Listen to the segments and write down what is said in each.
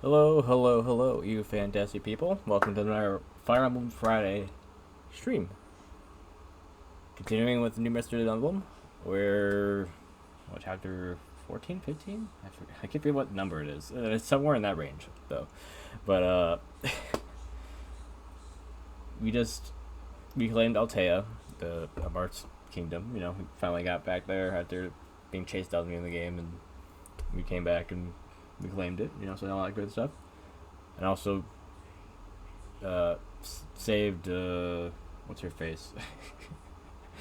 Hello, hello, hello, you fantastic people. Welcome to our Fire Emblem Friday stream. Continuing with the new Mystery of the Emblem. We're, what, chapter 14, 15? I can't figure what number it is. It's somewhere in that range, though. But, we just reclaimed Altea, the Mart's kingdom. You know, we finally got back there after being chased out in the game, and we came back and reclaimed it, you know, so all that good stuff. And also saved what's her face?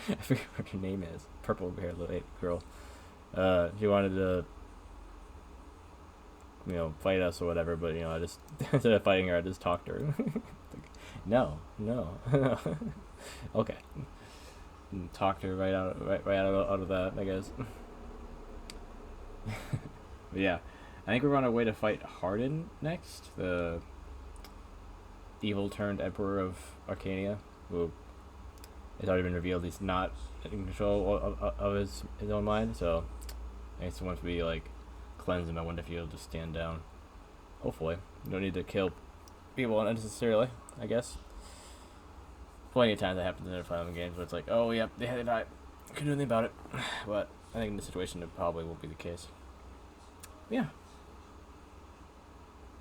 I forget what her name is. Purple hair little girl. She wanted to, you know, fight us or whatever, but you know, I just instead of fighting her, I just talked to her. Like, no, no, no. Okay. And talked her right out of that, I guess. But yeah, I think we're on our way to fight Hardin next, the evil turned emperor of Archanea, who it's already been revealed he's not in control of his own mind. So I guess once we like cleanse him, I wonder if he'll just stand down. Hopefully, you don't need to kill people unnecessarily. I guess plenty of times that happens in the Fire Emblem games where it's like, oh yep, they died, couldn't do anything about it. But I think in this situation it probably won't be the case. Yeah.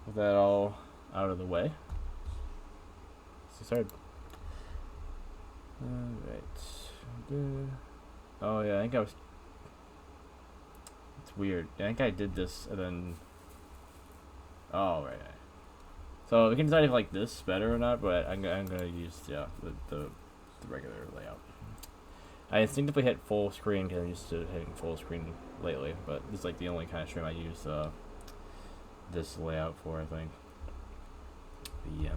With that all out of the way, let's get started. Alright. Oh yeah, I think I was. It's weird. I think I did this and then. Oh right. So we can decide if like this better or not, but I'm gonna use the regular layout. I instinctively hit full screen because I'm used to hitting full screen lately, but this is like the only kind of stream I use this layout for, I think. But yeah.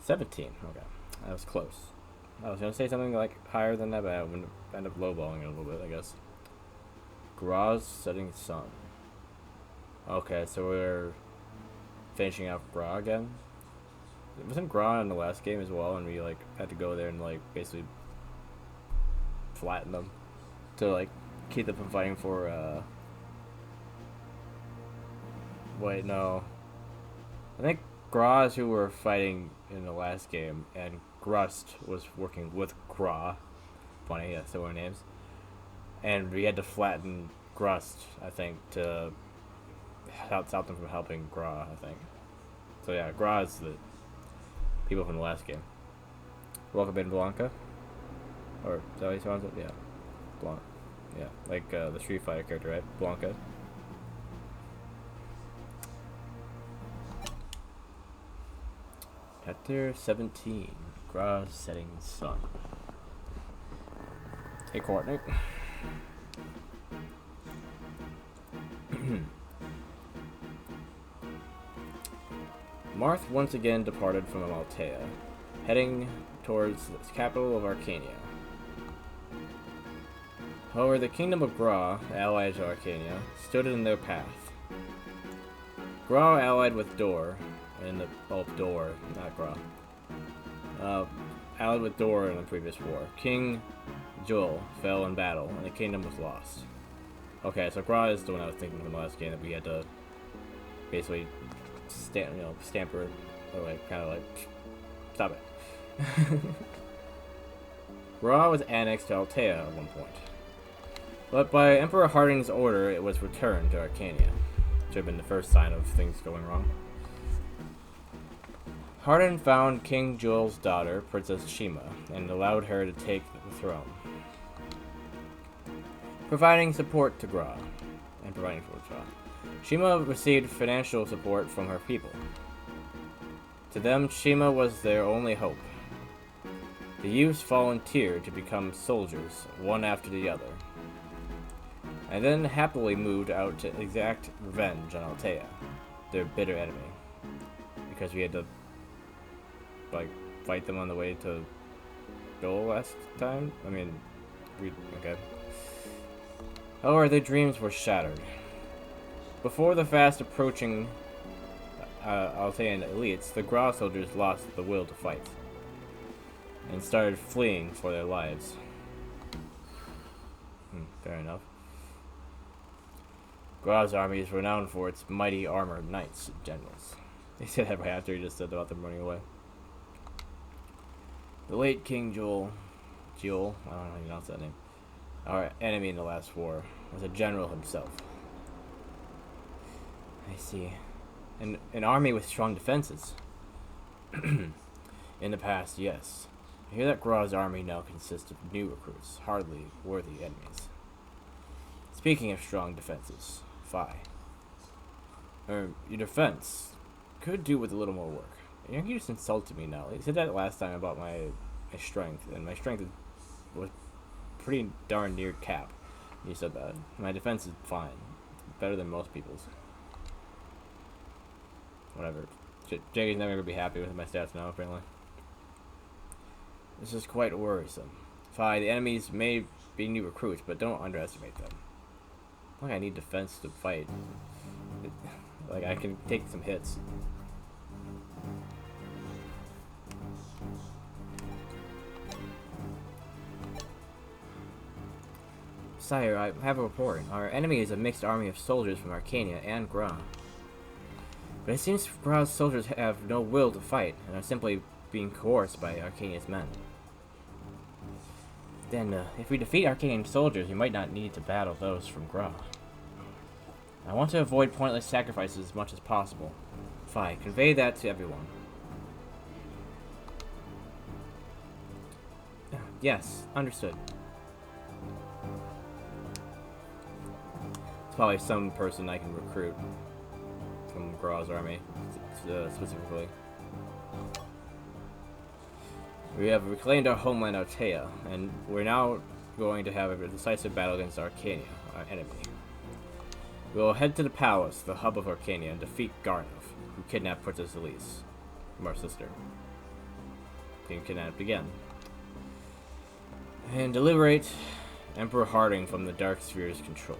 $17. Okay, that was close. I was gonna say something like higher than that, but I would end up lowballing it a little bit, I guess. Gra's setting sun. Okay, so we're finishing off Gra again. Wasn't Gra in the last game as well, and we like had to go there and like basically flatten them to like keep them from fighting for wait, no. I think Gra is who we're fighting in the last game, and Grust was working with Gra. Funny, yeah, similar names. And we had to flatten Grust, I think, to stop them from helping Gra, I think. So yeah, Gra is the people from the last game. Welcome in, Blanca. Or is that what he sounds like? Yeah. Blanca. Yeah, like the Street Fighter character, right? Blanca. Chapter 17. Gra's setting sun. Hey, coordinate. Marth once again departed from Altea, heading towards the capital of Archanea. However, the kingdom of Gra, allied to Archanea, stood in their path. Gra allied with Dor, Dor, not Gra. Allied with Dor in the previous war. King Jul fell in battle, and the kingdom was lost. Okay, so Gra is the one I was thinking from the last game that we had to basically stamp her away, kind of like, stop it. Gra was annexed to Altea at one point, but by Emperor Harding's order, it was returned to Archanea, which had been the first sign of things going wrong. Hardin found King Jul's daughter, Princess Shima, and allowed her to take the throne, providing support to Gra. Shima received financial support from her people. To them, Shima was their only hope. The youths volunteered to become soldiers, one after the other, and then happily moved out to exact revenge on Altea, their bitter enemy, because we had to like fight them on the way to goal last time. I mean, okay. However, their dreams were shattered. Before the fast approaching Altean elites, the Gra soldiers lost the will to fight and started fleeing for their lives. Fair enough. Gra's army is renowned for its mighty armored knights and generals. They said that right after he just said about them running away. The late King Jewel, I don't know how to pronounce that name, our enemy in the last war, was a general himself. I see. An army with strong defenses. In the past, yes. I hear that Gra's army now consists of new recruits, hardly worthy enemies. Speaking of strong defenses, Fi. Your defense could do with a little more work. You just insulted me now. You said that last time about my strength, and my strength was pretty darn near cap. You said that. My defense is fine. It's better than most people's. Whatever. Jagged's never going to be happy with my stats now, apparently. This is quite worrisome. Fi, the enemies may be new recruits, but don't underestimate them. Like I need defense to fight. Like I can take some hits. Sire, I have a report. Our enemy is a mixed army of soldiers from Archanea and Gra. But it seems Gra's soldiers have no will to fight, and are simply being coerced by Archanea's men. Then, if we defeat Arcanian soldiers, we might not need to battle those from Gra. I want to avoid pointless sacrifices as much as possible. Fi, convey that to everyone. Yes, understood. It's probably some person I can recruit from Gra's army, specifically. We have reclaimed our homeland Archanea, and we're now going to have a decisive battle against Archanea, our enemy. We will head to the palace, the hub of Archanea, and defeat Garnov, who kidnapped Princess Elise, our sister. Being kidnapped again. And to liberate Emperor Harding from the Dark Sphere's control.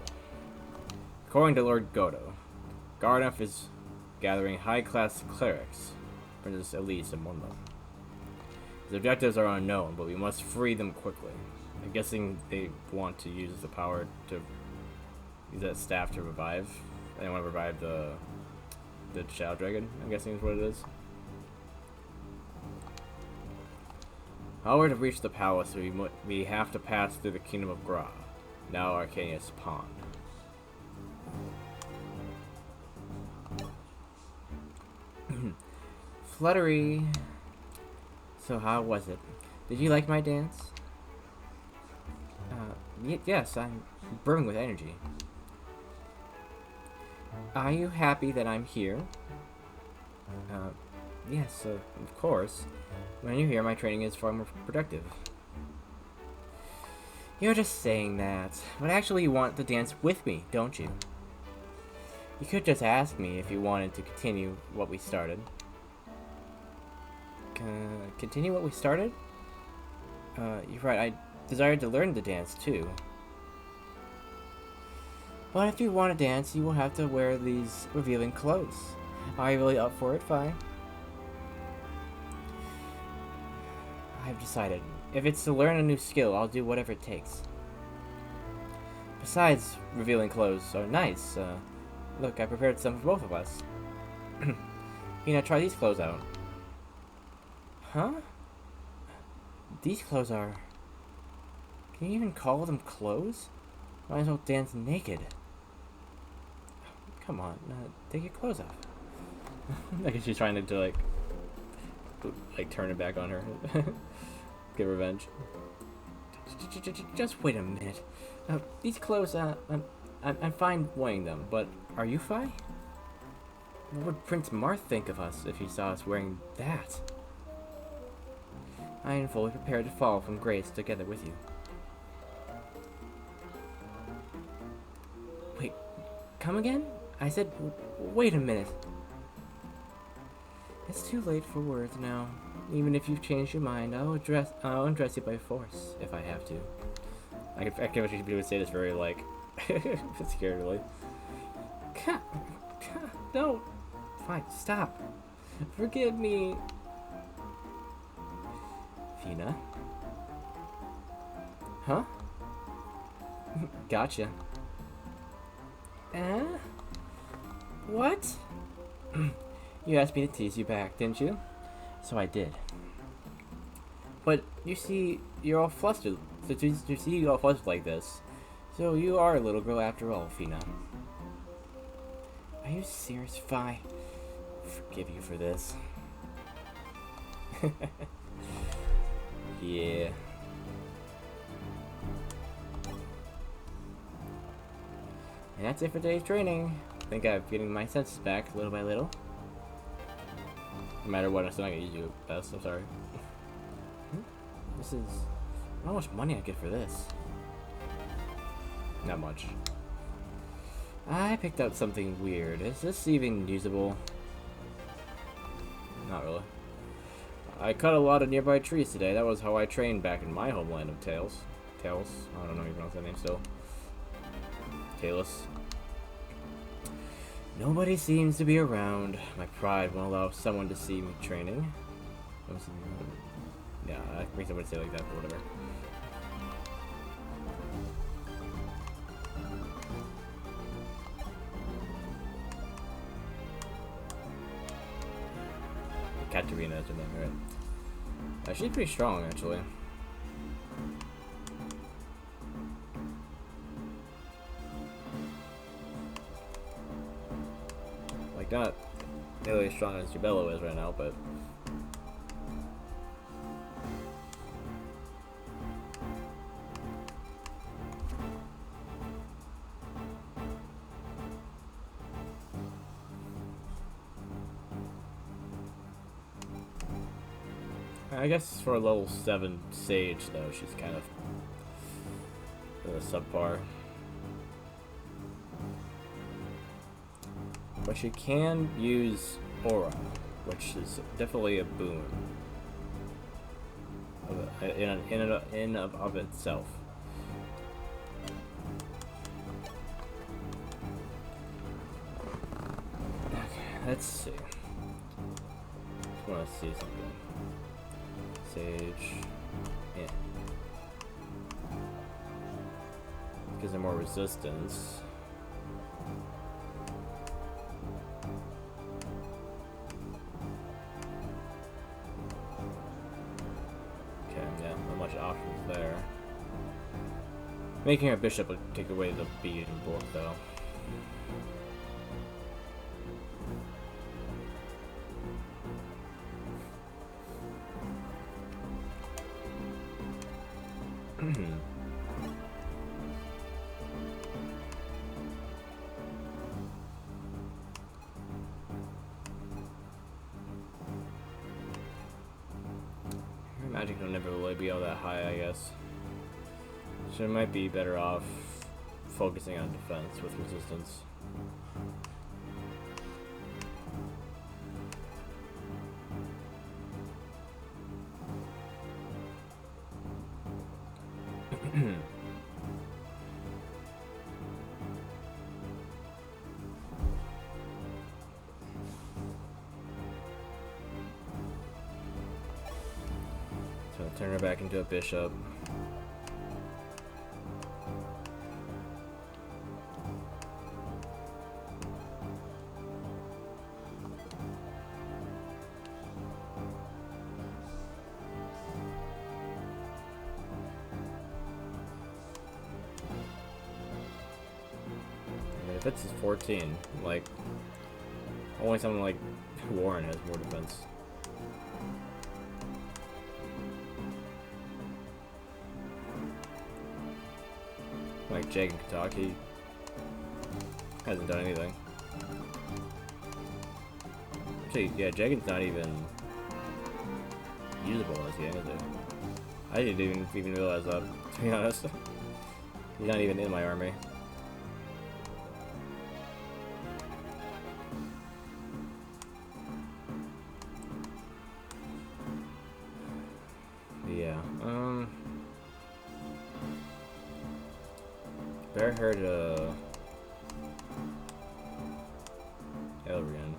According to Lord Godo, Garnov is gathering high-class clerics, Princess Elise among them. His objectives are unknown, but we must free them quickly. I'm guessing they want to use the power to use that staff to revive. They want to revive the Shadow Dragon, I'm guessing is what it is. However, to reach the palace, we have to pass through the Kingdom of Gra, now Archanea's pawn. Fluttery. So how was it? Did you like my dance? Yes, I'm burning with energy. Are you happy that I'm here? Yes, of course. When you're here, my training is far more productive. You're just saying that, but actually you want to dance with me, don't you? You could just ask me if you wanted to continue what we started. Continue what we started? You're right, I desired to learn the dance too. But if you want to dance, you will have to wear these revealing clothes. Are you really up for it, Fi? I've decided. If it's to learn a new skill, I'll do whatever it takes. Besides, revealing clothes are nice. Look, I prepared some for both of us. You know, try these clothes out. Huh? These clothes are... Can you even call them clothes? Might as well dance naked. Come on, take your clothes off. I guess she's trying to like turn it back on her. Get revenge. Just wait a minute. These clothes, I'm fine wearing them, but are you fine? What would Prince Marth think of us if he saw us wearing that? I am fully prepared to fall from grace together with you. Wait, come again? I said, wait a minute. It's too late for words now. Even if you've changed your mind, I'll undress you by force, if I have to. I can actually be able to say this very, like, scaredly. No, Fine, stop. Forgive me. Fina? Huh? Gotcha. What? You asked me to tease you back, didn't you? So I did. But you see, you're all flustered. You see you all flustered like this. So you are a little girl after all, Fina. Are you serious, Fi? Forgive you for this. Yeah. And that's it for today's training. I think I'm getting my senses back little by little. No matter what, I'm still not gonna use you best. I'm sorry. This is... I don't know how much money I get for this. Not much. I picked up something weird. Is this even usable? Not really. I cut a lot of nearby trees today. That was how I trained back in my homeland of Tails. Tails? I don't know even know that name still. Talus. Nobody seems to be around. My pride won't allow someone to see me training. Yeah, I think someone would say like that, but whatever. Katarina is her name, right? She's pretty strong, actually. Like, not nearly as strong as Jubello is right now, but... I guess for a level 7 Sage, though, she's kind of subpar. But she can use Aura, which is definitely a boon in of itself. Okay, let's see. Just want to see something. Sage, yeah. Gives them more resistance. Okay, yeah, not much options there. Making a bishop would take away the bead and bulk, though. Magic will never really be all that high, I guess. So it might be better off focusing on defense with resistance. So turn her back into a bishop. Defense is 14. Like, only someone like Warren has more defense. Like Jake and Kataki hasn't done anything. Actually, yeah, Jagan's not even usable as yet, is he? I didn't even realize that, to be honest. He's not even in my army. Yeah, better her to Elrian.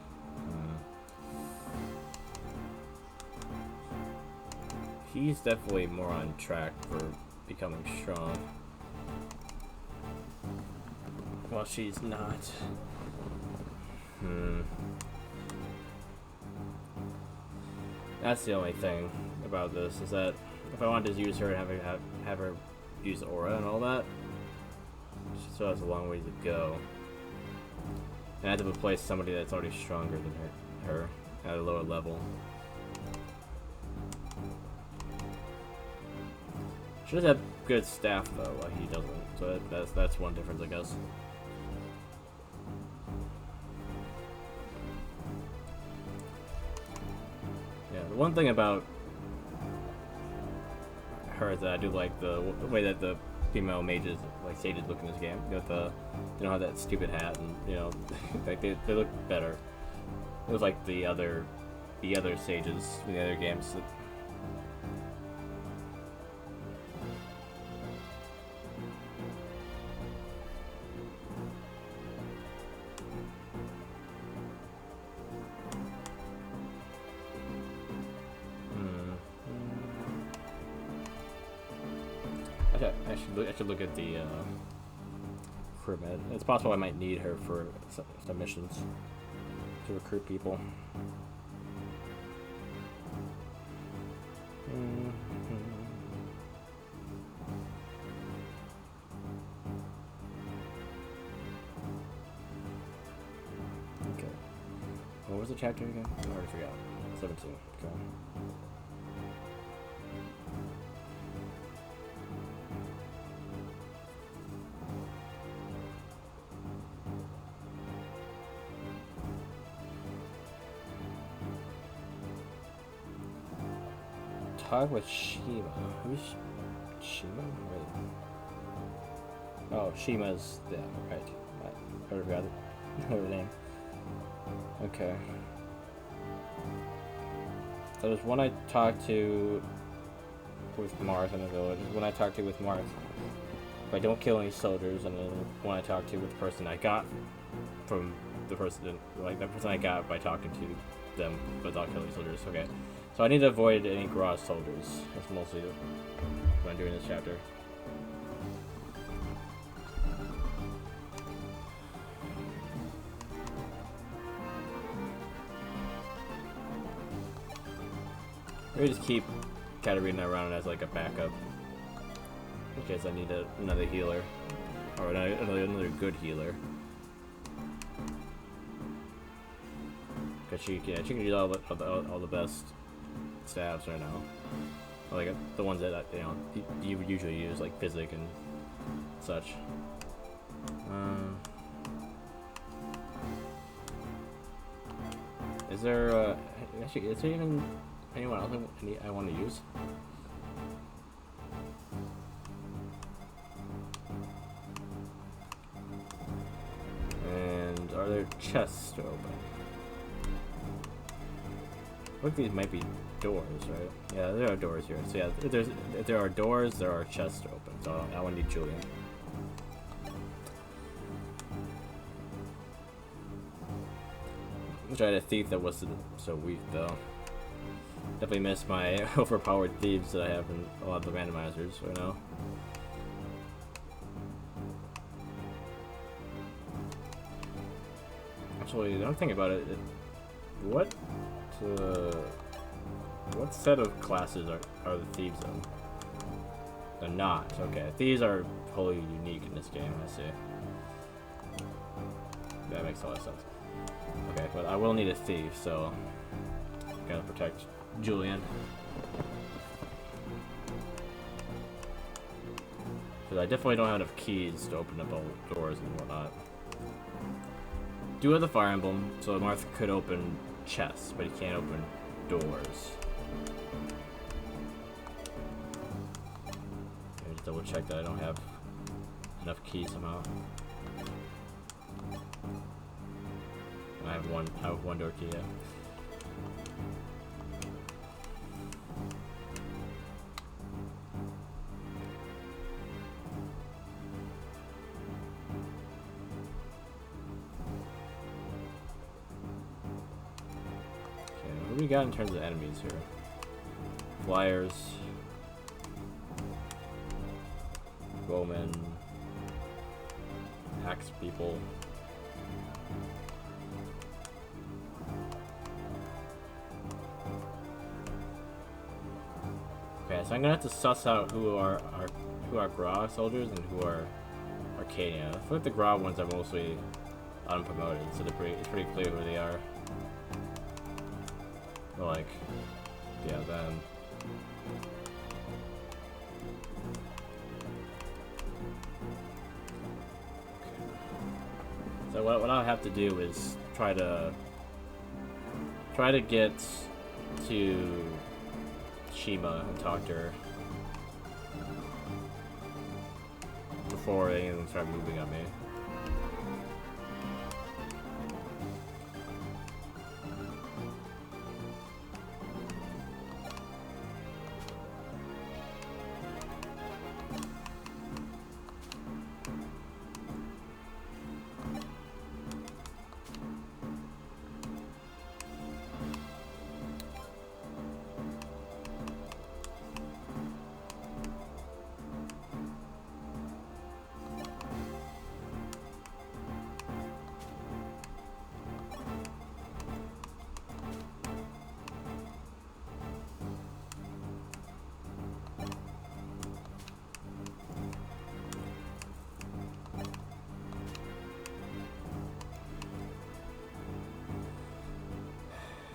he's definitely more on track for becoming strong. Well, she's not. That's the only thing about this, is that if I wanted to use her and have her use aura and all that, she still has a long way to go. And I have to replace somebody that's already stronger than her at a lower level. She does have good staff though, while he doesn't. So that's one difference, I guess. Yeah, the one thing about her is that I do like the way that the female mages, like sages, look in this game. They don't have that stupid hat, and you know, like they look better. It was like the other sages in the other games. I should look at the recruitment. It's possible I might need her for some missions to recruit people. Okay. What was the chapter again? I already forgot. 17. Okay. Talk with Shima. Who's Shima? Wait. Oh, Shima's. Yeah, right. I forgot her name. Okay. So there's one I talked to with Marth in the village. There's one I talked to with Marth if I don't kill any soldiers, and then one I talked to with the person I got from the person, like that person I got by talking to them without killing soldiers. Okay. So I need to avoid any garage soldiers. That's mostly what I'm doing in this chapter. Maybe just keep Katarina around as like a backup in case I need another healer, or another good healer. Cause she can use all the best stabs right now, like the ones that you would usually use, like Physic and such. Is there actually, is there even anyone else I want to use? And are there chests to open? I think these might be doors, right? Yeah, there are doors here. So yeah, if there are doors, there are chests to open. So I want to need Julian. I tried a thief that wasn't so weak though. Definitely miss my overpowered thieves that I have in a lot of the randomizers right now. Actually, I'm thinking about it. What set of classes are the thieves in? They're not. Okay, thieves are wholly unique in this game. I see. That makes a lot of sense. Okay, but I will need a thief, so gotta protect Julian. Because I definitely don't have enough keys to open up all the doors and whatnot. Do have the Fire Emblem, so Marth could open chests, but he can't open doors. Let me just double check that I don't have enough keys somehow. I have one door key, yeah. Okay, what do we got in terms of enemies here? Flyers. Bowmen. Axe people. Okay, so I'm gonna have to suss out who are Gra soldiers and who are Archanea. I feel like the Gra ones are mostly unpromoted, so it's pretty clear who they are. But like, yeah, them. So what I'll have to do is try to get to Shima and talk to her before any of them start moving on me.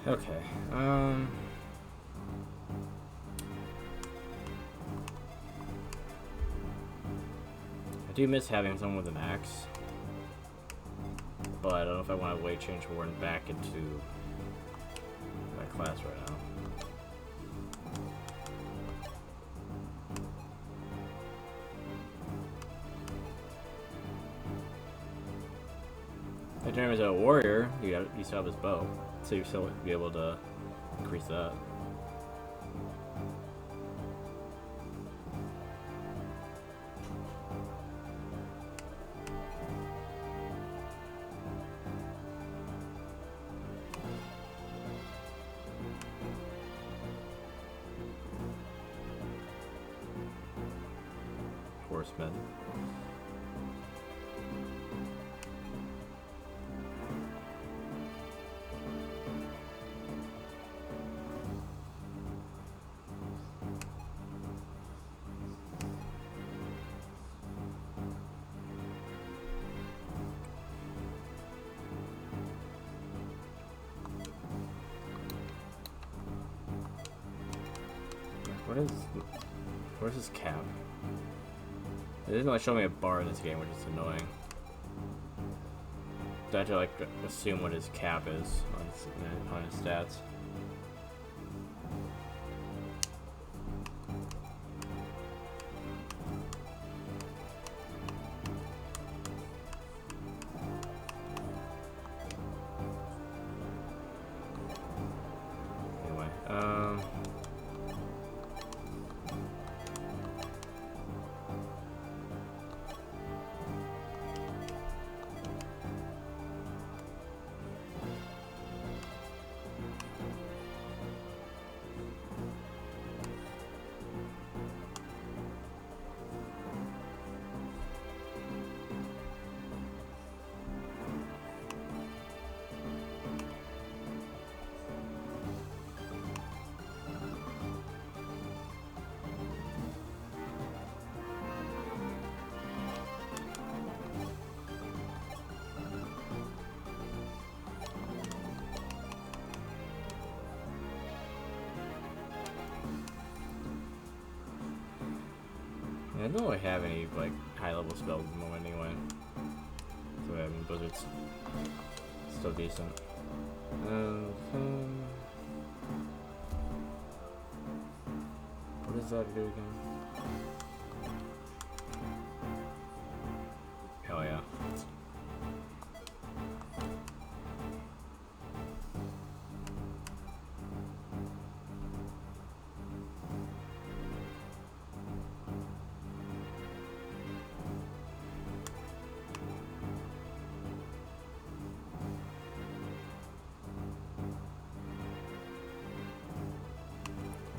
Okay, I do miss having someone with an axe, but I don't know if I want to wait change Warden back into my class right now. If I turn him into a warrior, you still have his bow, so you still be able to increase that. Horsemen. Where's his cap? It doesn't really show me a bar in this game, which is annoying. I have to like assume what his cap is on his stats. Anyway, I don't really have any like high level spells at the moment anyway. So I mean Blizzard's still decent. What does that do again? Hell yeah.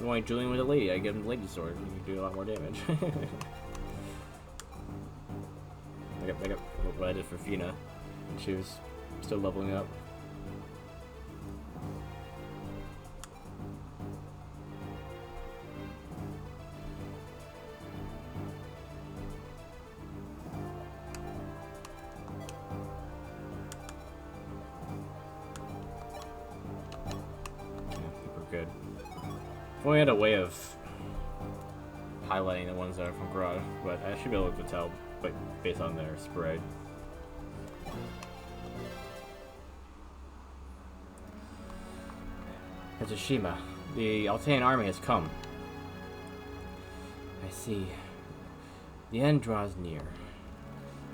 Why Julian was a lady? I give him the lady sword. You can do a lot more damage. I got what I did for Fina, and she was still leveling up. Good. If only had a way of highlighting the ones that are from Grod, but I should be able to tell, but based on their spread. Tsushima, the Archanea army has come. I see. The end draws near.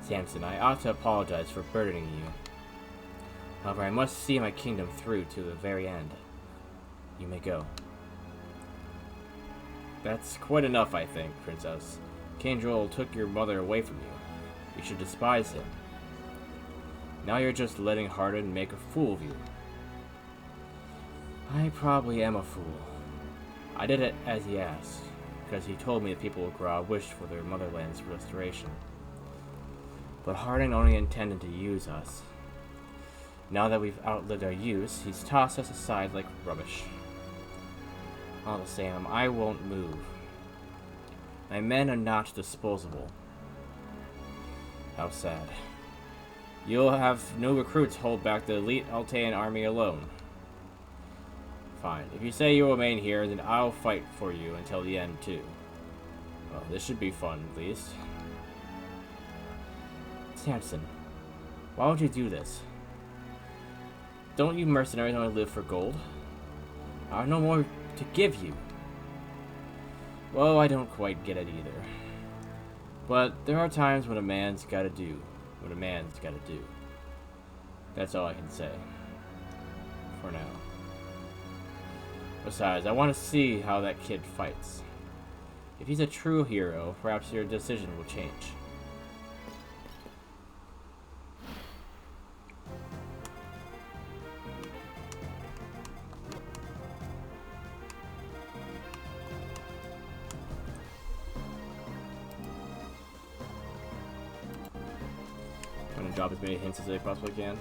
Samson, I ought to apologize for burdening you. However, I must see my kingdom through to the very end. You may go. That's quite enough, I think, Princess. King Joel took your mother away from you. You should despise him. Now you're just letting Hardin make a fool of you. I probably am a fool. I did it as he asked, because he told me the people of Gra wished for their motherland's restoration. But Hardin only intended to use us. Now that we've outlived our use, he's tossed us aside like rubbish. All the same, I won't move. My men are not disposable. How sad. You'll have no recruits hold back the elite Altean army alone. Fine. If you say you'll remain here, then I'll fight for you until the end, too. Well, this should be fun, at least. Samson, why would you do this? Don't you mercenaries only live for gold? I have no more to give you. Well, I don't quite get it either. But there are times when a man's gotta do what a man's gotta do. That's all I can say. For now. Besides, I want to see how that kid fights. If he's a true hero, perhaps your decision will change. I'm gonna drop as many hints as I possibly can.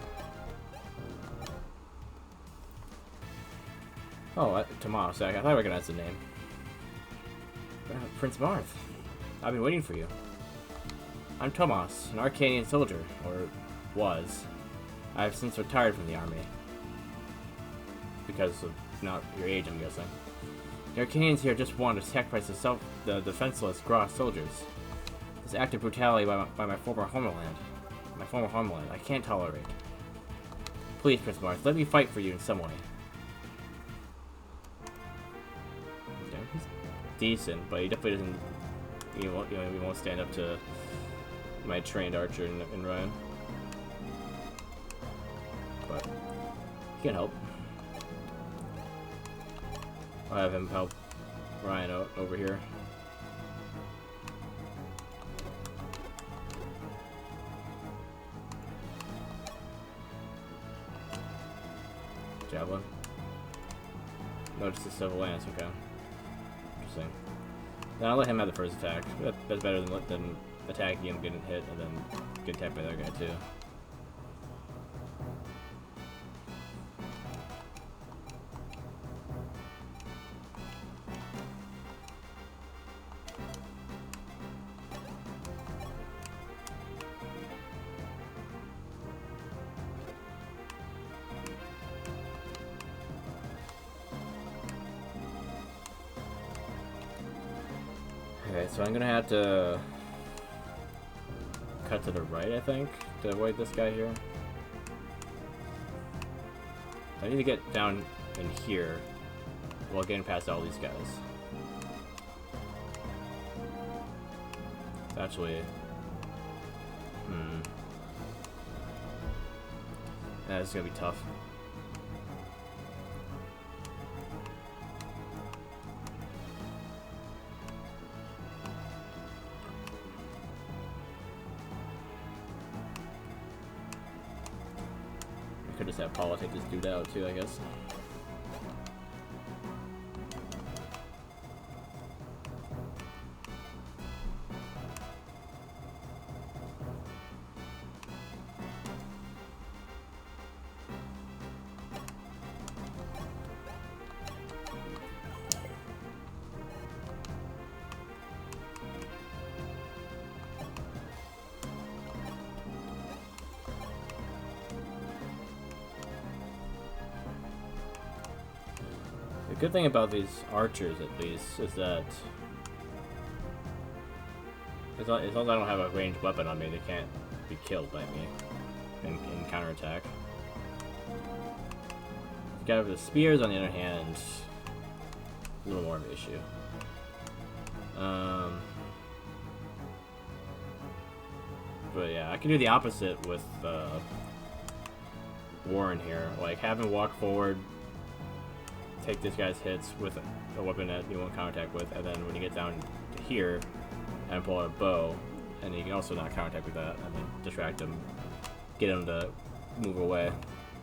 Oh, Tomas. I thought I recognized the name. Prince Marth. I've been waiting for you. I'm Tomas, an Arcanian soldier, or was. I have since retired from the army. Because of not your age, I'm guessing. The Arcanians here just want to sacrifice the defenseless Gra soldiers. This act of brutality by my former homeland. I can't tolerate. Please, Prince Marth, let me fight for you in some way. He's decent, but he definitely doesn't. He won't stand up to my trained archer in Ryan. But he can help. I'll have him help Ryan out over here. Javelin. Notice the civil lance. Okay. Interesting. Then I'll let him have the first attack. That's better than attacking him, getting hit, and then get attacked by the other guy too. Okay, so I'm gonna have to cut to the right, I think, to avoid this guy here. I need to get down in here while getting past all these guys. Actually, that's gonna be tough. Could just have Paula take this dude out too, I guess. good thing about these archers, at least, is that as long as I don't have a ranged weapon on me, they can't be killed by me in counterattack. The guy with the spears, on the other hand, a little more of an issue. But yeah, I can do the opposite with Warren here. Like, have him walk forward, take this guy's hits with a weapon that you won't counterattack with, and then when you get down to here, and pull out a bow, and you can also not counterattack with that, and then distract him, get him to move away,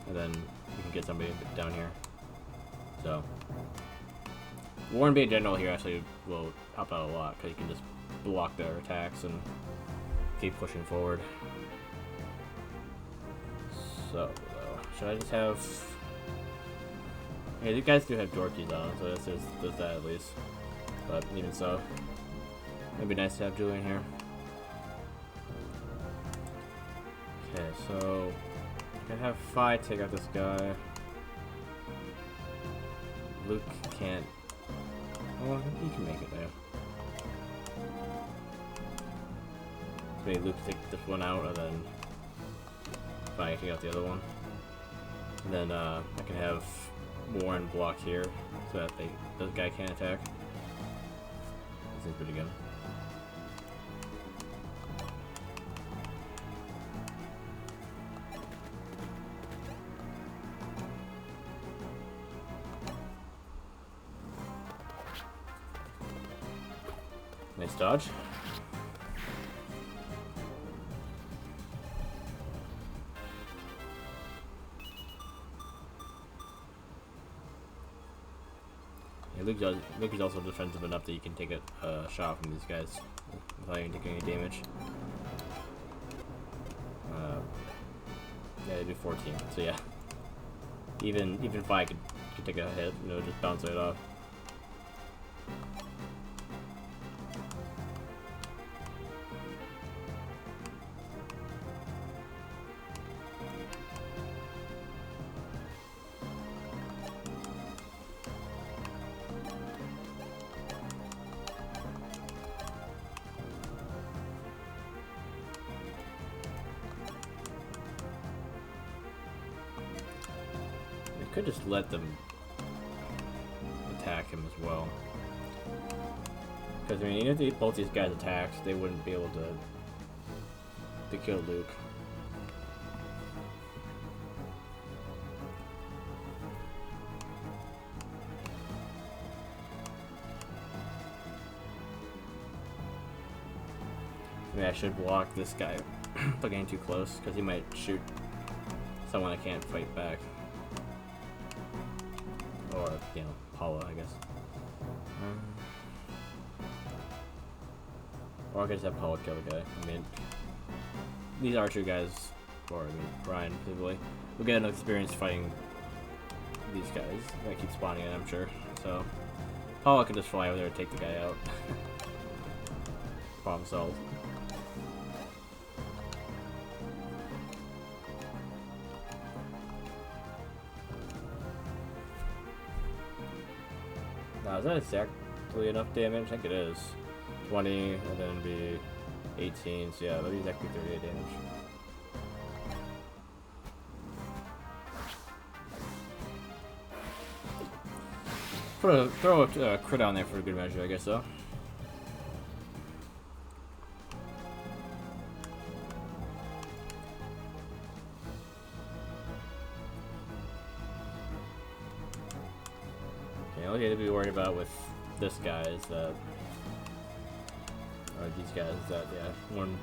and then you can get somebody down here. So, Warren being general here actually will help out a lot, because you can just block their attacks and keep pushing forward. So, should I just have... Yeah, these guys do have Dorkies on, so there's that at least. But even so, it'd be nice to have Julian here. Okay, so I can have Fi take out this guy. Luke can't. Well, he can make it there. Maybe Luke take this one out, and then Fi take out the other one. And then I can have Warren block here, so that this guy can't attack. This seems pretty good. Nice dodge. Yeah, Luke is also defensive enough that you can take a shot from these guys without even taking any damage. Yeah, they do 14, so yeah. Even if I could take a hit, you know, just bounce it off. Could just let them attack him as well. Because I mean, even if both these guys attacked, they wouldn't be able to kill Luke. I mean, I should block this guy by getting too close, because he might shoot someone I can't fight back. Or, you know, Paula, I guess. Or I could just have Paula kill the guy. I mean, these archer guys, or I mean, Brian, specifically, will get enough experience fighting these guys. I keep spawning in, I'm sure. So, Paula can just fly over there and take the guy out. Problem solved. Now, is that exactly enough damage? I think it is. 20, and then be 18, so yeah, that'll be exactly 38 damage. Throw a crit on there for a good measure, I guess, though. All you have to be worried about with this guy is that, or these guys, is that, yeah, one,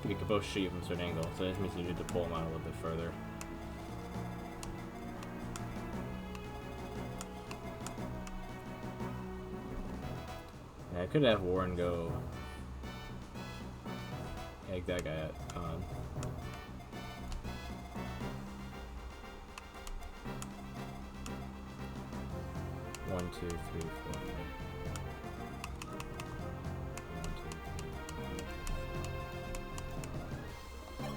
you can both shoot from a certain angle, so that means you need to pull them out a little bit further. Yeah, I could have Warren go egg that guy on. 1, 2, 3, 4, 5. 1, 2, 3.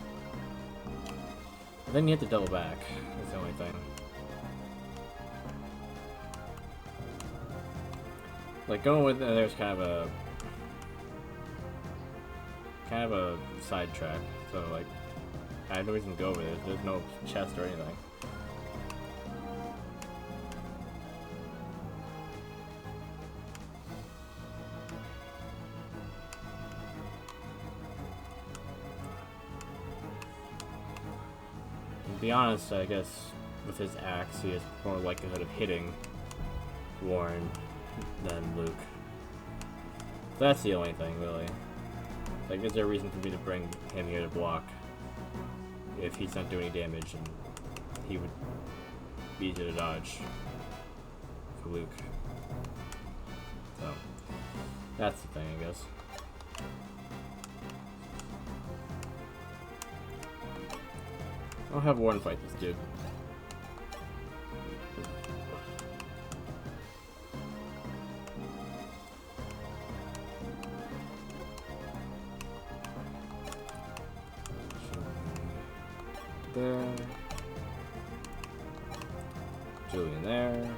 But then you have to double back. That's the only thing. Like going with there's kind of a sidetrack. So like I have no reason to go over there. There's no chest or anything. To be honest, I guess with his axe, he has more likelihood of hitting Warren than Luke. That's the only thing, really. Like, is there a reason for me to bring him here to block if he's not doing any damage, and he would be easy to dodge for Luke? So, that's the thing, I guess. I'll have Warren fight this dude. There. Julian there.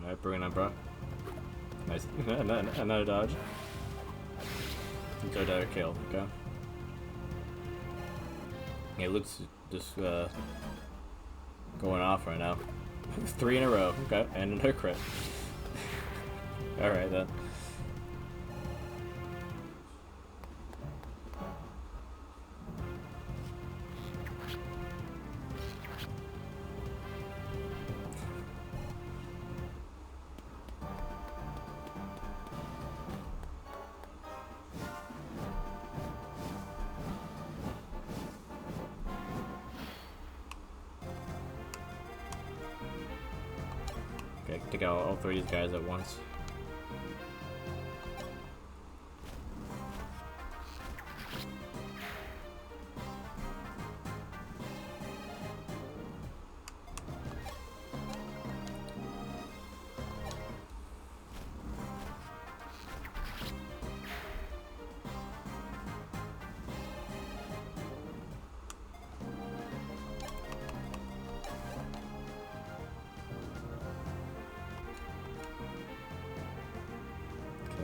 Alright, bring it on, bro. Nice. Another dodge. Go down kill, okay. Yeah, Luke's just going off right now. 3 in a row, okay, and another crit. Alright then. Take out all 3 of these guys at once.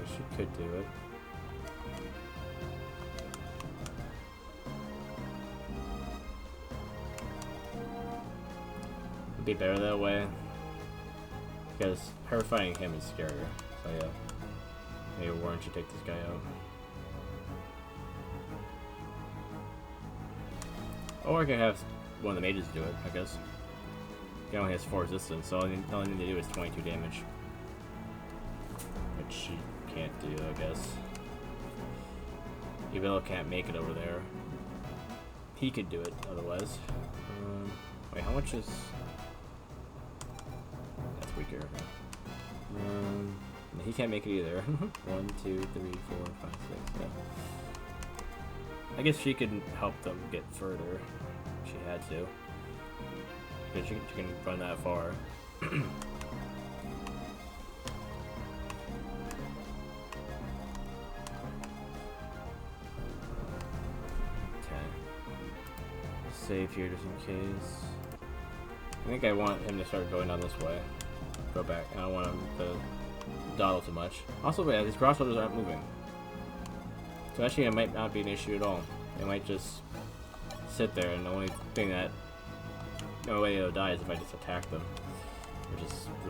She could do it. It'd be better that way. Because her fighting him is scarier. So yeah. Maybe Warren should take this guy out. Or I could have one of the mages do it, I guess. He only has 4 resistance, so all I need to do is 22 damage. Which she can't do, I guess. Evil can't make it over there. He could do it otherwise. Wait, how much is... That's weaker. He can't make it either. 1, 2, 3, 4, 5, 6, yeah. I guess she could help them get further. She had to. Because she can run that far. Save here just in case. I think I want him to start going down this way. Go back. I don't want him to dawdle too much. Also, yeah, these crossroads aren't moving. So actually it might not be an issue at all. They might just sit there, and the only thing that... the only way they'll die is if I just attack them. Which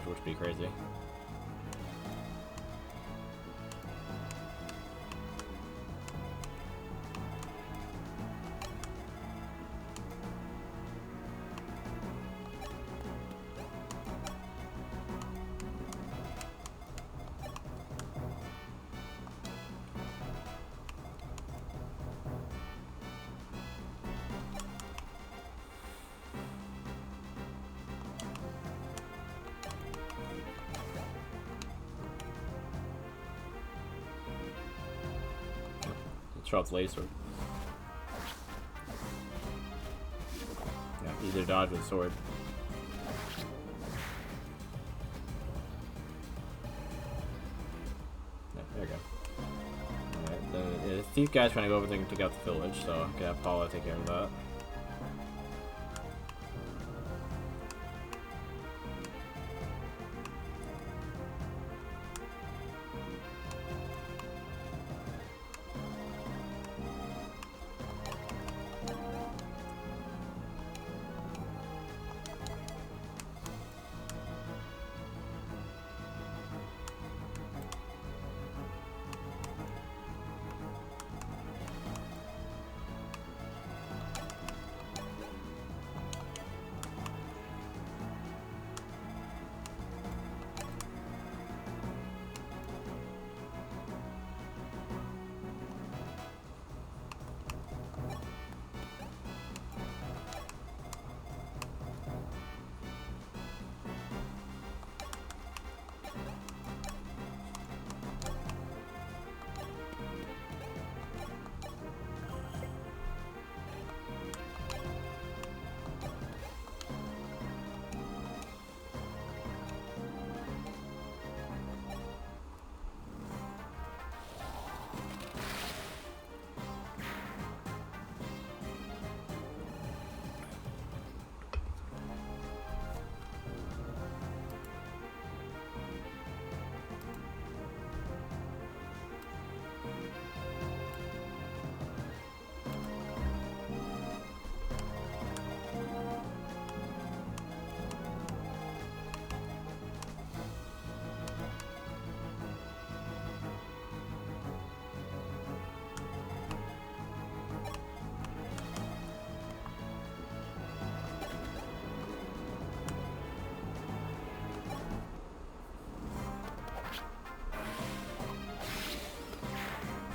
would be crazy. Charles Laser. Either dodge with sword. Yeah, there we go. Alright, the thief guy's trying to go over there and take out the village, so I'm gonna have Paula take care of that.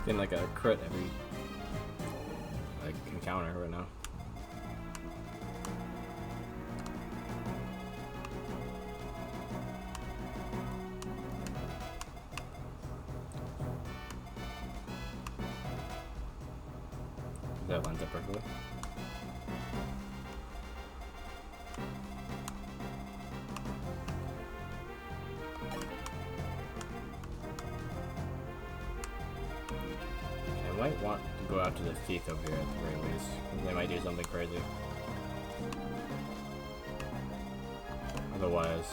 Getting like a crit every like encounter right now. That lines up perfectly. I might want to go after the thief over here at the very least. They might do something crazy. Otherwise,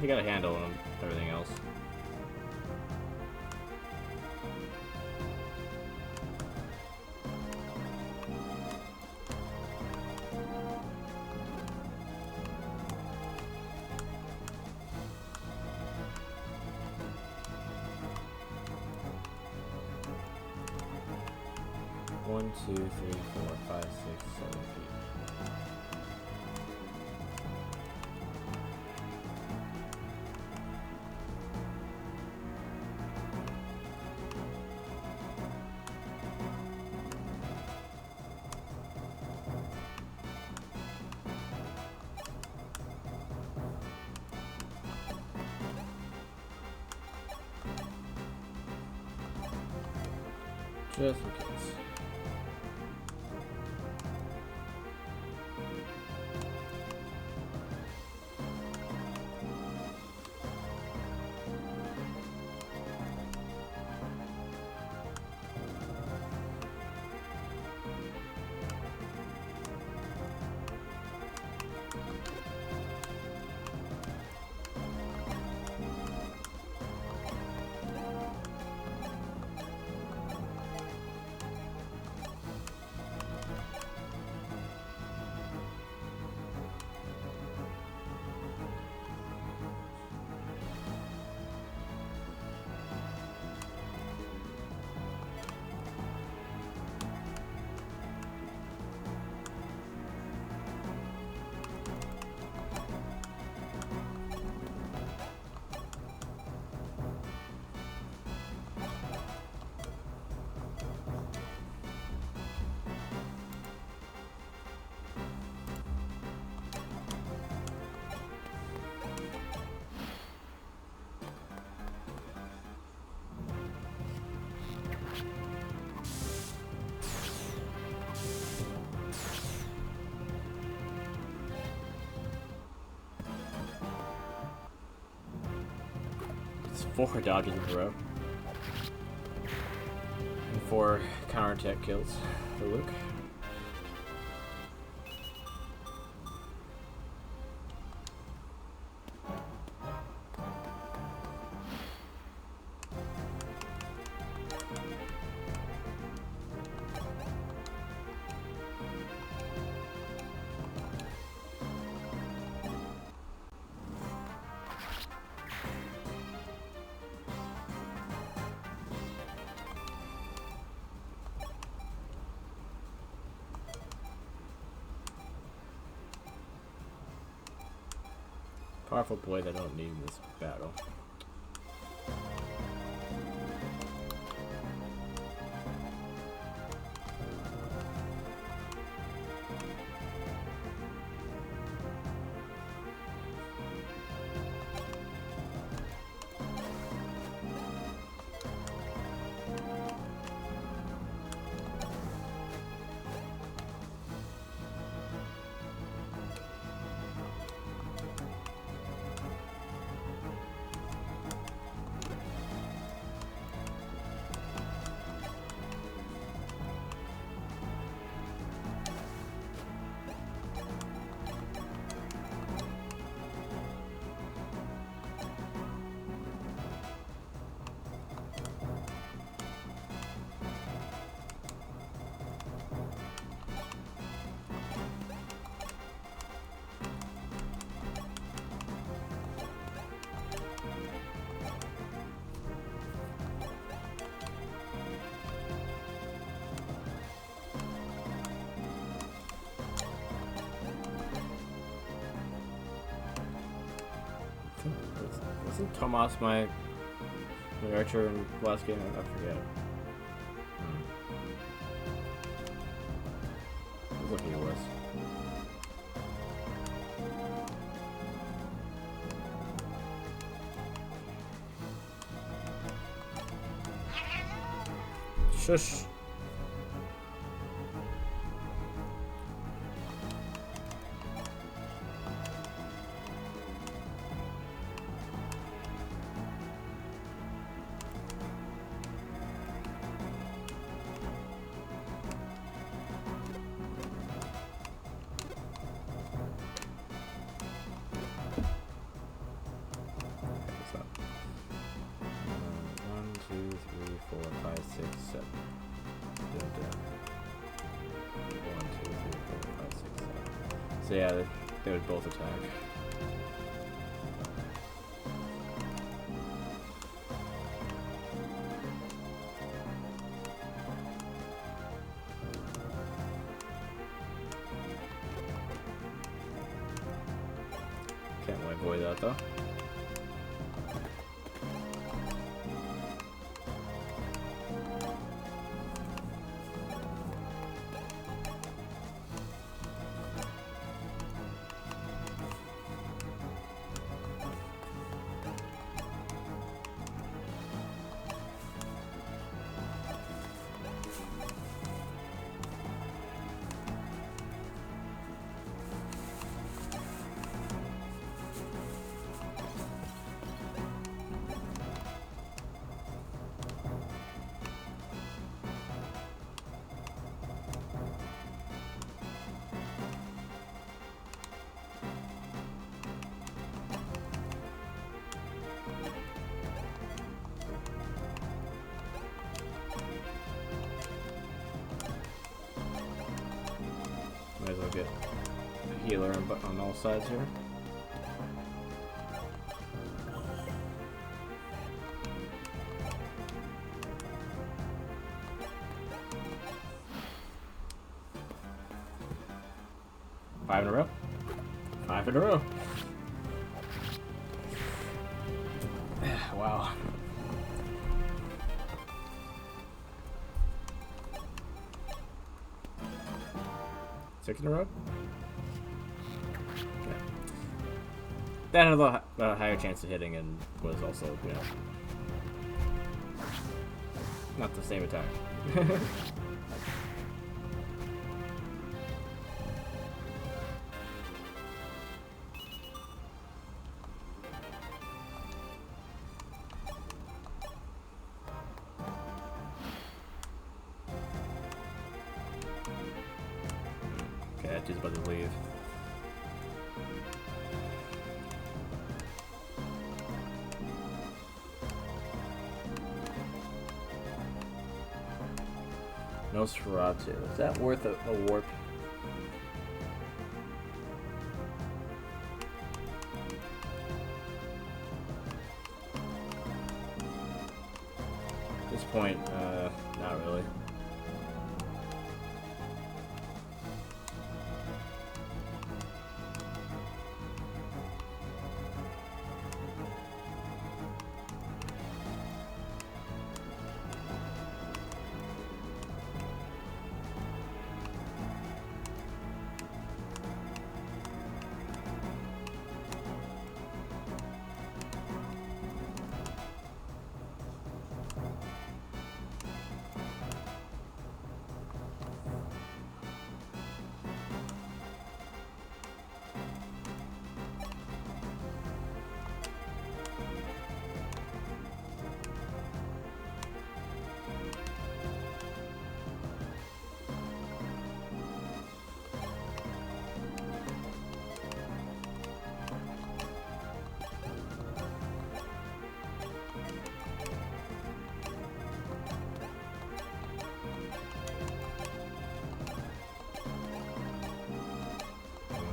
they got a handle on everything else. One, two, three, four, five, six, 7 feet. Just in case. 4 dodges in a row. And 4 counterattack kills for Luke. Powerful blade I don't need in this battle. Wasn't Tomas my archer in the last game? I forget. I was looking, it was. Shush. So yeah, they would both attack. Can't avoid that though. Might as well get a healer on all sides here. Five in a row. 5 in a row. Wow. Six in a row? Yeah. That had a higher chance of hitting and was also, you know, not the same attack. Yeah, dude's about to leave. Nosferatu. Is that worth a warp? At this point, not really.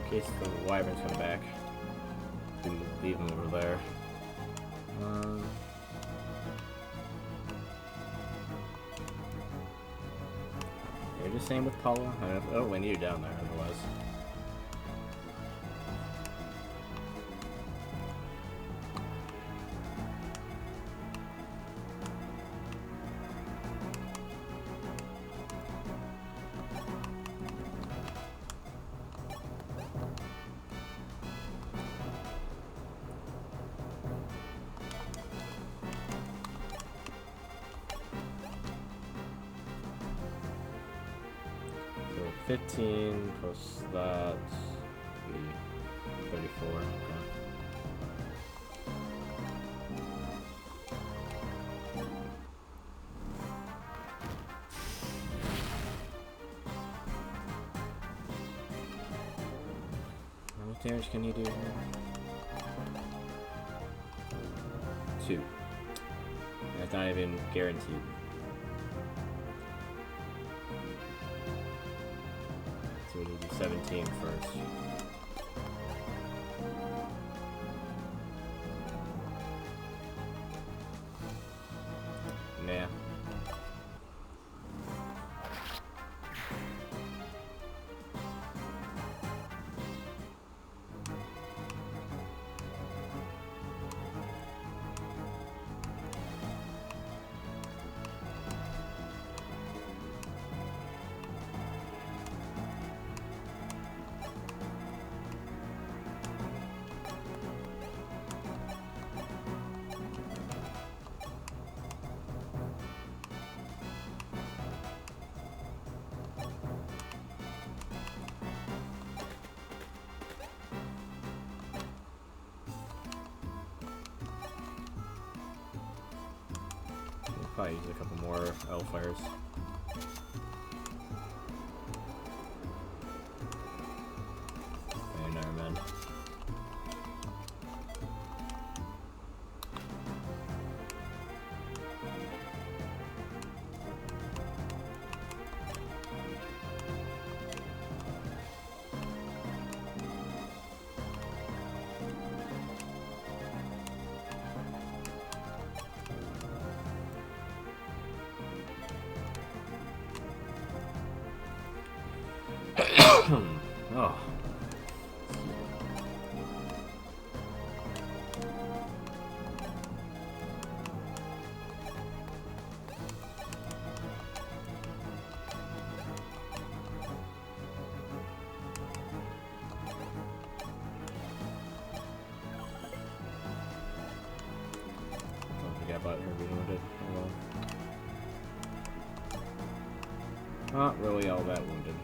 In case the wyverns come back, we can leave them over there. You're just saying with Paula? Oh, we need you down there otherwise. So 15 plus that would be 34. Okay. How much damage can you do here? 2. That's not even guaranteed. So we need to do 17 first. Nah. Probably use a couple more L-fires. Okay, never mind. Oh. Don't forget about her being wounded. Oh well. Not really all that wounded.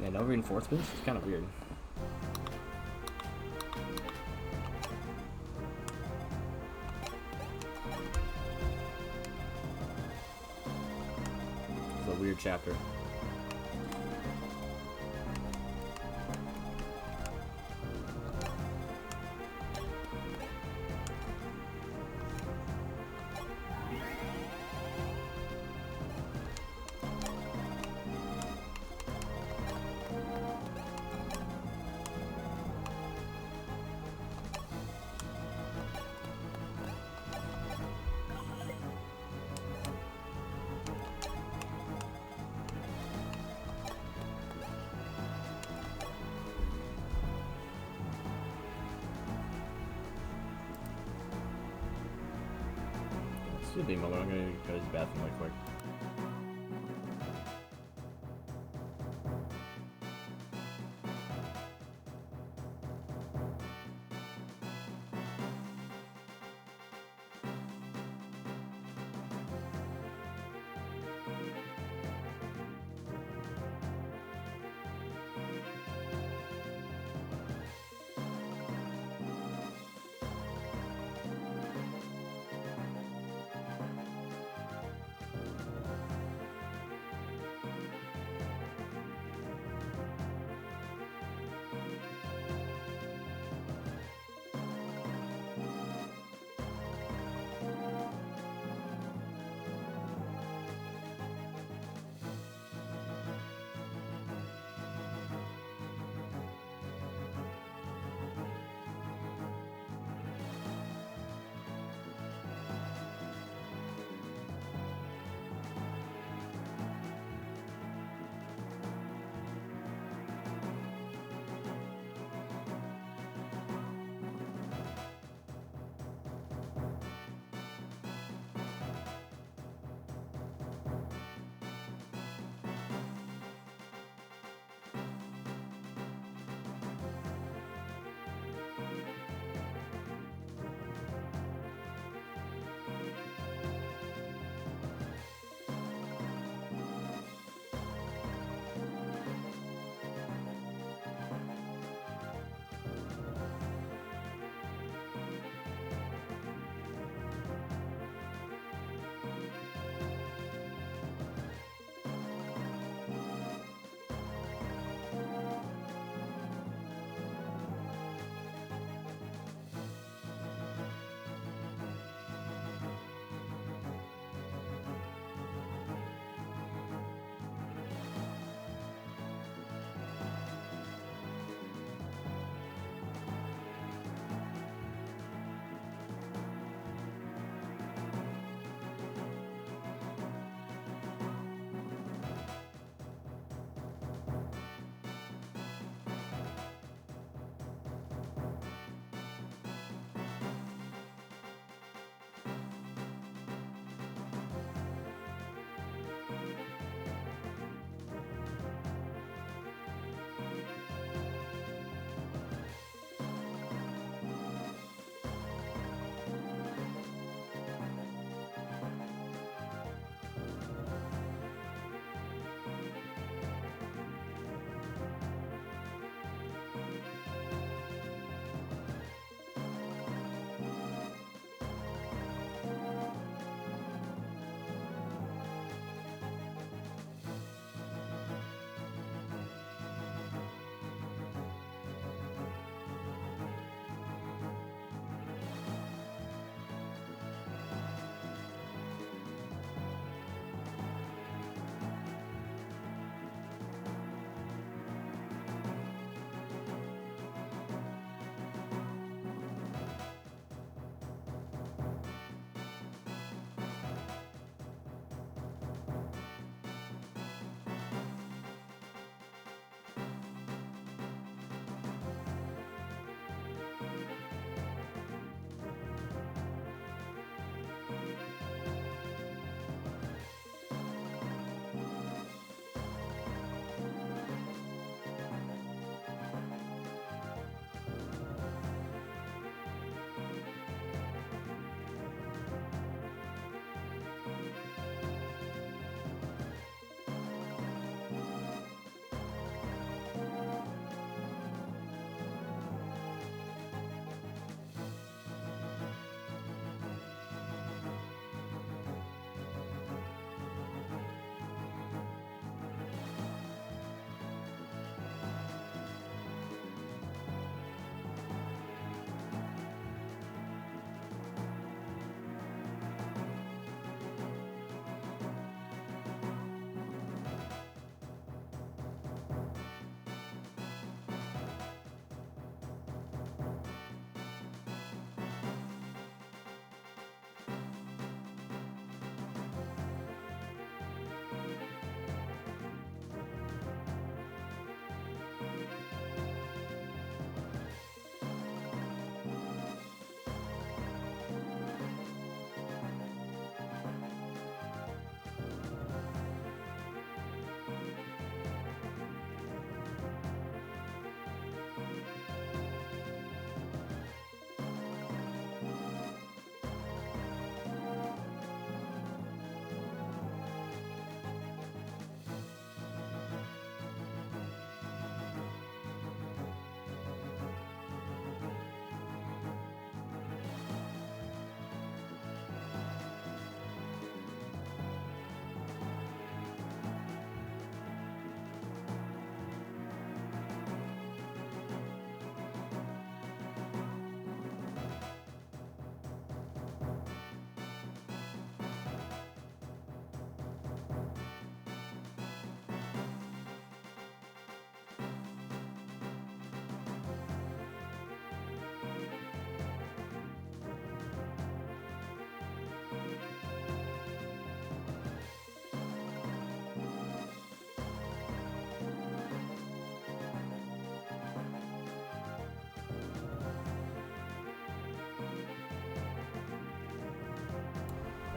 Yeah, no reinforcements? It's kind of weird. third chapter. This will be a moment. I'm gonna go to the bathroom really quick.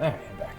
Alright, I'm back.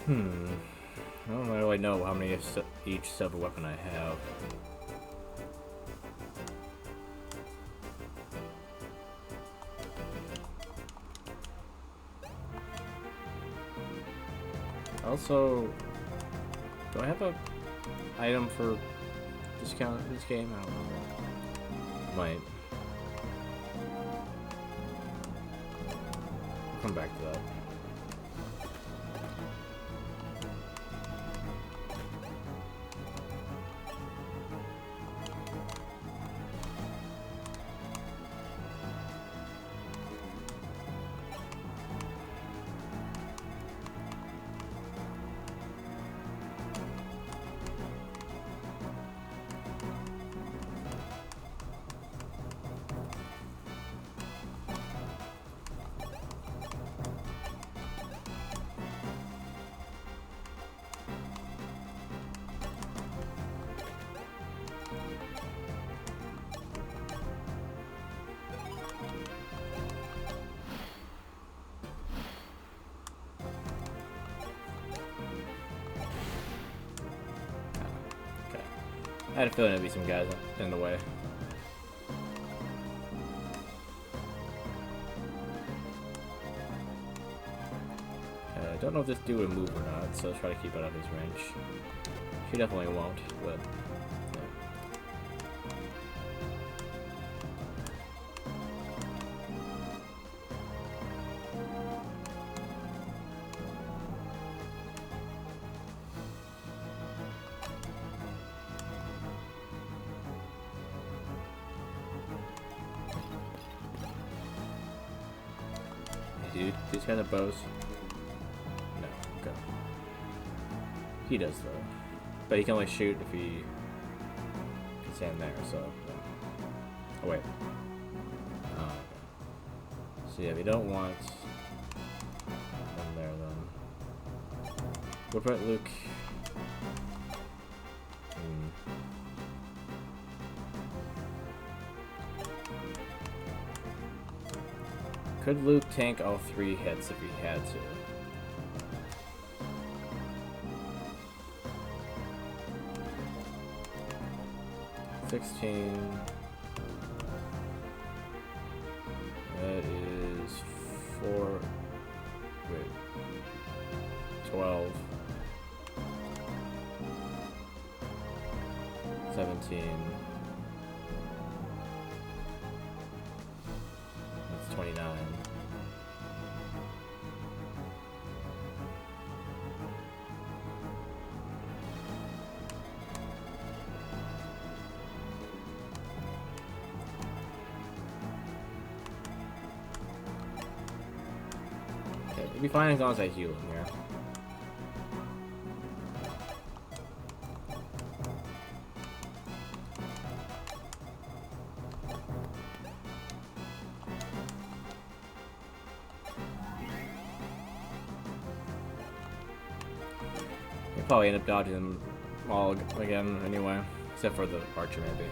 I don't really know how many of each sub-weapon I have. Also, do I have a item for discount in this game? I don't remember. Might. I'll come back to that. I had a feeling there'd be some guys in the way. I don't know if this dude will move or not, so try to keep out of his range. She definitely won't, but... Dude, these kind of bows? No, okay. He does though. But he can only shoot if he can stand there, so... No. Oh wait. Oh, okay. So yeah, we don't want them there then. We'll put Luke... Could Luke tank all 3 hits if he had to? $16. That is 4. Wait. 12. 17. That's 29. It'll be fine as long as I heal him here. He'll probably end up dodging them all again anyway, except for the archer maybe.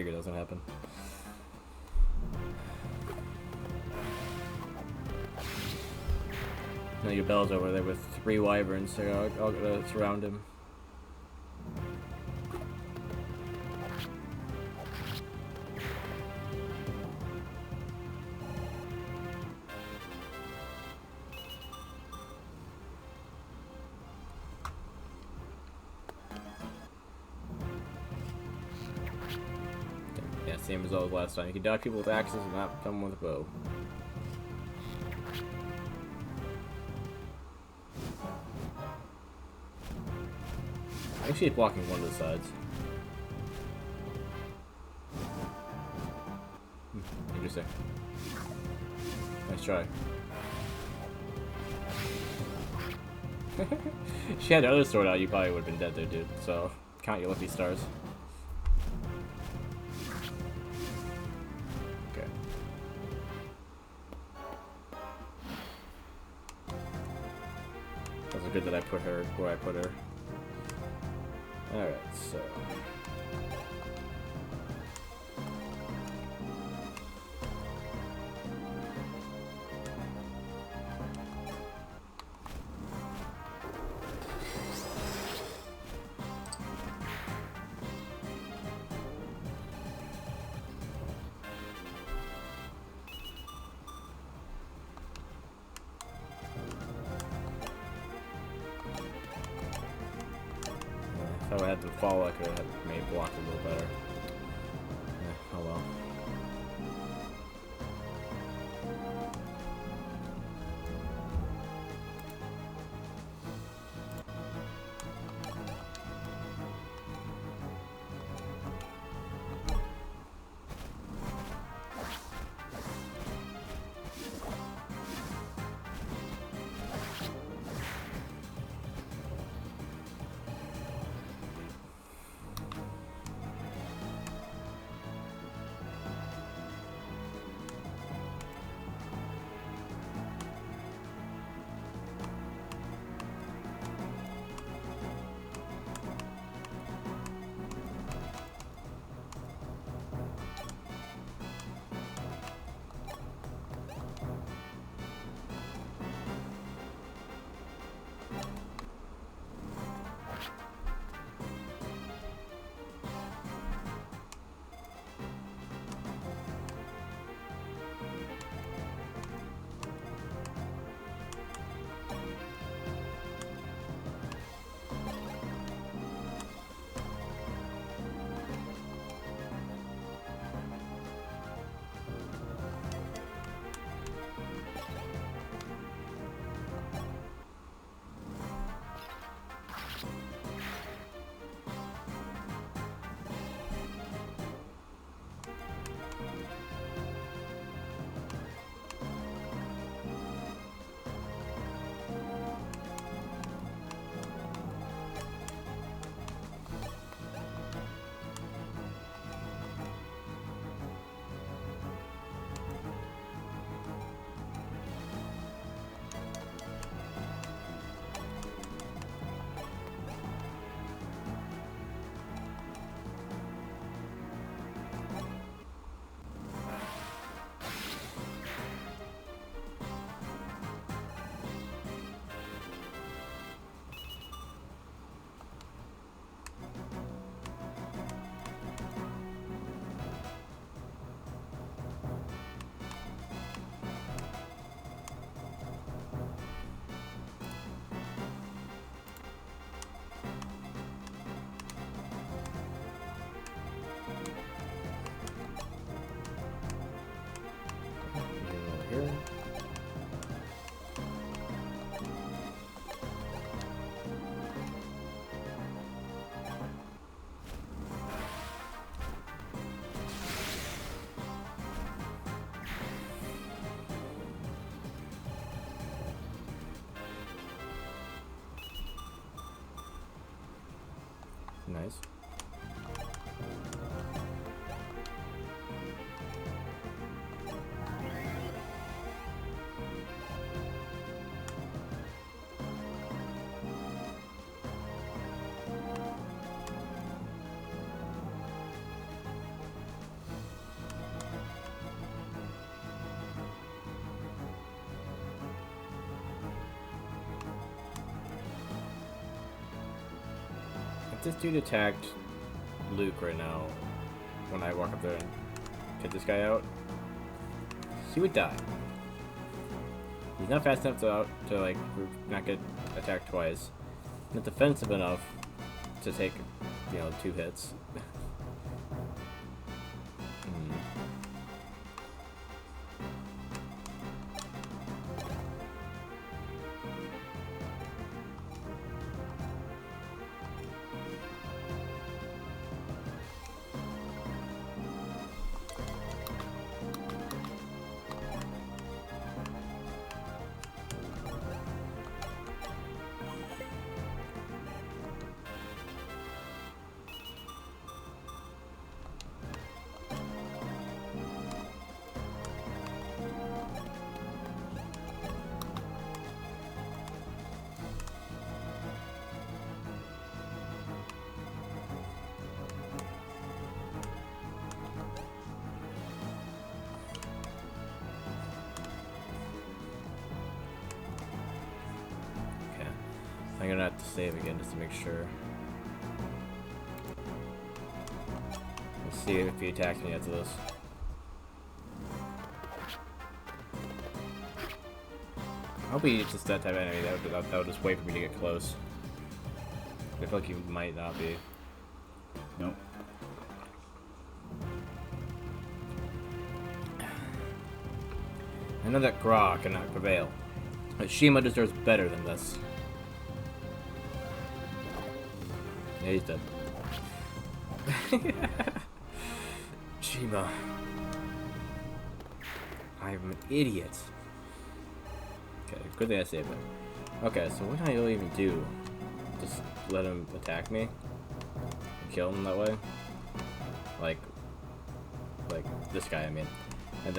figure it doesn't happen. Now your Bell's over there with 3 wyverns, so I'll surround him. Yeah, same as always last time. You can dodge people with axes and not come with a bow. Actually, it's blocking one of the sides. Interesting. Nice try. If she had the other sword out, you probably would have been dead there, dude. So, count your lucky stars. Okay. That was good that I put her where I put her. Alright, so... If I had the fall, I could have made block a little better. Yeah, oh well. Here. Nice. If this dude attacked Luke right now, when I walk up there and get this guy out, he would die. He's not fast enough to like not get attacked twice. Not defensive enough to take, you know, 2 hits. I'm gonna have to save again just to make sure. Let's see if he attacks me after this. I hope he's just that type of enemy that would just wait for me to get close. I feel like he might not be. Nope. I know that Gra cannot prevail, but Shima deserves better than this. Yeah, he's dead. Shima. I'm an idiot. Okay, good thing I saved him. Okay, so what can I really even do? Just let him attack me? And kill him that way? Like this guy, I mean. And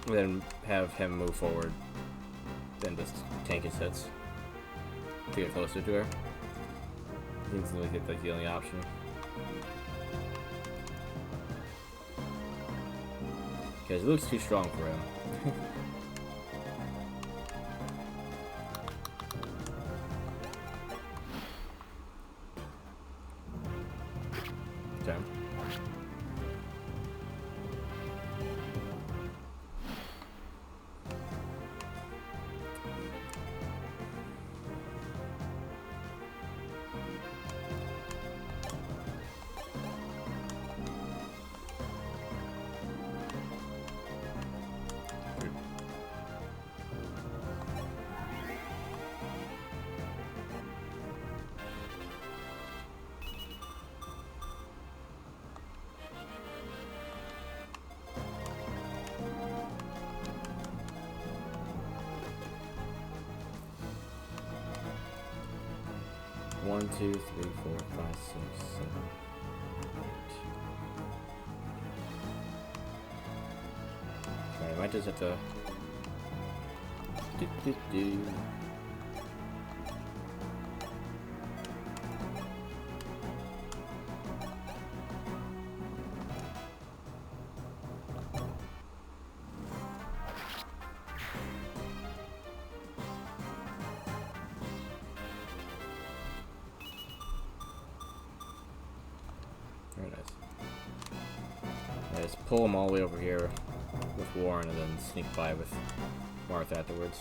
then have him move forward. Then just tank his hits. To get closer to her. Seems like the only option. Because it looks too strong for him. Okay. One, two, three, 4, 5, 6, 7, 8. Okay, I might just have to. Very nice. Yeah, just pull them all the way over here with Warren and then sneak by with Marth afterwards.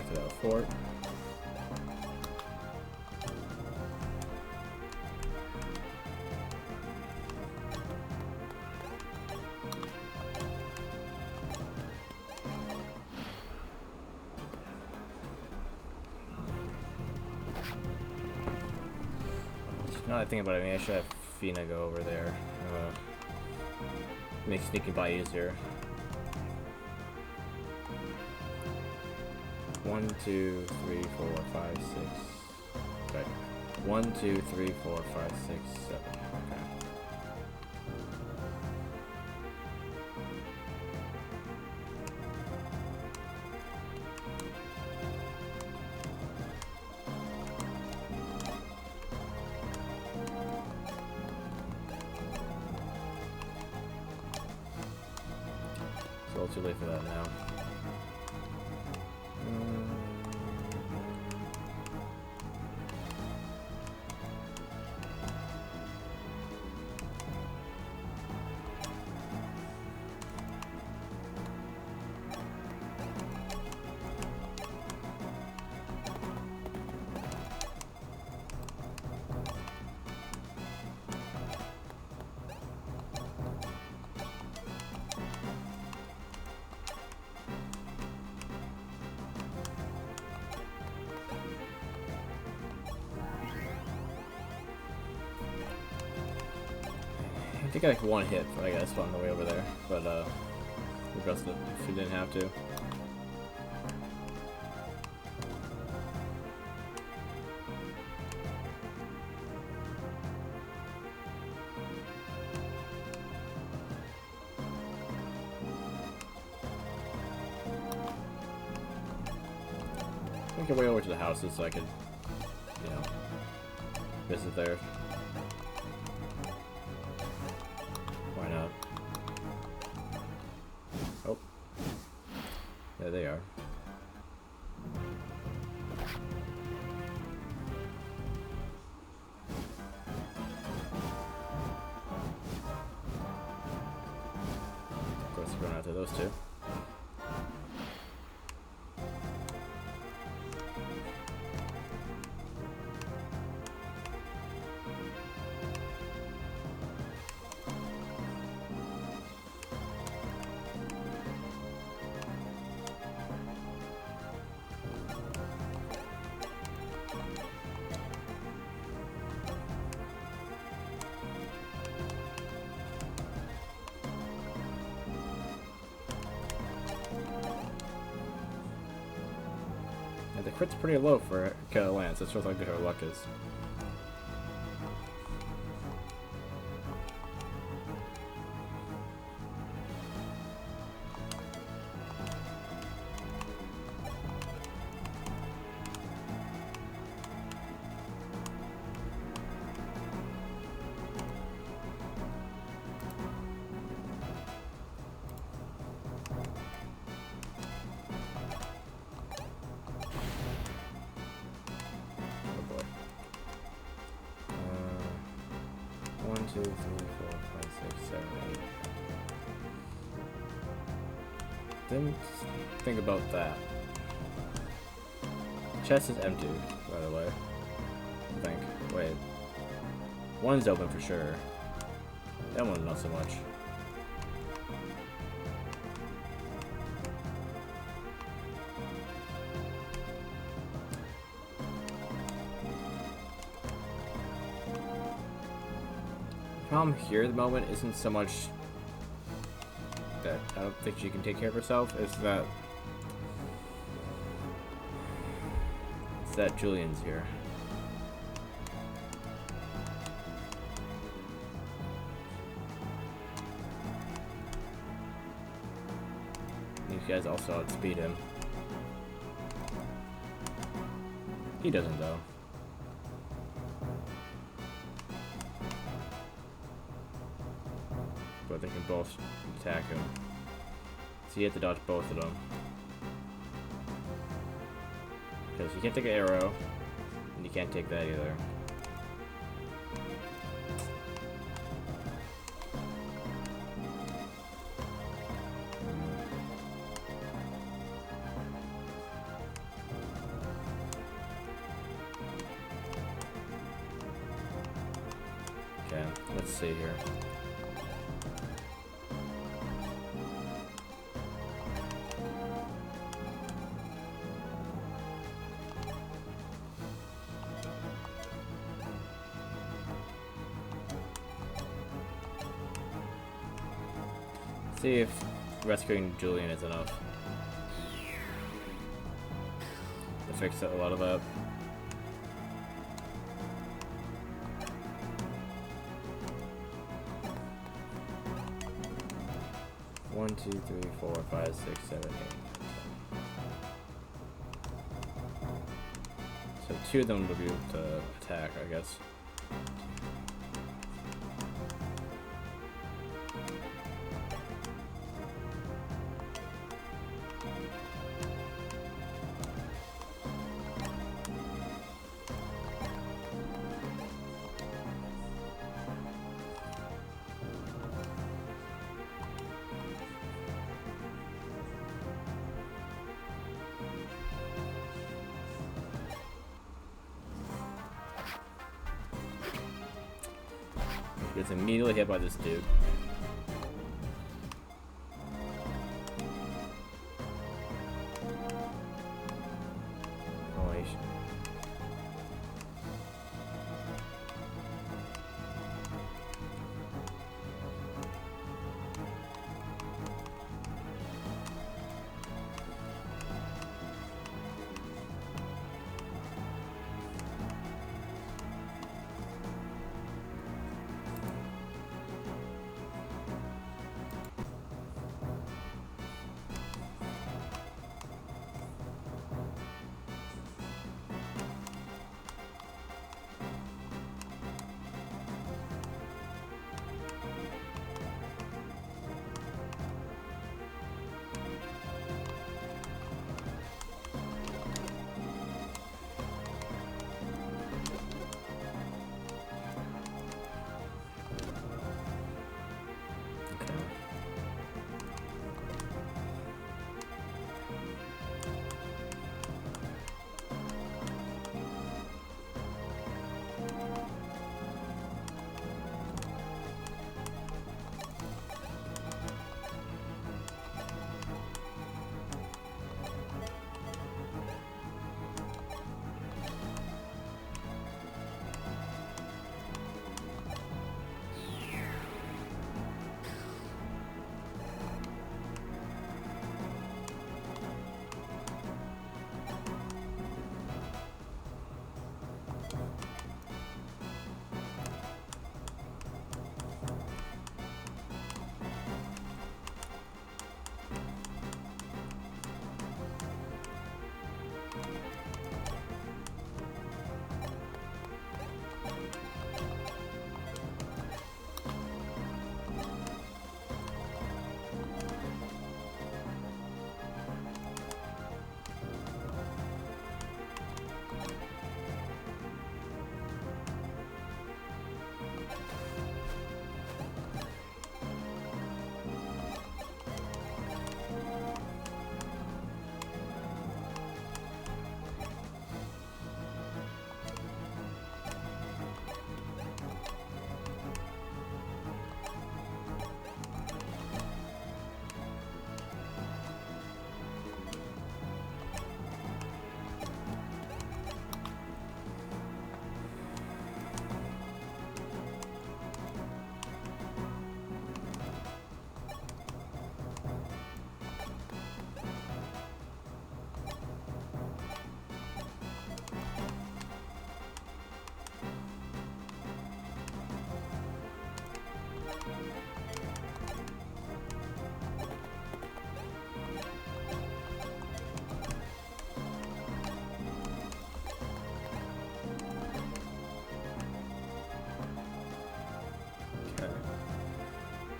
back to that fort. Now that I think about it, I mean, I should have Fina go over there. Make sneaking by easier. 1, 2, 3, 4, 5, 6. Okay. 1, 2, 3, 4, 5, 6, 7. Okay. It's a little too late for that now. I think I like one hit, but I got spun on the way over there. But regrets it if you didn't have to. Make your way over to the houses so I could, you know, visit there. Why not? Oh. There they are. Of course, we're going after those two. The crit's pretty low for Lance. That's just how good her luck is. One, two, three, four, five, six, 7, 8. Didn't think about that. Chest is empty, by the way. I think. Wait. One's open for sure. That one's not so much. The problem here at the moment isn't so much that I don't think she can take care of herself, it's that Julian's here. These guys also outspeed him. He doesn't though. But they can both attack him. So you have to dodge both of them. Because you can't take an arrow, and you can't take that either. Okay, let's see here. See if rescuing Julian is enough to fix a lot of that. One, two, three, four, five, six, seven, eight. So two of them will be able to attack, I guess. Gets immediately hit by this dude. Oh,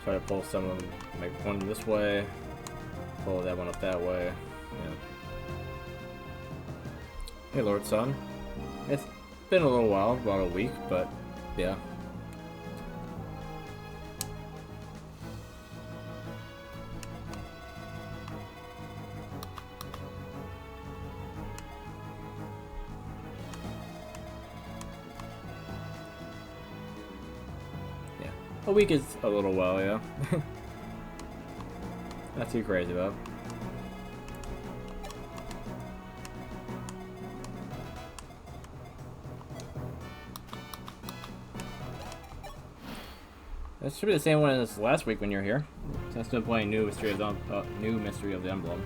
Try to pull some of them, make one this way, pull that one up that way. Yeah. Hey, Lord Sun. It's been a little while, about a week, but yeah. A week is a little while, yeah. Not too crazy though. That should be the same one as last week when you were here. So I'm still playing new Mystery of the Emblem.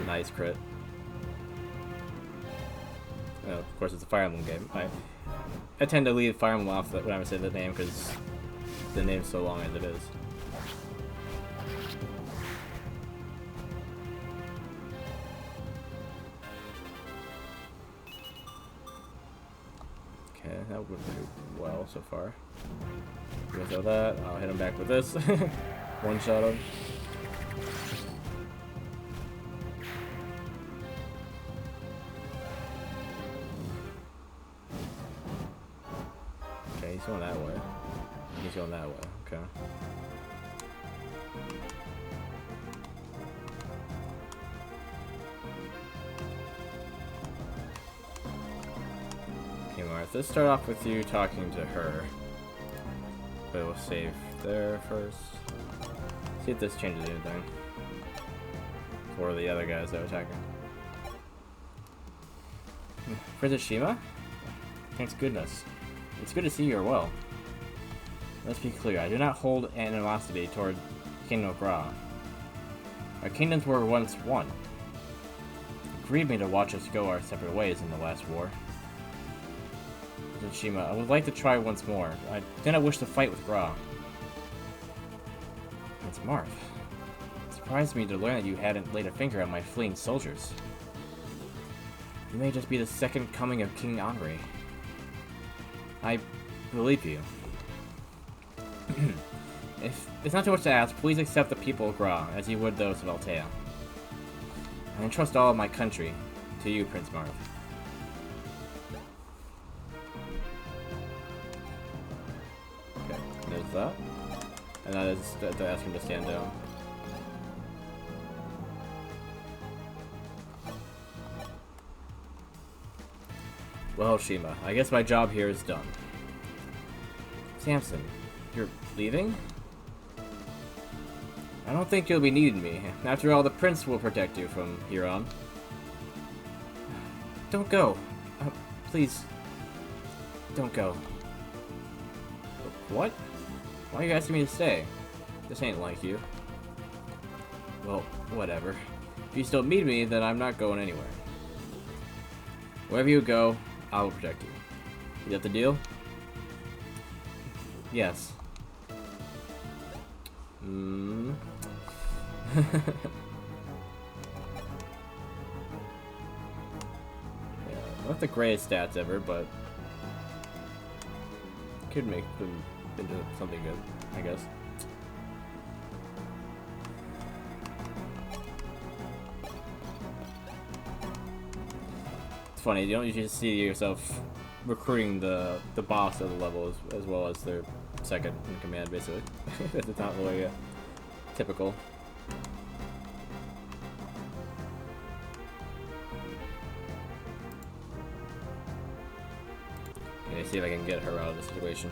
Nice crit. Oh, of course, it's a Fire Emblem game. I tend to leave Fire Emblem off when I say the name because the name's so long as it is. Okay, that went pretty well so far. With that, I'll hit him back with this. One shot him. Okay, he's going that way. He's going that way, okay. Okay, Marth, let's start off with you talking to her. But we'll save there first. See if this changes anything. For the other guys that are attacking. Princess Shima? Thanks goodness. It's good to see you are well. Let's be clear, I do not hold animosity toward Kingdom of Gra. Our kingdoms were once one. It grieved me to watch us go our separate ways in the last war. Shima, I would like to try once more. I do not wish to fight with Gra. It's Marth. It surprised me to learn that you hadn't laid a finger on my fleeing soldiers. You may just be the second coming of King Henri. I believe you. If it's not too much to ask, please accept the people of Gra as you would those of Altea. I entrust all of my country to you, Prince Marth. Okay, there's that. And that is to ask him to stand down. Well, Shima, I guess my job here is done. Samson, you're leaving? I don't think you'll be needing me. After all, the prince will protect you from here on. Don't go. Please. Don't go. What? Why are you asking me to stay? This ain't like you. Well, whatever. If you still need me, then I'm not going anywhere. Wherever you go, I will protect you. Is that the deal? Yes. Yeah, not the greatest stats ever, but could make them into something good, I guess. It's funny, you don't usually see yourself recruiting the boss of the level as well as their second in command, basically. It's not really typical. Okay, see if I can get her out of the situation.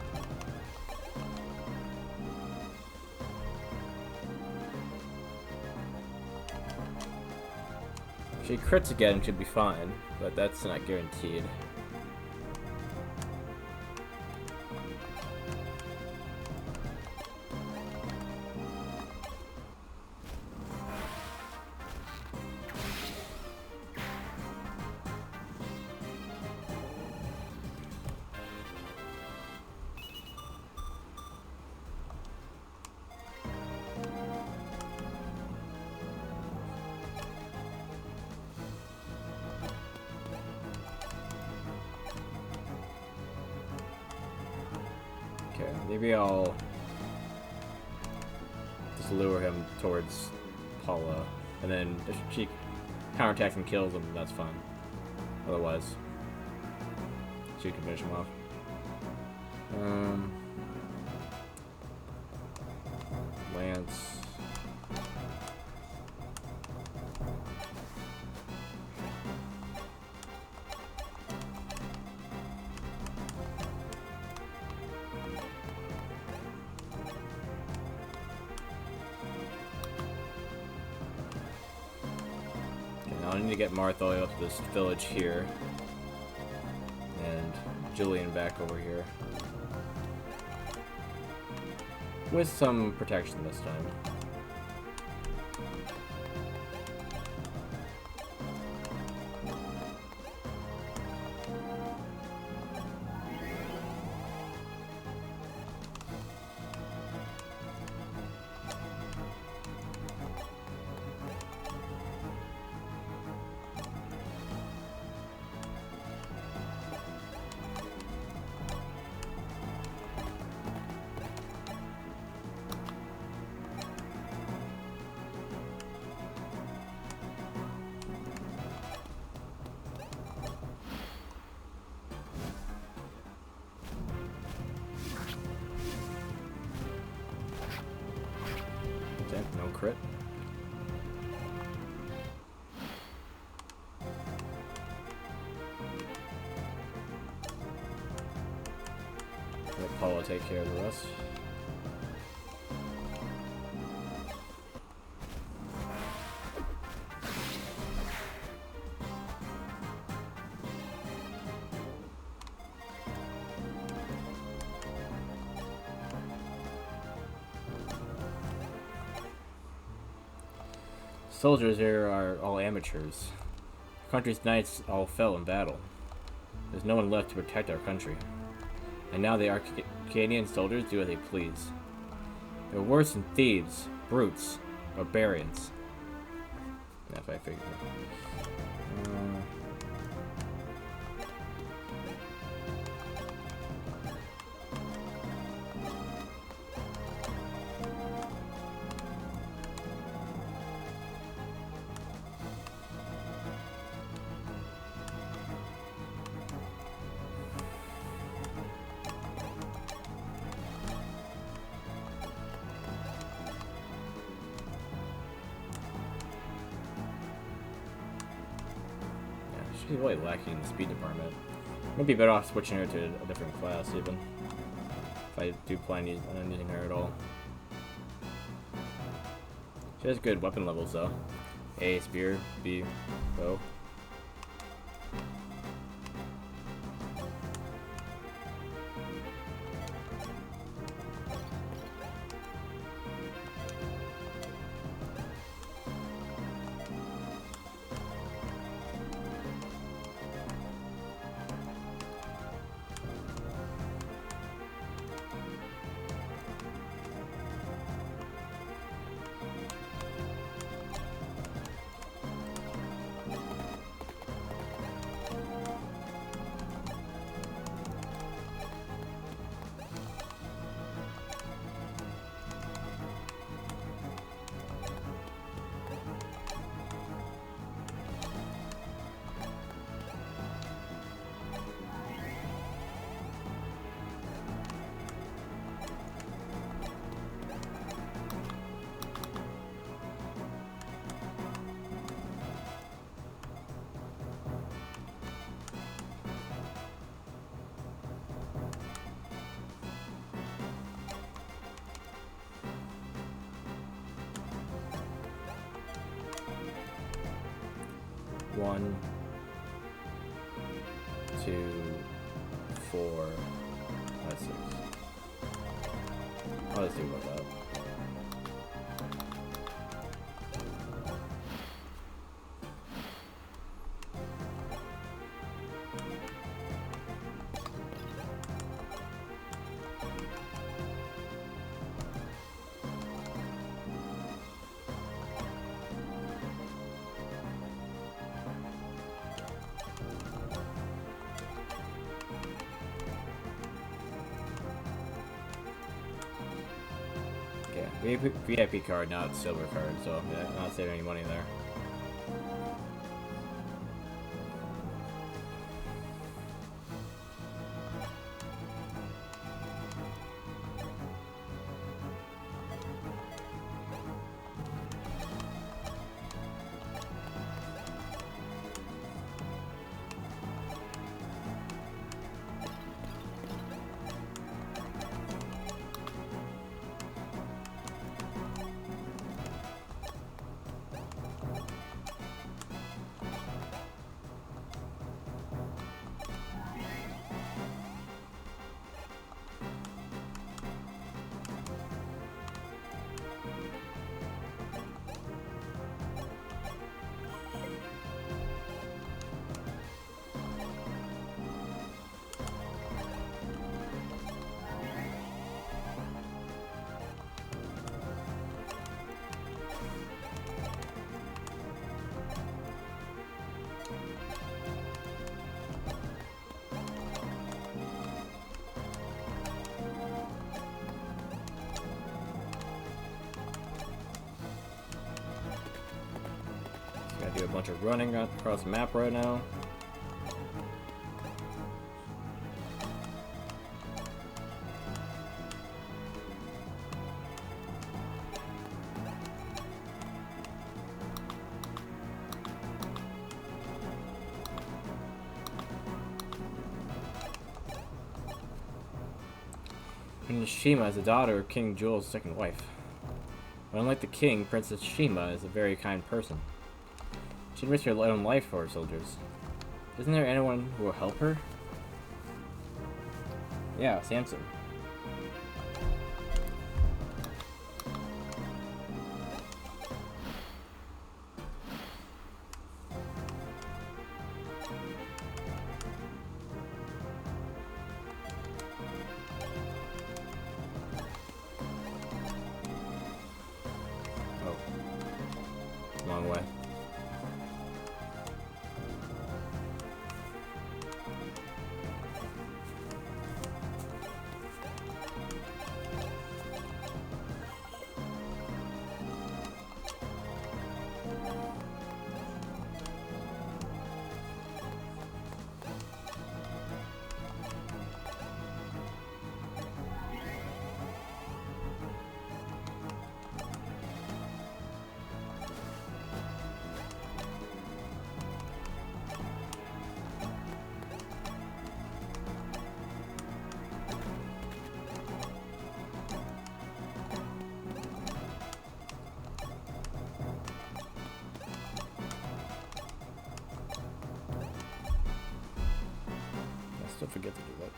If she crits again, she'd be fine, but that's not guaranteed. Okay, maybe I'll just lure him towards Paula, and then if she counterattacks and kills him, that's fine. Otherwise, she can finish him off. Lance. I need to get Martha all the way up to this village here. And Julian back over here. With some protection this time. Okay, no crit. Let Paula take care of the rest. Soldiers here are all amateurs. Our country's knights all fell in battle. There's no one left to protect our country. And now the Arcanian soldiers do as they please. They're worse than thieves, brutes, barbarians. That's what I figured. She's really lacking in the speed department. Might be better off switching her to a different class, even. If I do plan on using her at all. She has good weapon levels, though. A, spear. B, bow. One, 2, 4, 5, 6. I'll just think about that. VIP card, not silver card, so yeah, not saving any money there. do a bunch of running across the map right now. Princess Shima is the daughter of King Jewel's second wife. But unlike the king, Princess Shima is a very kind person. She'd risk her own life for her soldiers. Isn't there anyone who will help her? Yeah, Samson. Long way. Don't forget to do that.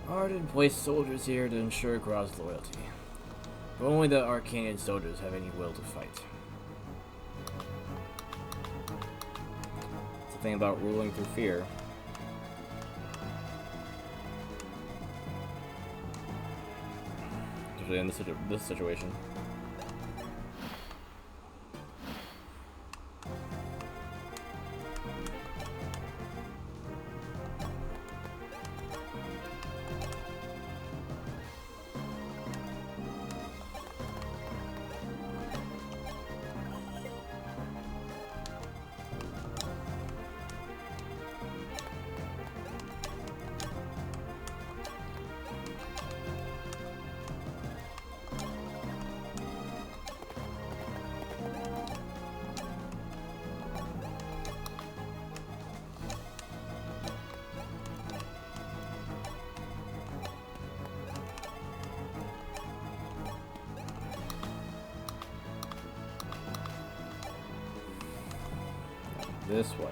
Arden placed soldiers here to ensure Grau's loyalty. But only the Arcanian soldiers have any will to fight. It's the thing about ruling through fear. Especially in this situation. This way.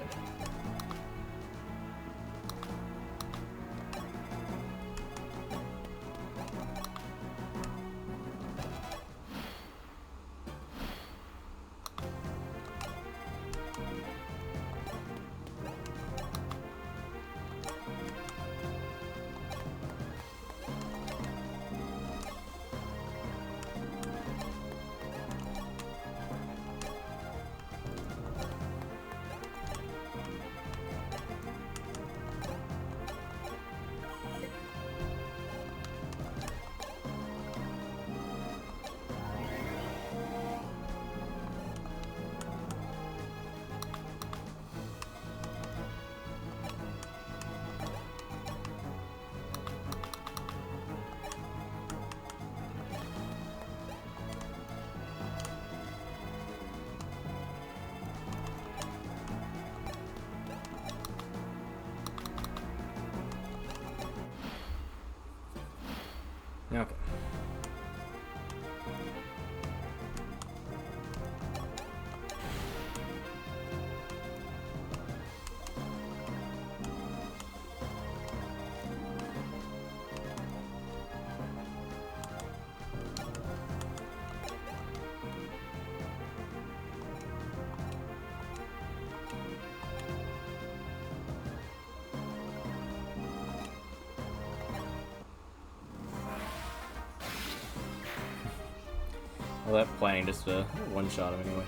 Well, that planning just one-shot him anyway.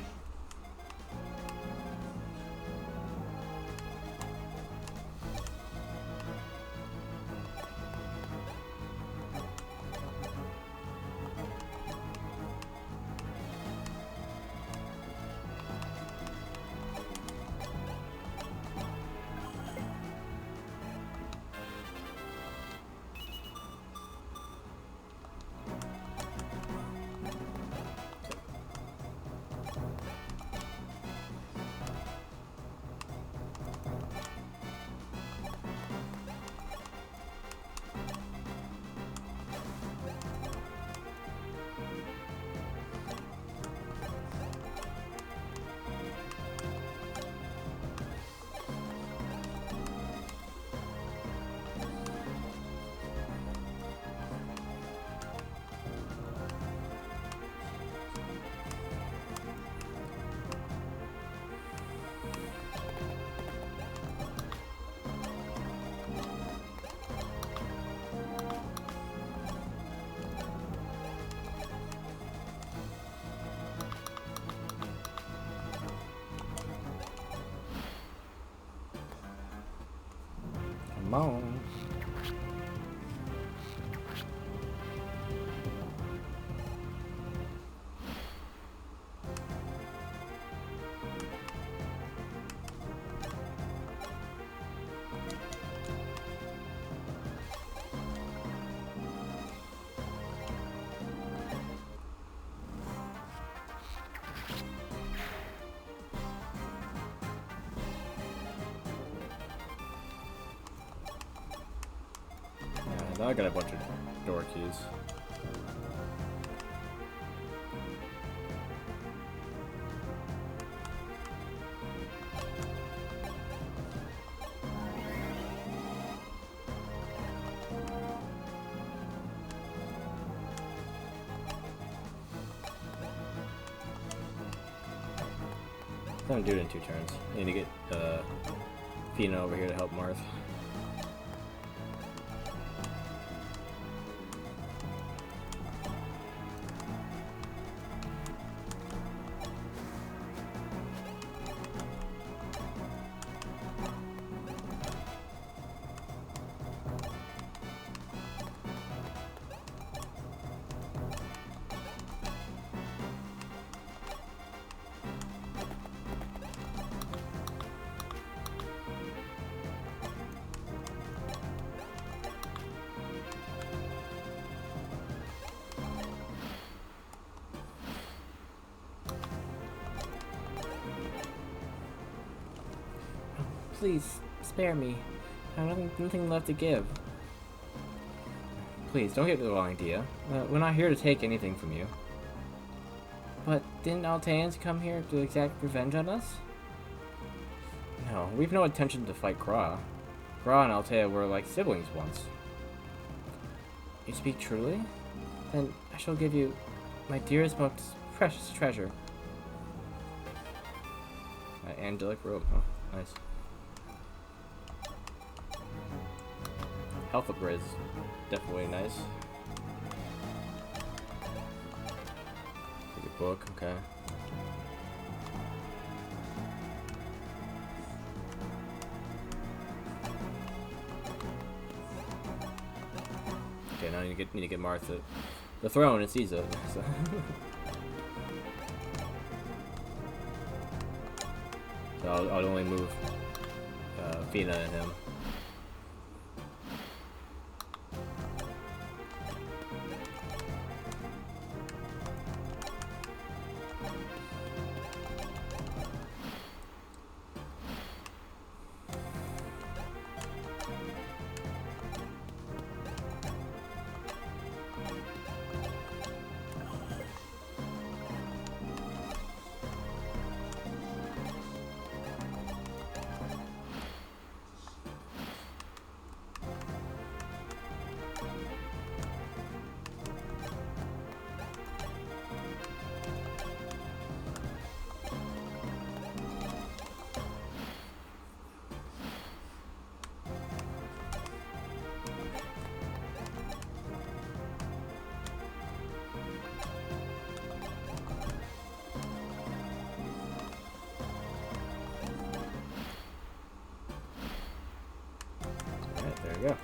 Come on. Now I got a bunch of door keys. I'm gonna do it in 2 turns. I need to get Fina over here to help Marth. Please, spare me. I have nothing left to give. Please, don't get the wrong idea. We're not here to take anything from you. But didn't Alteans come here to exact revenge on us? No, we've no intention to fight Gra. Gra and Altea were like siblings once. You speak truly? Then I shall give you my dearest, most precious treasure. Angelic robe. Oh, nice. Health upgrades, definitely nice. Take a book, okay. Okay, now I need to get Martha the throne and seize it. So. So I'll only move Fina and him. There we go.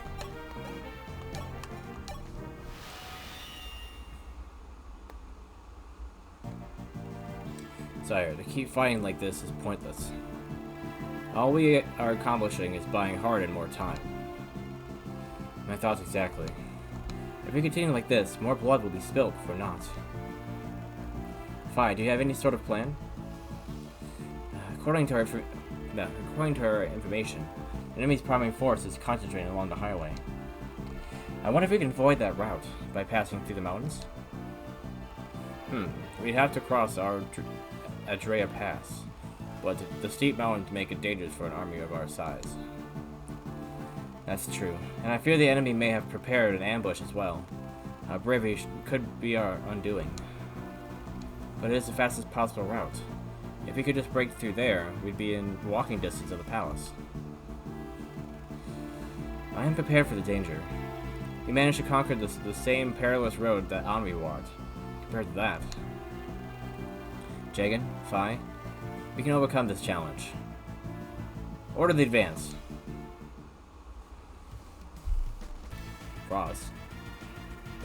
Sire, to keep fighting like this is pointless. All we are accomplishing is buying Hardin more time. My thoughts exactly. If we continue like this, more blood will be spilled for naught. Fine, do you have any sort of plan? According to our information, the enemy's primary force is concentrating along the highway. I wonder if we can avoid that route by passing through the mountains? We'd have to cross our Archanea Pass, but the steep mountains make it dangerous for an army of our size. That's true, and I fear the enemy may have prepared an ambush as well. Our bravery could be our undoing. But it is the fastest possible route. If we could just break through there, we'd be in walking distance of the palace. I am prepared for the danger. We managed to conquer the same perilous road that Henri walked. Compared to that, Jagan, Fi, we can overcome this challenge. Order the advance. Frost.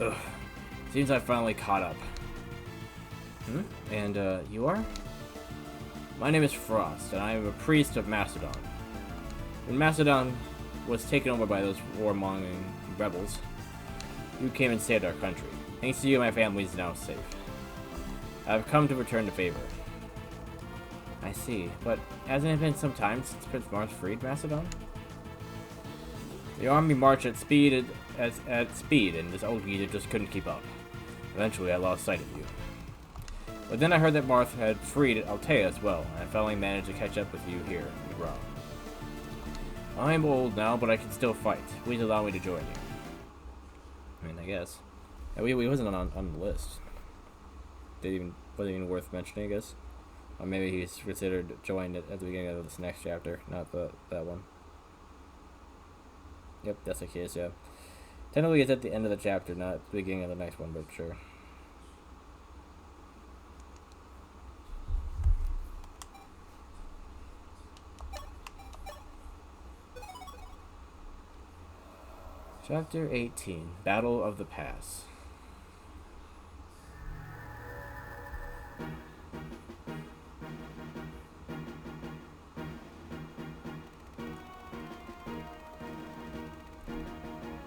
Ugh. Seems I've finally caught up. And, you are? My name is Frost, and I am a priest of Macedon. When Macedon was taken over by those warmongering rebels, you came and saved our country. Thanks to you, my family is now safe. I have come to return the favor. I see, but hasn't it been some time since Prince Mars freed Macedon? The army marched at speed, and this old geezer just couldn't keep up. Eventually, I lost sight of you. But then I heard that Marth had freed Altea as well, and I finally managed to catch up with you here in Gra. I am old now, but I can still fight. Please allow me to join you. I mean, I guess. Yeah, we wasn't on the list. Wasn't even worth mentioning, I guess. Or maybe he's considered joined at the beginning of this next chapter, not that one. Yep, that's the case, yeah. Technically it's at the end of the chapter, not the beginning of the next one, but sure. Chapter 18, Battle of the Pass.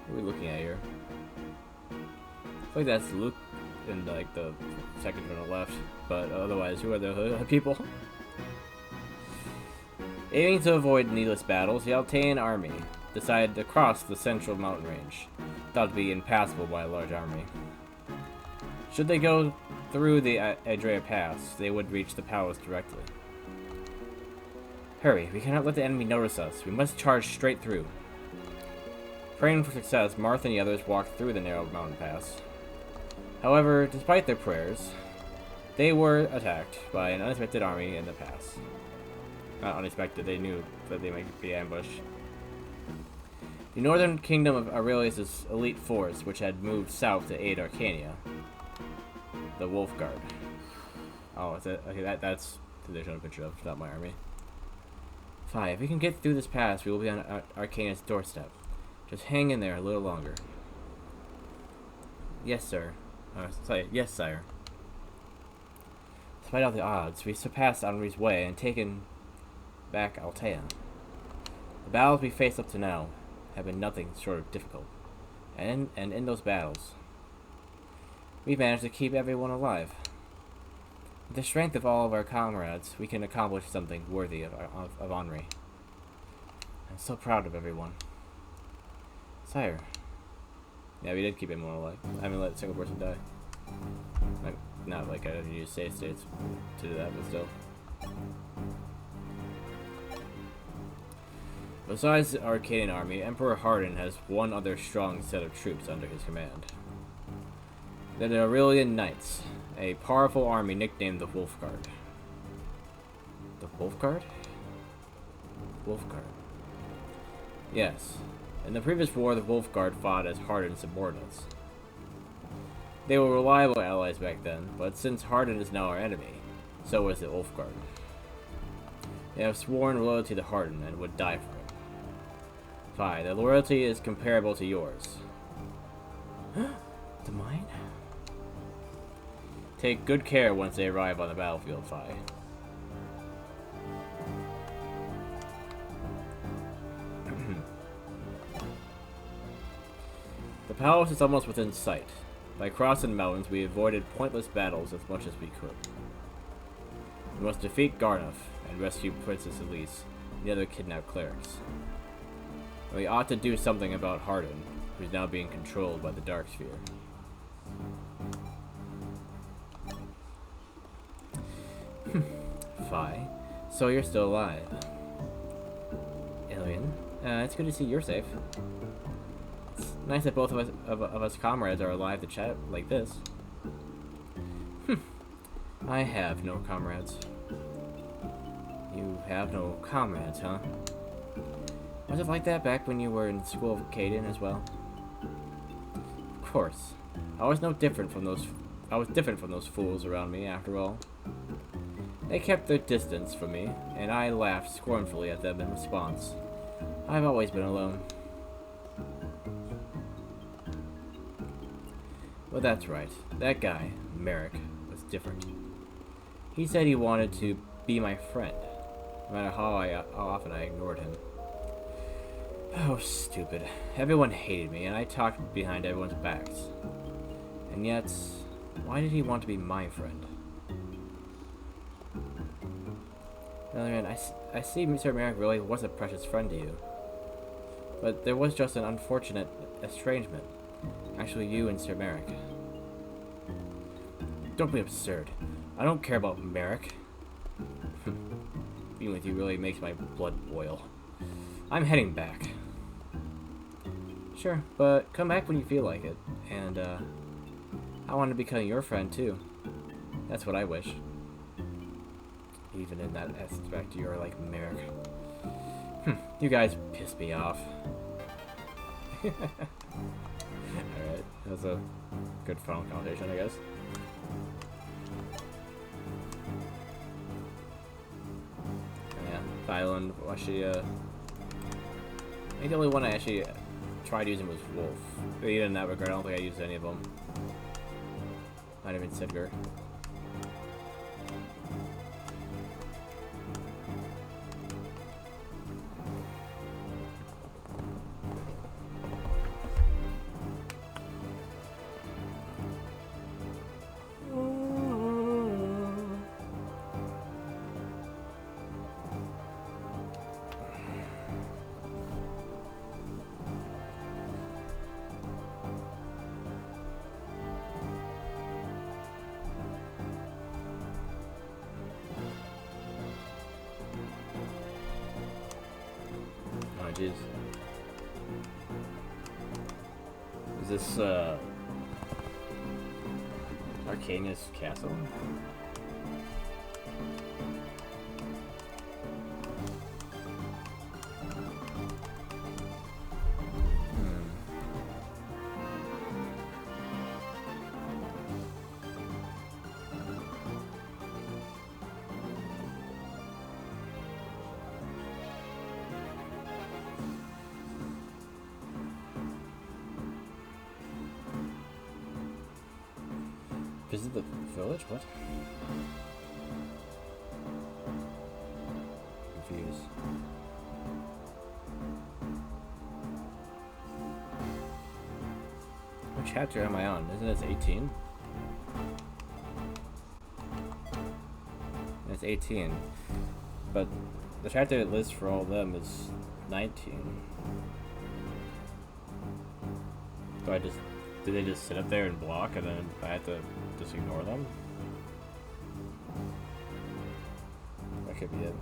What are we looking at here? I feel like that's Luke in like the second from the left, but otherwise, who are the people? Aiming to avoid needless battles, the Altean army decided to cross the central mountain range, thought to be impassable by a large army. Should they go through the Archanea Pass, they would reach the palace directly. Hurry, we cannot let the enemy notice us. We must charge straight through. Praying for success, Marth and the others walked through the narrow mountain pass. However, despite their prayers, they were attacked by an unexpected army in the pass. Not unexpected, they knew that they might be ambushed. The northern kingdom of Aurelius' elite force, which had moved south to aid Archanea. The Wolfguard. Oh, is it? Okay, that's who they're showing a picture of, not my army. Fine, if we can get through this pass, we will be on Archanea's doorstep. Just hang in there a little longer. Yes, sir. Yes, sire. Despite all the odds, we surpassed Henri's way and taken back Altea. The battles we faced up to now have been nothing short of difficult. And in those battles, we've managed to keep everyone alive. With the strength of all of our comrades, we can accomplish something worthy of Henri. I'm so proud of everyone. Sire. Yeah, we did keep everyone alive. I haven't let a single person die. Like, not like I didn't use save states to do that, but still. Besides the Arcadian army, Emperor Hardin has one other strong set of troops under his command. They're the Aurelian Knights, a powerful army nicknamed the Wolfguard. The Wolfguard? Wolfguard. Yes. In the previous war, the Wolfguard fought as Hardin's subordinates. They were reliable allies back then, but since Hardin is now our enemy, so is the Wolfguard. They have sworn loyalty to Hardin and would die for him. Fi, their loyalty is comparable to yours. To mine? Take good care once they arrive on the battlefield, Fi. The palace is almost within sight. By crossing mountains, we avoided pointless battles as much as we could. We must defeat Garnoff and rescue Princess Elise and the other kidnapped clerics. We ought to do something about Hardin, who's now being controlled by the Dark Sphere. Fi, so you're still alive. Alien, it's good to see you're safe. It's nice that both of us comrades are alive to chat like this. I have no comrades. You have no comrades, huh? Was it like that back when you were in school of Caden as well? Of course. I was different from those fools around me, after all. They kept their distance from me, and I laughed scornfully at them in response. I've always been alone. Well, that's right. That guy, Merrick, was different. He said he wanted to be my friend, no matter how often I ignored him. Oh, stupid. Everyone hated me, and I talked behind everyone's backs. And yet, why did he want to be my friend? On the other hand, I see Mr. Merrick really was a precious friend to you. But there was just an unfortunate estrangement. Actually, you and Sir Merrick. Don't be absurd. I don't care about Merrick. Being with you really makes my blood boil. I'm heading back. Sure, but come back when you feel like it. And, I want to become your friend, too. That's what I wish. Even in that aspect, you're like Merrick. You guys piss me off. Alright, that was a good phone conversation, I guess. Yeah, Thailand, actually, I think the only one I actually tried using was Wolf. But even in that regard, I don't think I used any of them. Not even Sidger. Jeez. Is this, Arcanea's castle? Visit the village? What? Confused. What chapter am I on? Isn't this 18? It's 18. But the chapter it lists for all of them is 19. So did they just sit up there and block and then I had to just ignore them? That could be it.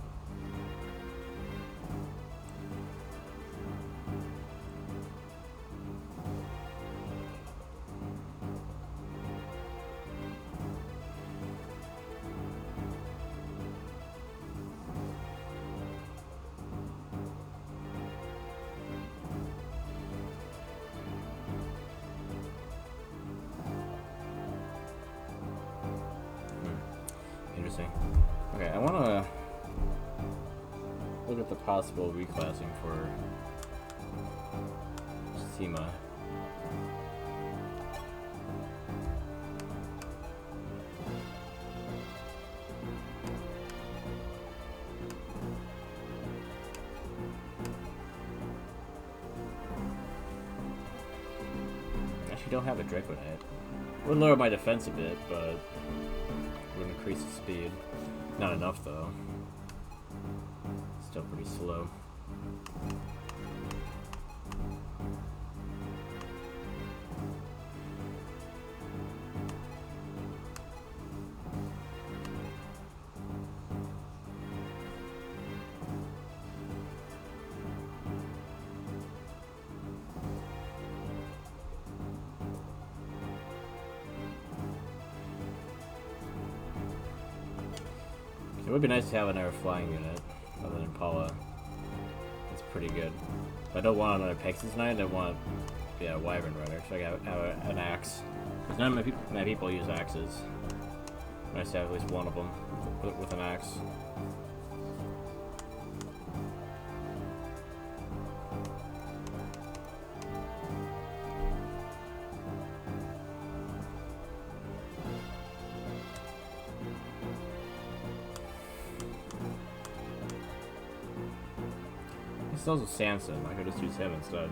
Interesting. Okay, I want to look at the possible reclassing for Tima. Actually, don't have a Draco Knight. Would lower my defense a bit, but would increase the speed. Not enough though. Still pretty slow. It would be nice to have another flying unit, other than Paula. That's pretty good. If I don't want another Pegasus Knight, I want, yeah, Wyvern Rider, so I got an axe. Because none of my people use axes. Nice to have at least one of them with an axe. Still with Samson, I could just use him instead.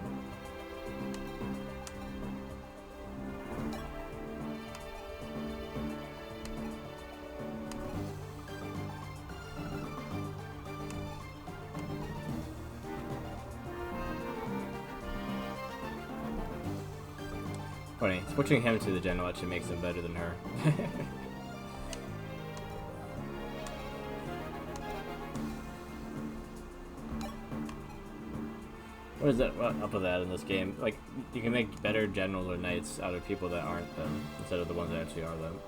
Funny, switching him to the general actually makes him better than her. What is that up with that in this game? Like, you can make better generals or knights out of people that aren't them, instead of the ones that actually are them.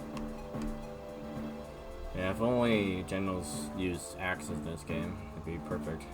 Yeah, if only generals used axes in this game, it'd be perfect.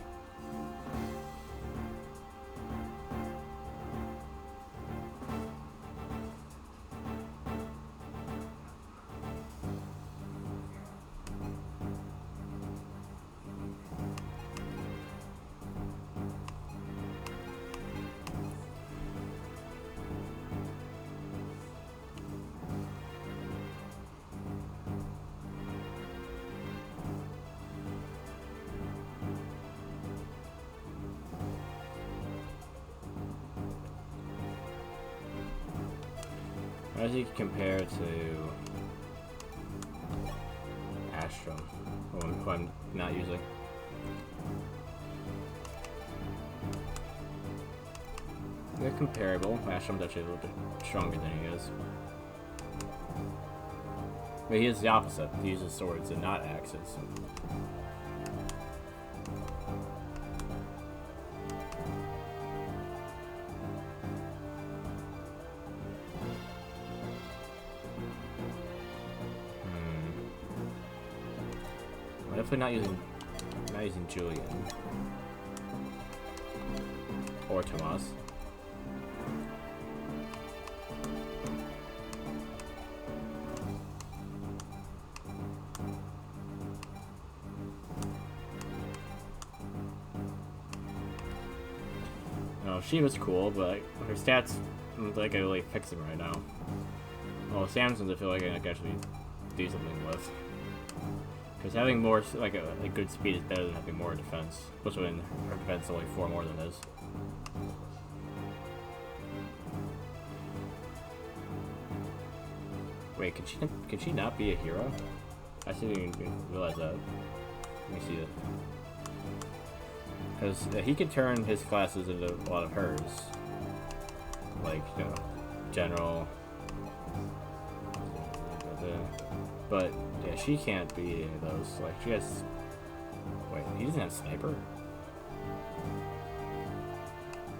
How does he compare to Astrum, who I'm not using? They're comparable. Astrum's actually a little bit stronger than he is. But he is the opposite. He uses swords and not axes. Definitely not using Julian or Tomas. No, she was cool, but her stats I don't think I really fix them right now. Well, Samson's I feel like I can actually do something with. Because having more, like a good speed is better than having more defense. Especially when her defense is only 4 more than his. Wait, could she not be a hero? I didn't even realize that. Let me see it. Because he could turn his classes into a lot of hers. Like, you know, general. But yeah, she can't be any of those. Like, she has. Wait, he doesn't have sniper?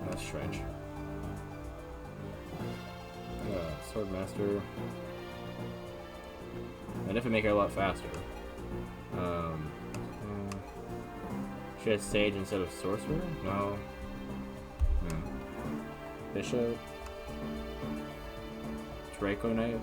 That's strange. Swordmaster. I'd definitely make her a lot faster. She has Sage instead of Sorcerer? No. Bishop. Draco Knight.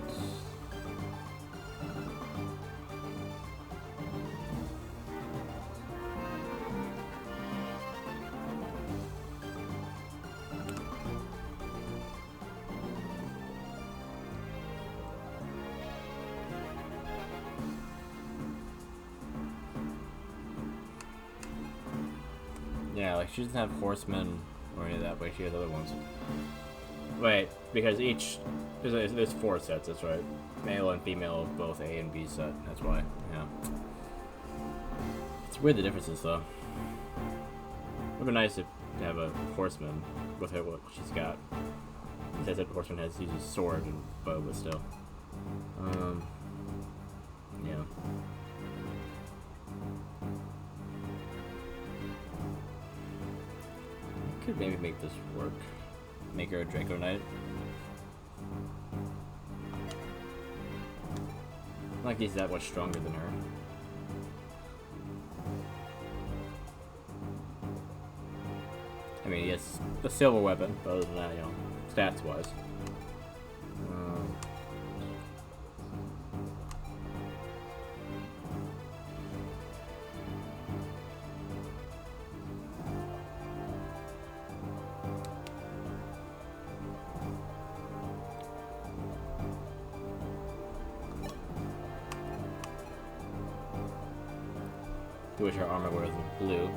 Yeah, like she doesn't have horsemen or any of that, but she has other ones. Wait, because each there's 4 sets. That's right, male and female of both A and B set. That's why. Yeah. It's weird the differences though. It would be nice to have a horseman with her what she's got. It says that horseman uses sword and bow, but still. Yeah. I could maybe make this work. Make her a Draco Knight. Not like he's that much stronger than her. I mean, he has a silver weapon, but other than that, you know, stats-wise. Do wish her armor was blue.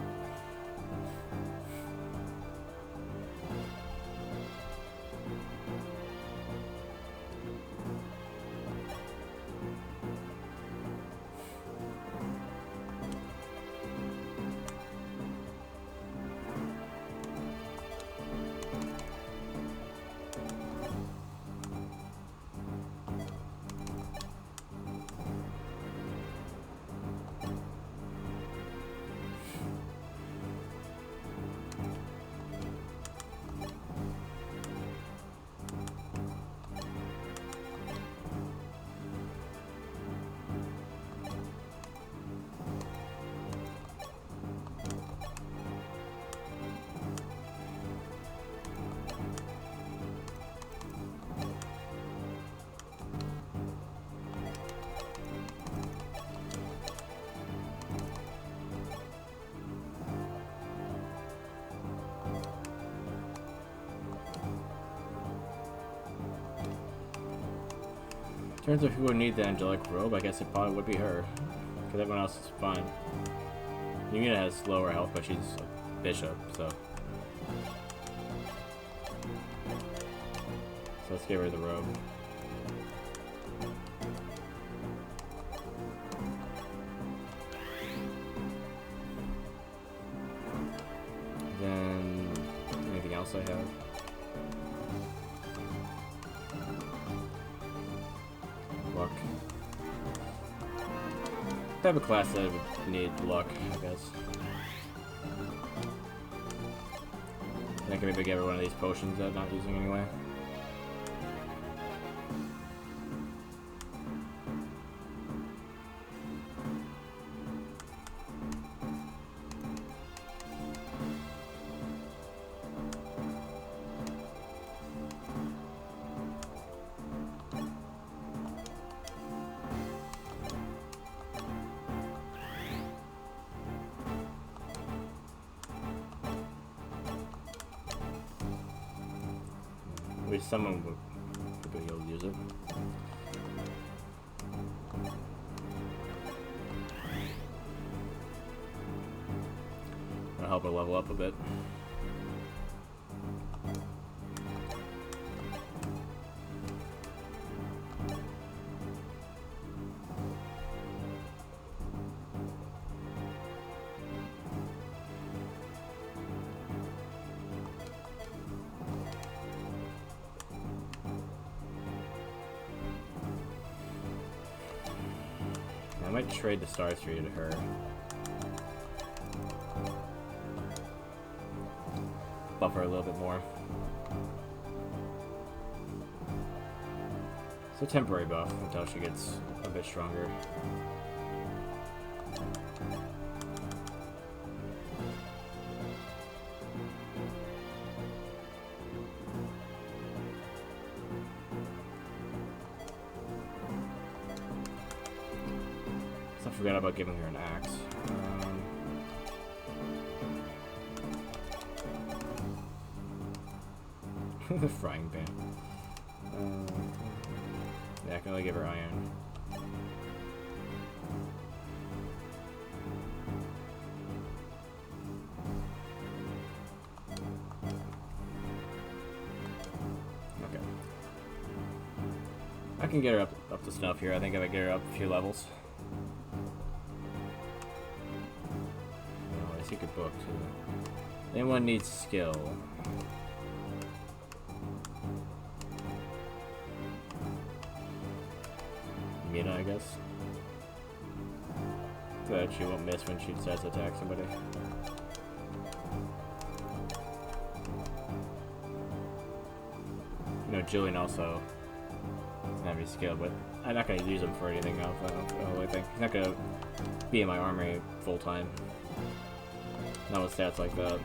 Turns out who would need the angelic robe, I guess it probably would be her. Because everyone else is fine. Yumina has lower health, but she's a bishop, so. So let's give her the robe. Then, anything else I have? Luck. I have a class that would need luck, I guess. I can maybe get one of these potions that I'm not using anyway. At least someone would be able to use it. That'll help her level up a bit. I might trade the Star 3 to her. Buff her a little bit more. It's a temporary buff until she gets a bit stronger. I forgot about giving her an axe. The frying pan. Yeah, I can only give her iron. I can get her up to snuff here. I think if I get her up a few levels. Oh, I secret book too. Anyone needs skill. Mina, I guess. So that she won't miss when she decides to attack somebody. You know, Julian also doesn't have any skill, but I'm not going to use him for anything else, I think. He's not going to be in my armory full time. Not with stats like that.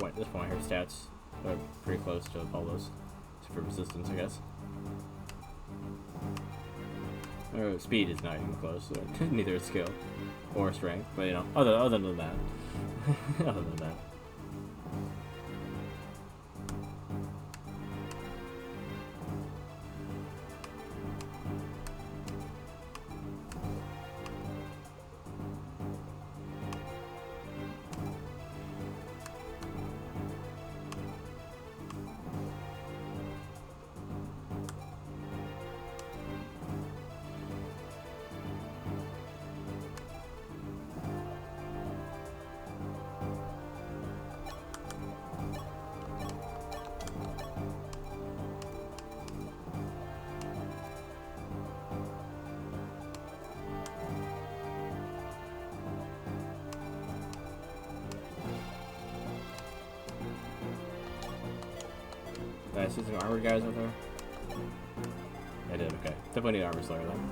At this point, her stats are pretty close to all those super resistance, I guess. Or speed is not even close, so neither is skill or strength. But you know, other than that, other than that. Did I see some armored guys out there? I did, okay. Definitely need armor slayer then.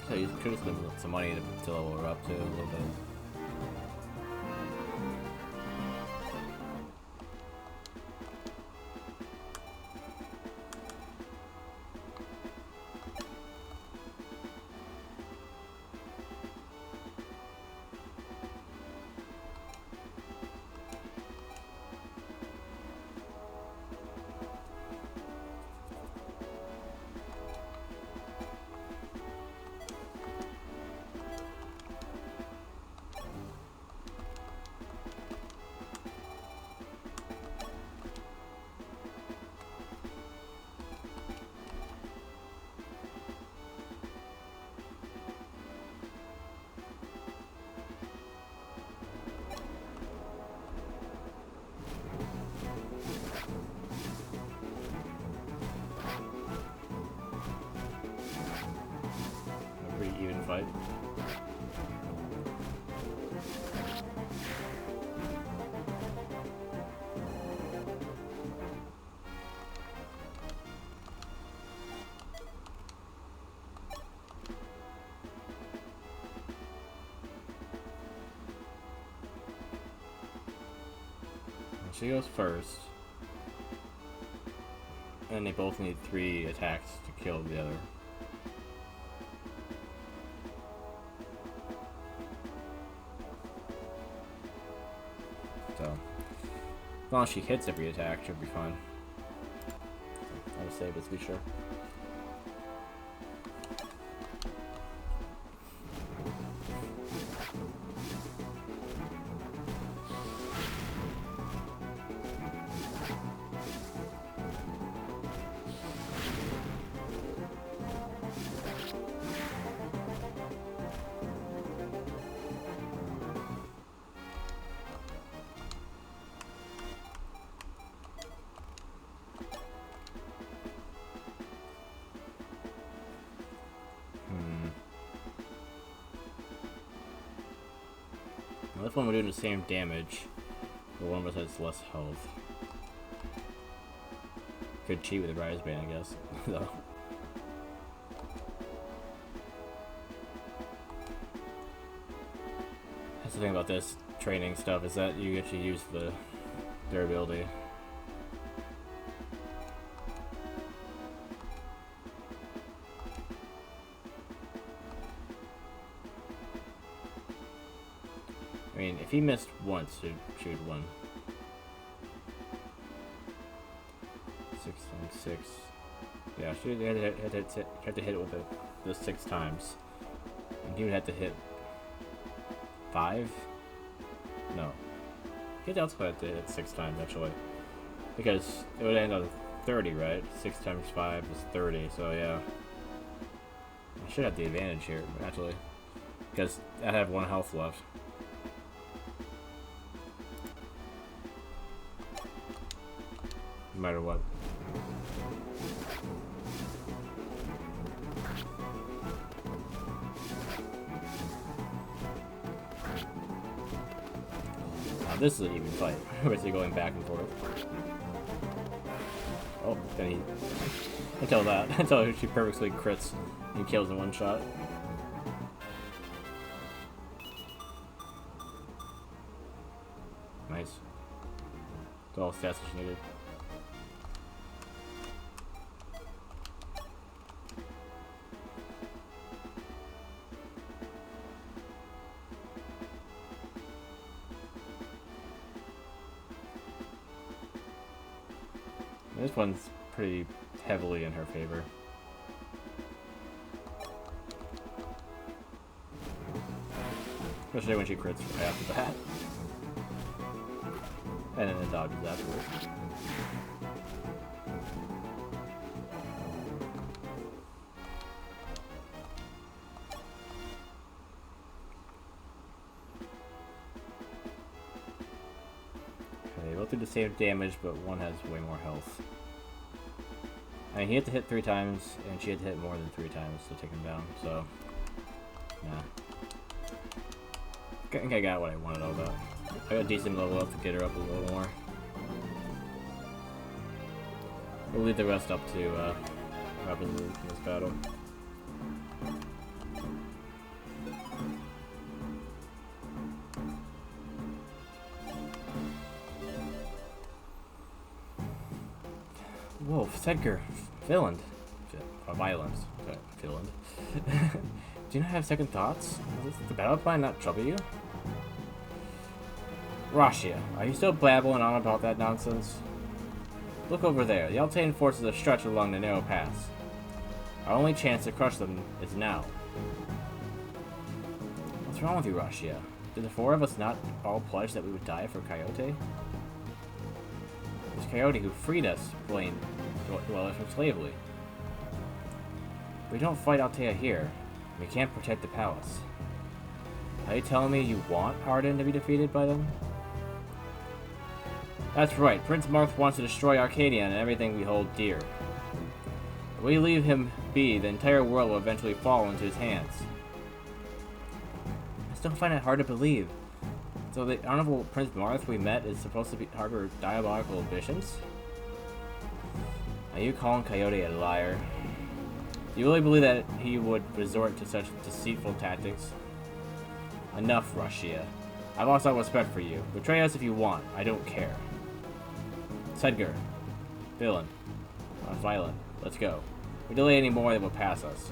So you could have spent some money to level her up too, a little bit. even fight. She goes first. And they both need 3 attacks to kill the other. So, as long as she hits every attack, she'll be fine. I'll save it to be sure. This one we're doing the same damage, but one of us has less health. Could cheat with the Rise Band, I guess. Though. That's the thing about this training stuff, is that you actually use the durability. I mean, if he missed once, she would win. 6 and 6. Yeah, she had to hit it with the 6 times. And he would have to hit 5? No. He'd also have to hit 6 times, actually. Because it would end on 30, right? 6 times 5 is 30, so yeah. I should have the advantage here, actually. Because I have 1 health left. No matter what. Now this is an even fight. We're basically going back and forth. Oh, then he... until she perfectly crits and kills in 1 shot. Nice. That's all stats that she needed. This one's pretty heavily in her favor. Especially when she crits right off the bat. And then it dodges afterwards. Okay, both do the same damage, but one has way more health. I mean, he had to hit 3 times, and she had to hit more than 3 times to take him down, so... Nah. I think I got what I wanted out of that. I got a decent level up to get her up a little more. We'll leave the rest up to Robin in this battle. Whoa, Sedgar, Finland. Violence. Okay, Finland. Do you not have second thoughts? Does the battle plan not trouble you? Rashia, are you still babbling on about that nonsense? Look over there. The Archanea forces are stretched along the narrow paths. Our only chance to crush them is now. What's wrong with you, Rashia? Did the 4 of us not all pledge that we would die for Coyote? It was Coyote who freed us, blamed dwellers from slavery. We don't fight Archanea here. We can't protect the palace. Are you telling me you want Arden to be defeated by them? That's right. Prince Marth wants to destroy Archanea and everything we hold dear. If we leave him be, the entire world will eventually fall into his hands. still find it hard to believe. So the Honorable Prince Marth we met is supposed to harbor diabolical ambitions? Are you calling Coyote a liar? Do you really believe that he would resort to such deceitful tactics? Enough, Rashia. I've lost all respect for you. Betray us if you want. I don't care. Sedgar. Villain. Violent. Let's go. If we delay any more, they will pass us.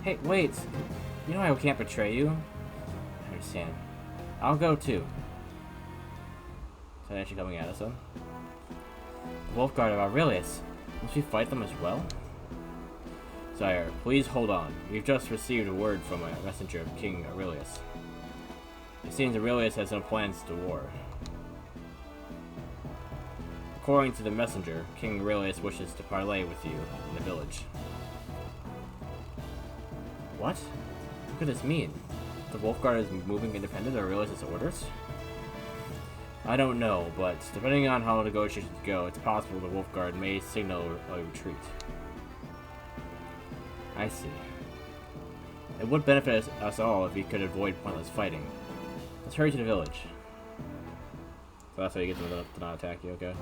Hey, wait. You know I can't betray you. I understand. I'll go too. Is that actually coming at us, though? The Wolfguard of Aurelius. Must we fight them as well? Sire, please hold on. We've just received a word from a messenger of King Aurelius. It seems Aurelius has no plans to war. According to the messenger, King Aurelius wishes to parley with you in the village. What? What could this mean? The Wolfguard is moving independent of Aurelius' orders? I don't know, but depending on how negotiations go, it's possible the Wolfguard may signal a retreat. I see. It would benefit us all if we could avoid pointless fighting. Let's hurry to the village. So that's how you get them to not attack you, okay?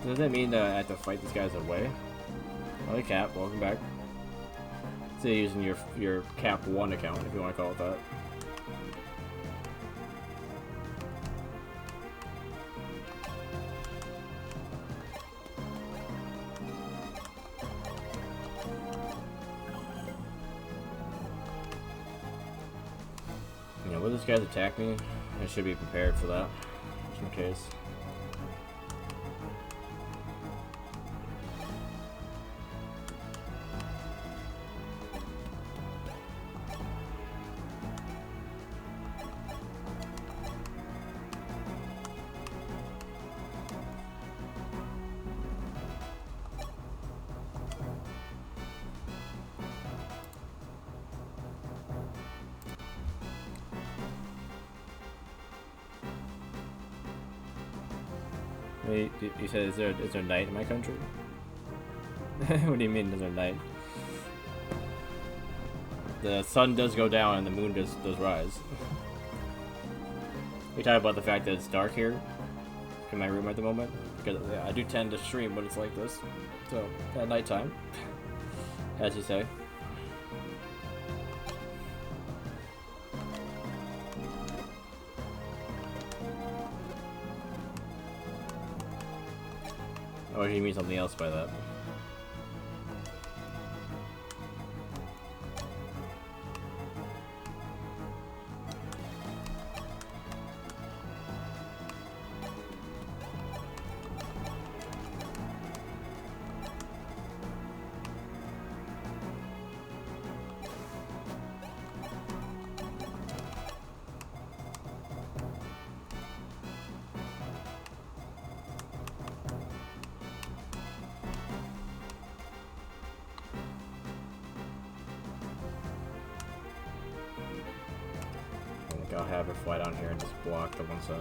Does that mean that I have to fight these guys away? Hello, Cap. Welcome back. So you're using your Cap 1 account, if you want to call it that. You know, will these guys attack me? I should be prepared for that, just in case. Wait, you said is there night in my country? What do you mean is there night? The sun does go down and the moon does rise. We talk about the fact that it's dark here in my room at the moment because yeah, I do tend to stream when it's like this. So at nighttime, as you say. Or do you mean something else by that? I'll have her fly down here and just block the one side.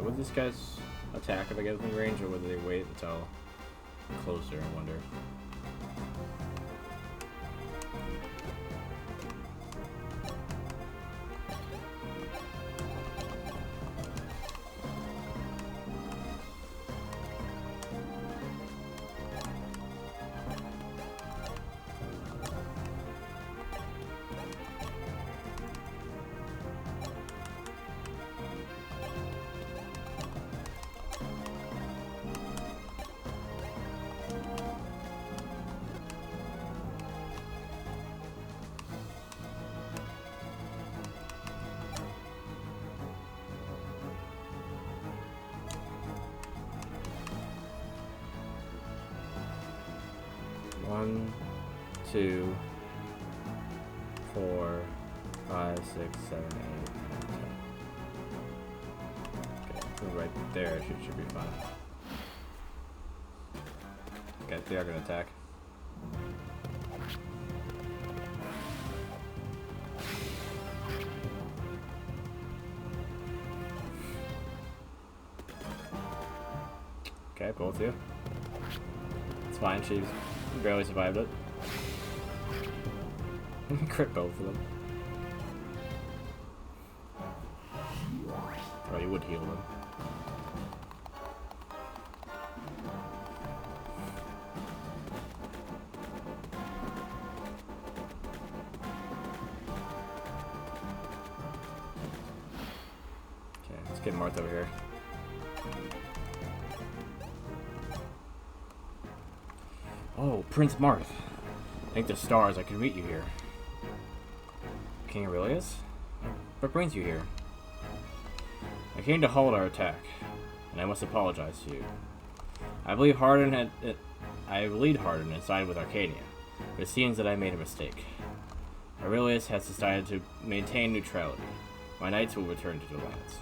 Would these guys attack if I get within range, or would they wait until closer, I wonder? 1, 2, 4, 5, 6, 7, 8, 9, 10. Okay, so right there should be fine. Okay, they are gonna attack. Okay, both of you. It's fine, she's barely survived it. Crit both of them. Oh, you would heal them. Okay, let's get Marth over here. Oh, Prince Marth. Thank the stars I could meet you here. King Aurelius? What brings you here? I came to halt our attack, and I must apologize to you. I believe Hardin had sided with Archanea, but it seems that I made a mistake. Aurelius has decided to maintain neutrality. My knights will return to the lands.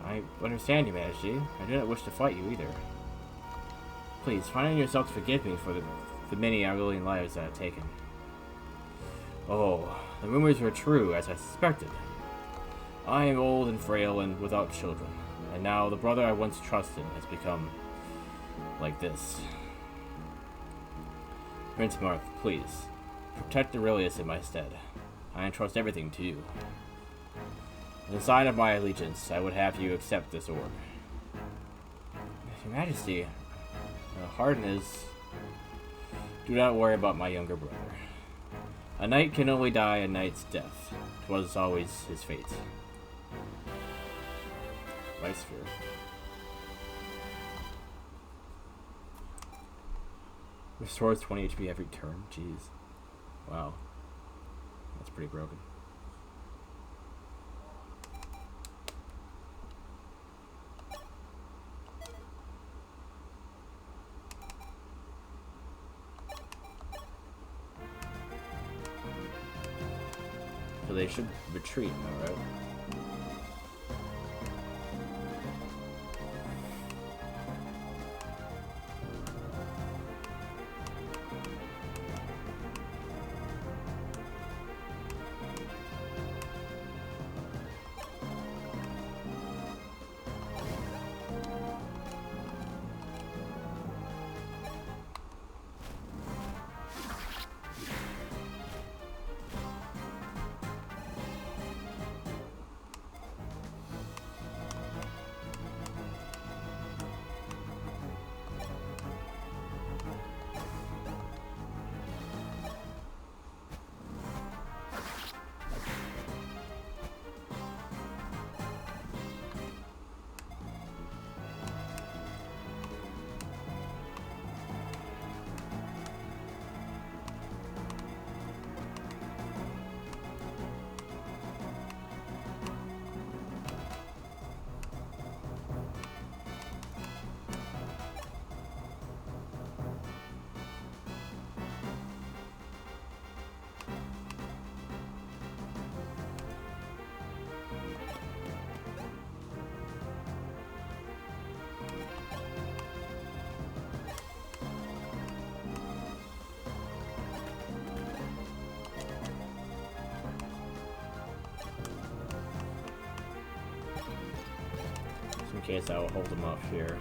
I understand, Your Majesty. I do not wish to fight you either. Please, find in yourself to forgive me for the many Aurelian lives that I have taken. Oh, the rumors were true, as I suspected. I am old and frail and without children, and now the brother I once trusted has become like this. Prince Marth, please, protect Aurelius in my stead. I entrust everything to you. As a sign of my allegiance, I would have you accept this orb. Your Majesty, Hardin is... Do not worry about my younger brother. A knight can only die a knight's death. 'Twas always his fate. Vice Sphere. Restores 20 HP every turn. Jeez. Wow. That's pretty broken. So they should retreat now, right? In case I will hold them up here.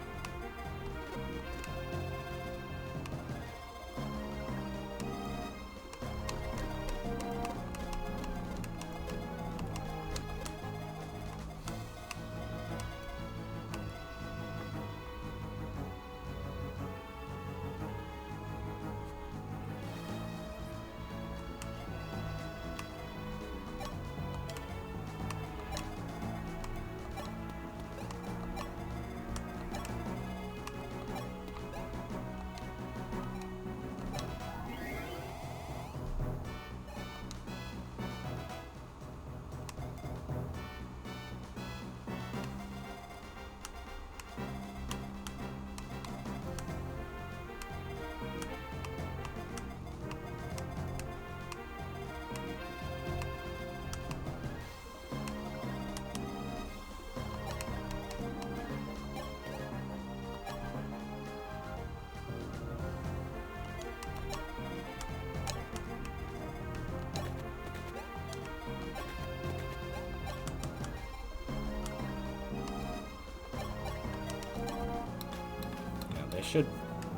should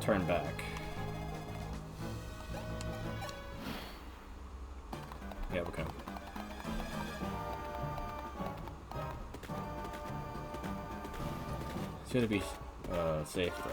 turn back. Yeah, okay. It's gonna be safe though.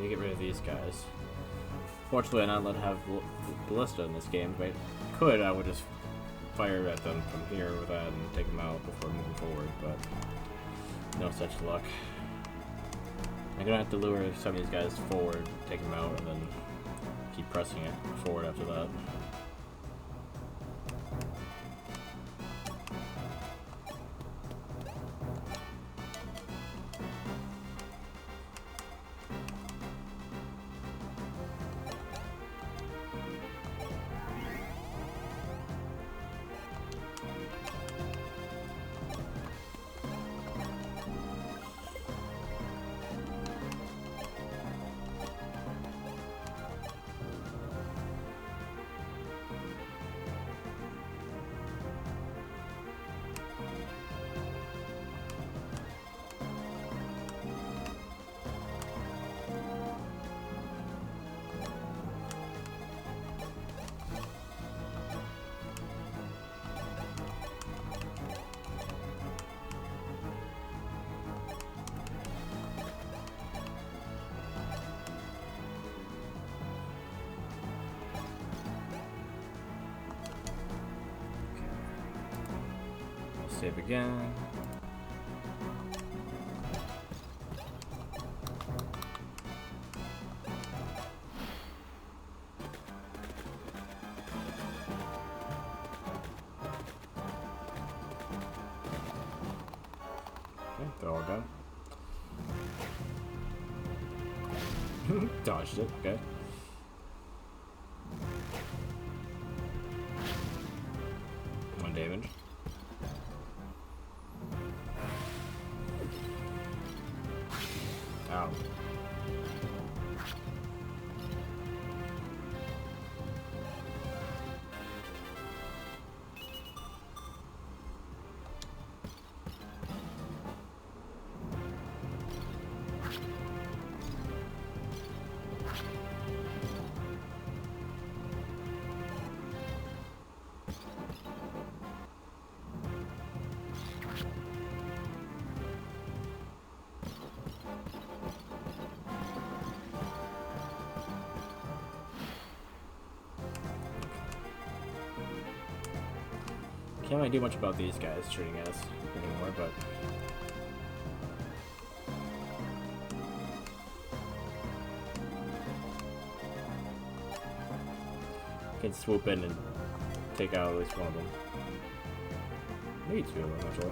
You get rid of these guys. Fortunately, I'm not allowed to have ballista in this game. If I could, I would just fire at them from here with that and take them out before moving forward, but no such luck. I'm gonna have to lure some of these guys forward, take them out, and then keep pressing it forward after that. Save again. Okay, they're all done. Dodged it, okay. One damage. Ow. Can't really do much about these guys shooting at us anymore, but can swoop in and take out at least one of them. Maybe two of them, actually.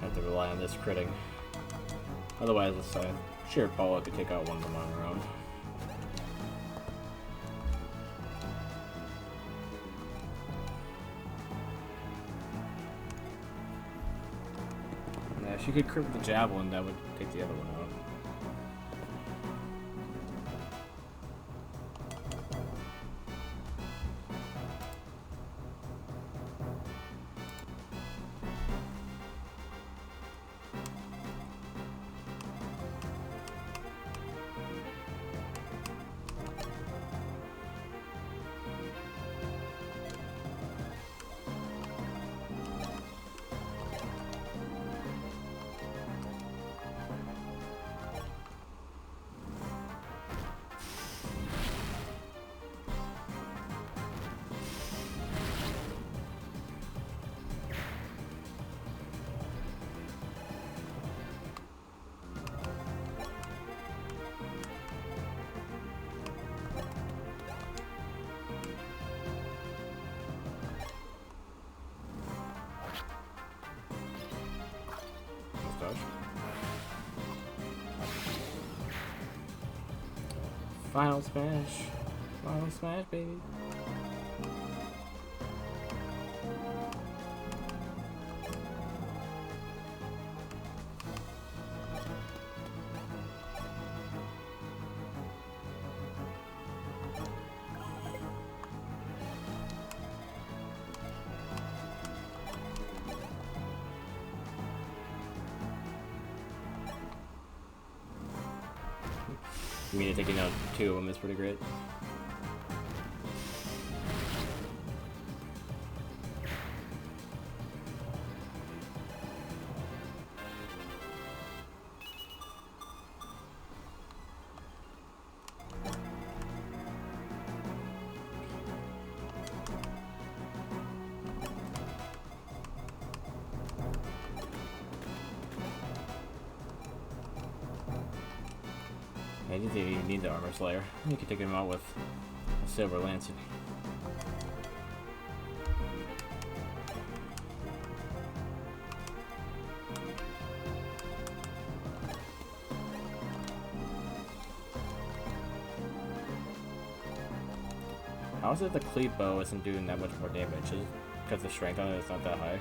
Have to rely on this critting. Otherwise, sheer Paula could take out one of them on her own. Yeah, if she could crit with the javelin, that would take the other one out. Final smash. Final smash, baby. I mean, taking out 2 of them is pretty great. I didn't think you need the Armor Slayer. You could take him out with a Silver Lance. How is it the Cleat Bow isn't doing that much more damage? Is it because the strength on it is not that high?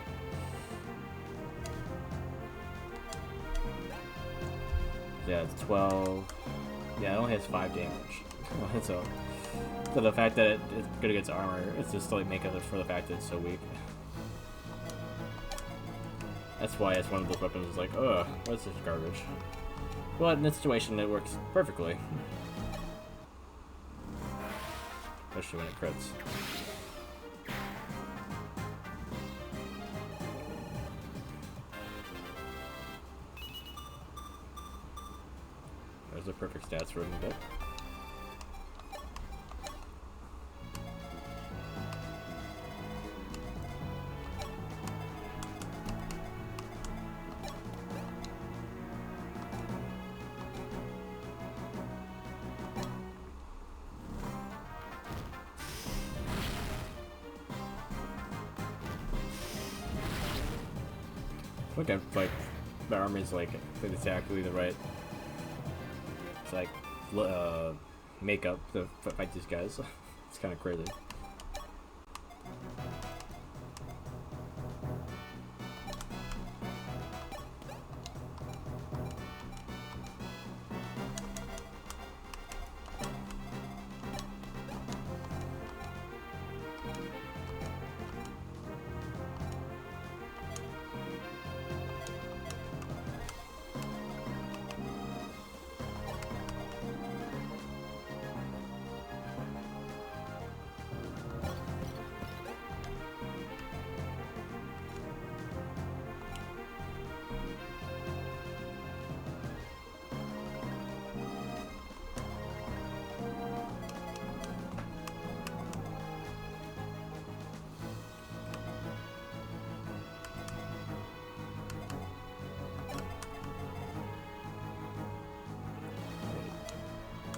Yeah, it's 12. Yeah, it only has 5 damage. So the fact that it's good against armor, it's just like make up for the fact that it's so weak. That's why it's one of those weapons that's like, ugh, what's this garbage? Well, in this situation, it works perfectly. Especially when it crits. There's the perfect stats for him to get. Look at like the army's like exactly the right. It's like makeup to fight these guys. It's kind of crazy.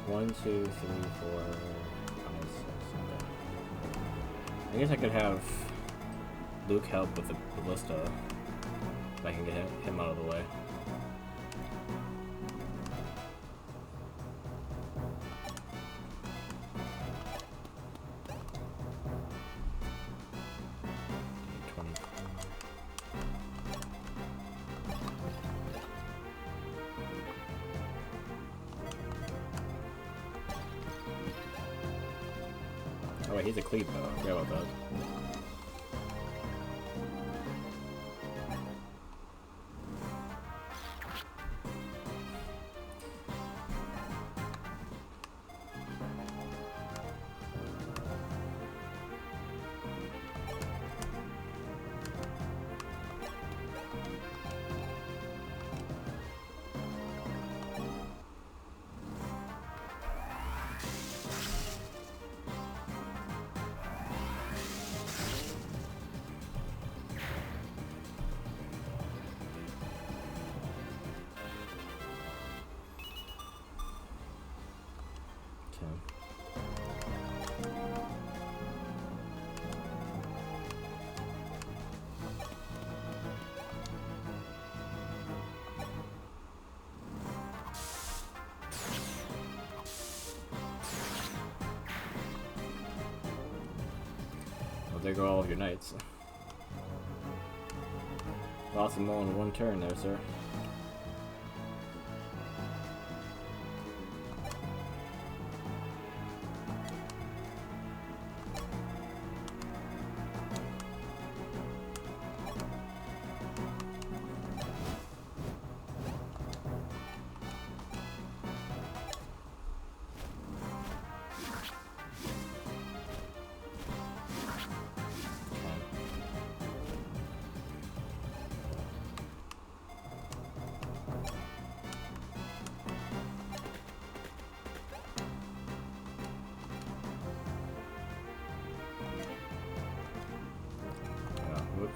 One, two, 3, 4, 5, 6, 7. I guess I could have Luke help with the ballista if I can get him out of the way. Oh wait, he's a cleat bow. I forgot about that. there go all of your knights. Lost them all in one turn there, sir.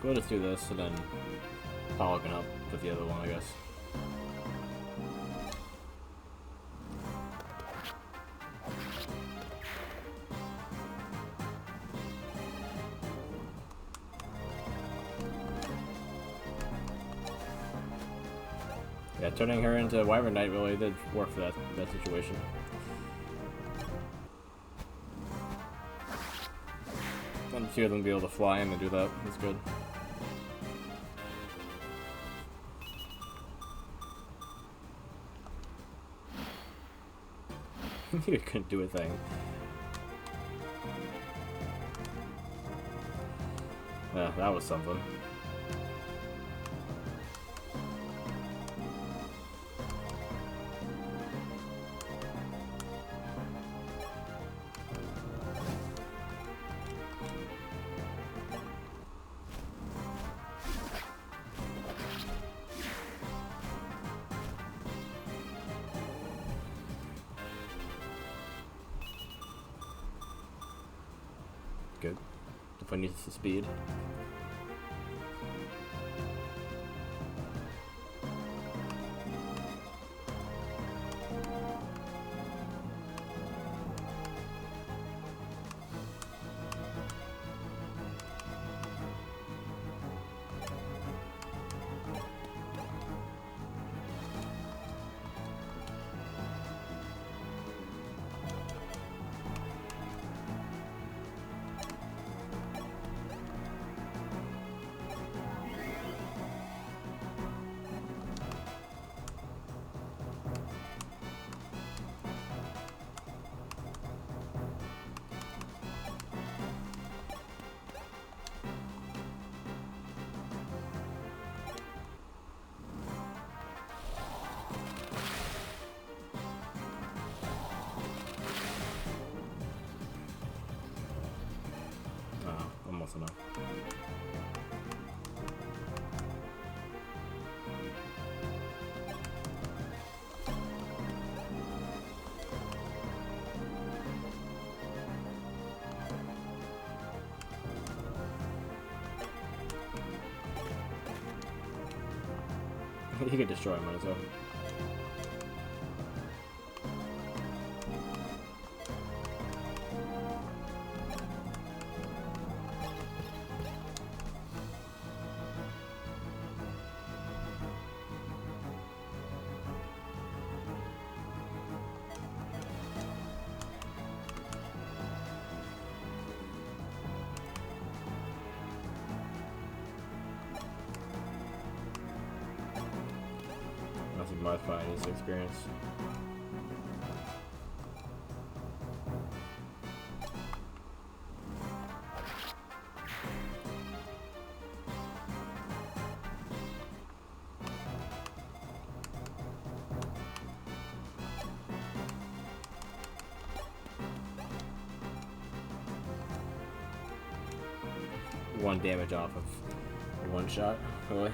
We'll just do this and then following up with the other one, I guess. Yeah, turning her into Wyvern Knight really did work for that situation. And two of them be able to fly in and do that. That's good. You couldn't do a thing. Yeah, that was something. Good. If I need some speed. Almost enough. He could destroy him on his own. I think Marthfire needs experience. One damage off of one shot, really.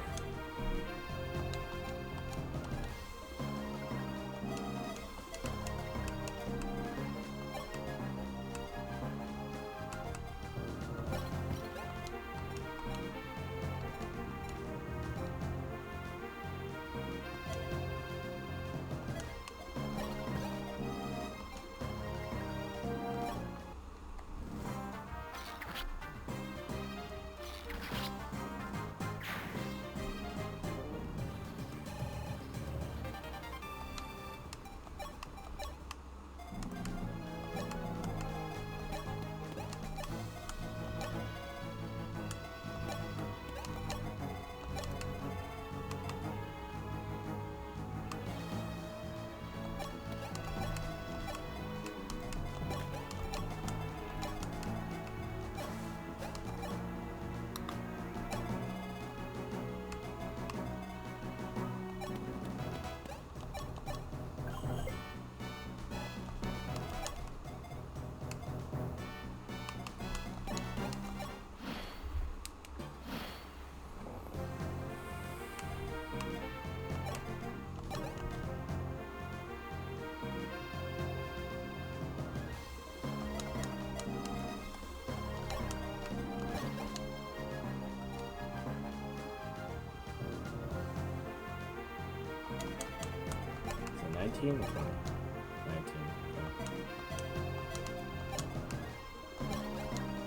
19 or 20? 19.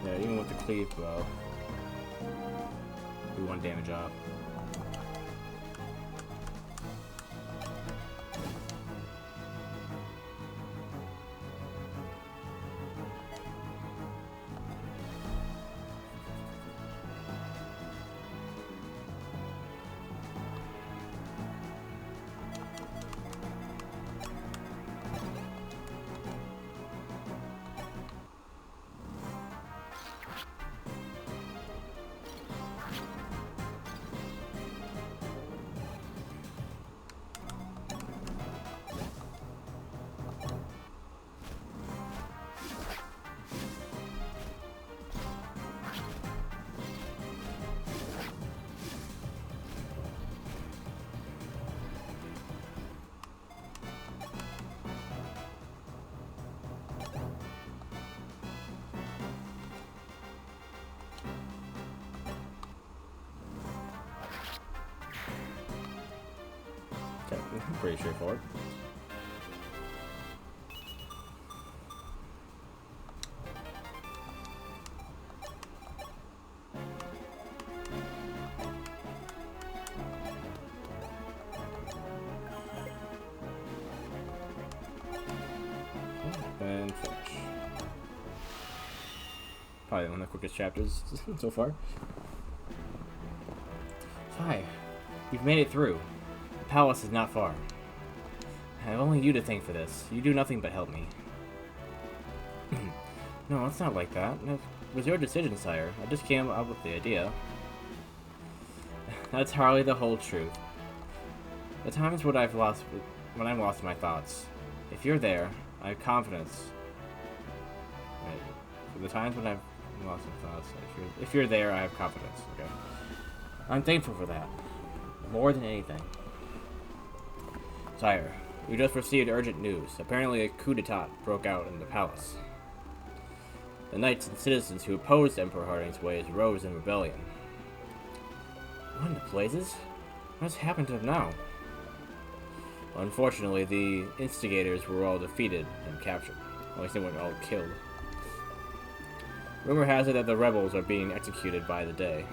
Yeah, even with the cleave bow, do 1 damage off. Pretty straightforward. And finish. Probably one of the quickest chapters so far. Hi, you've made it through. The palace is not far. I have only you to thank for this. You do nothing but help me. No, it's not like that. It was your decision, sire. I just came up with the idea. That's hardly the whole truth. The times when I've lost my thoughts. If you're there, I have confidence. The times when I've lost my thoughts. If you're there, I have confidence. Okay. I'm thankful for that. More than anything. Sire, we just received urgent news. Apparently a coup d'etat broke out in the palace. The knights and citizens who opposed Emperor Harding's ways rose in rebellion. What in the blazes? What's happened to them now? Unfortunately, the instigators were all defeated and captured. At least they weren't all killed. Rumor has it that the rebels are being executed by the day.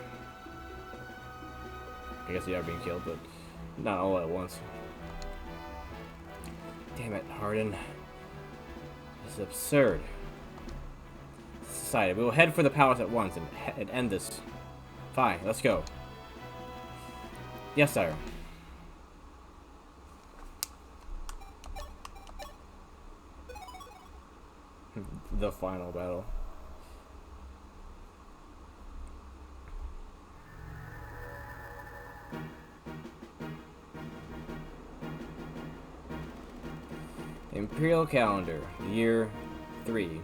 I guess they are being killed, but not all at once. Damn it, Hardin. This is absurd. Decided. We will head for the palace at once and end this. Fine, let's go. Yes, sire. The final battle. Imperial calendar, year 3.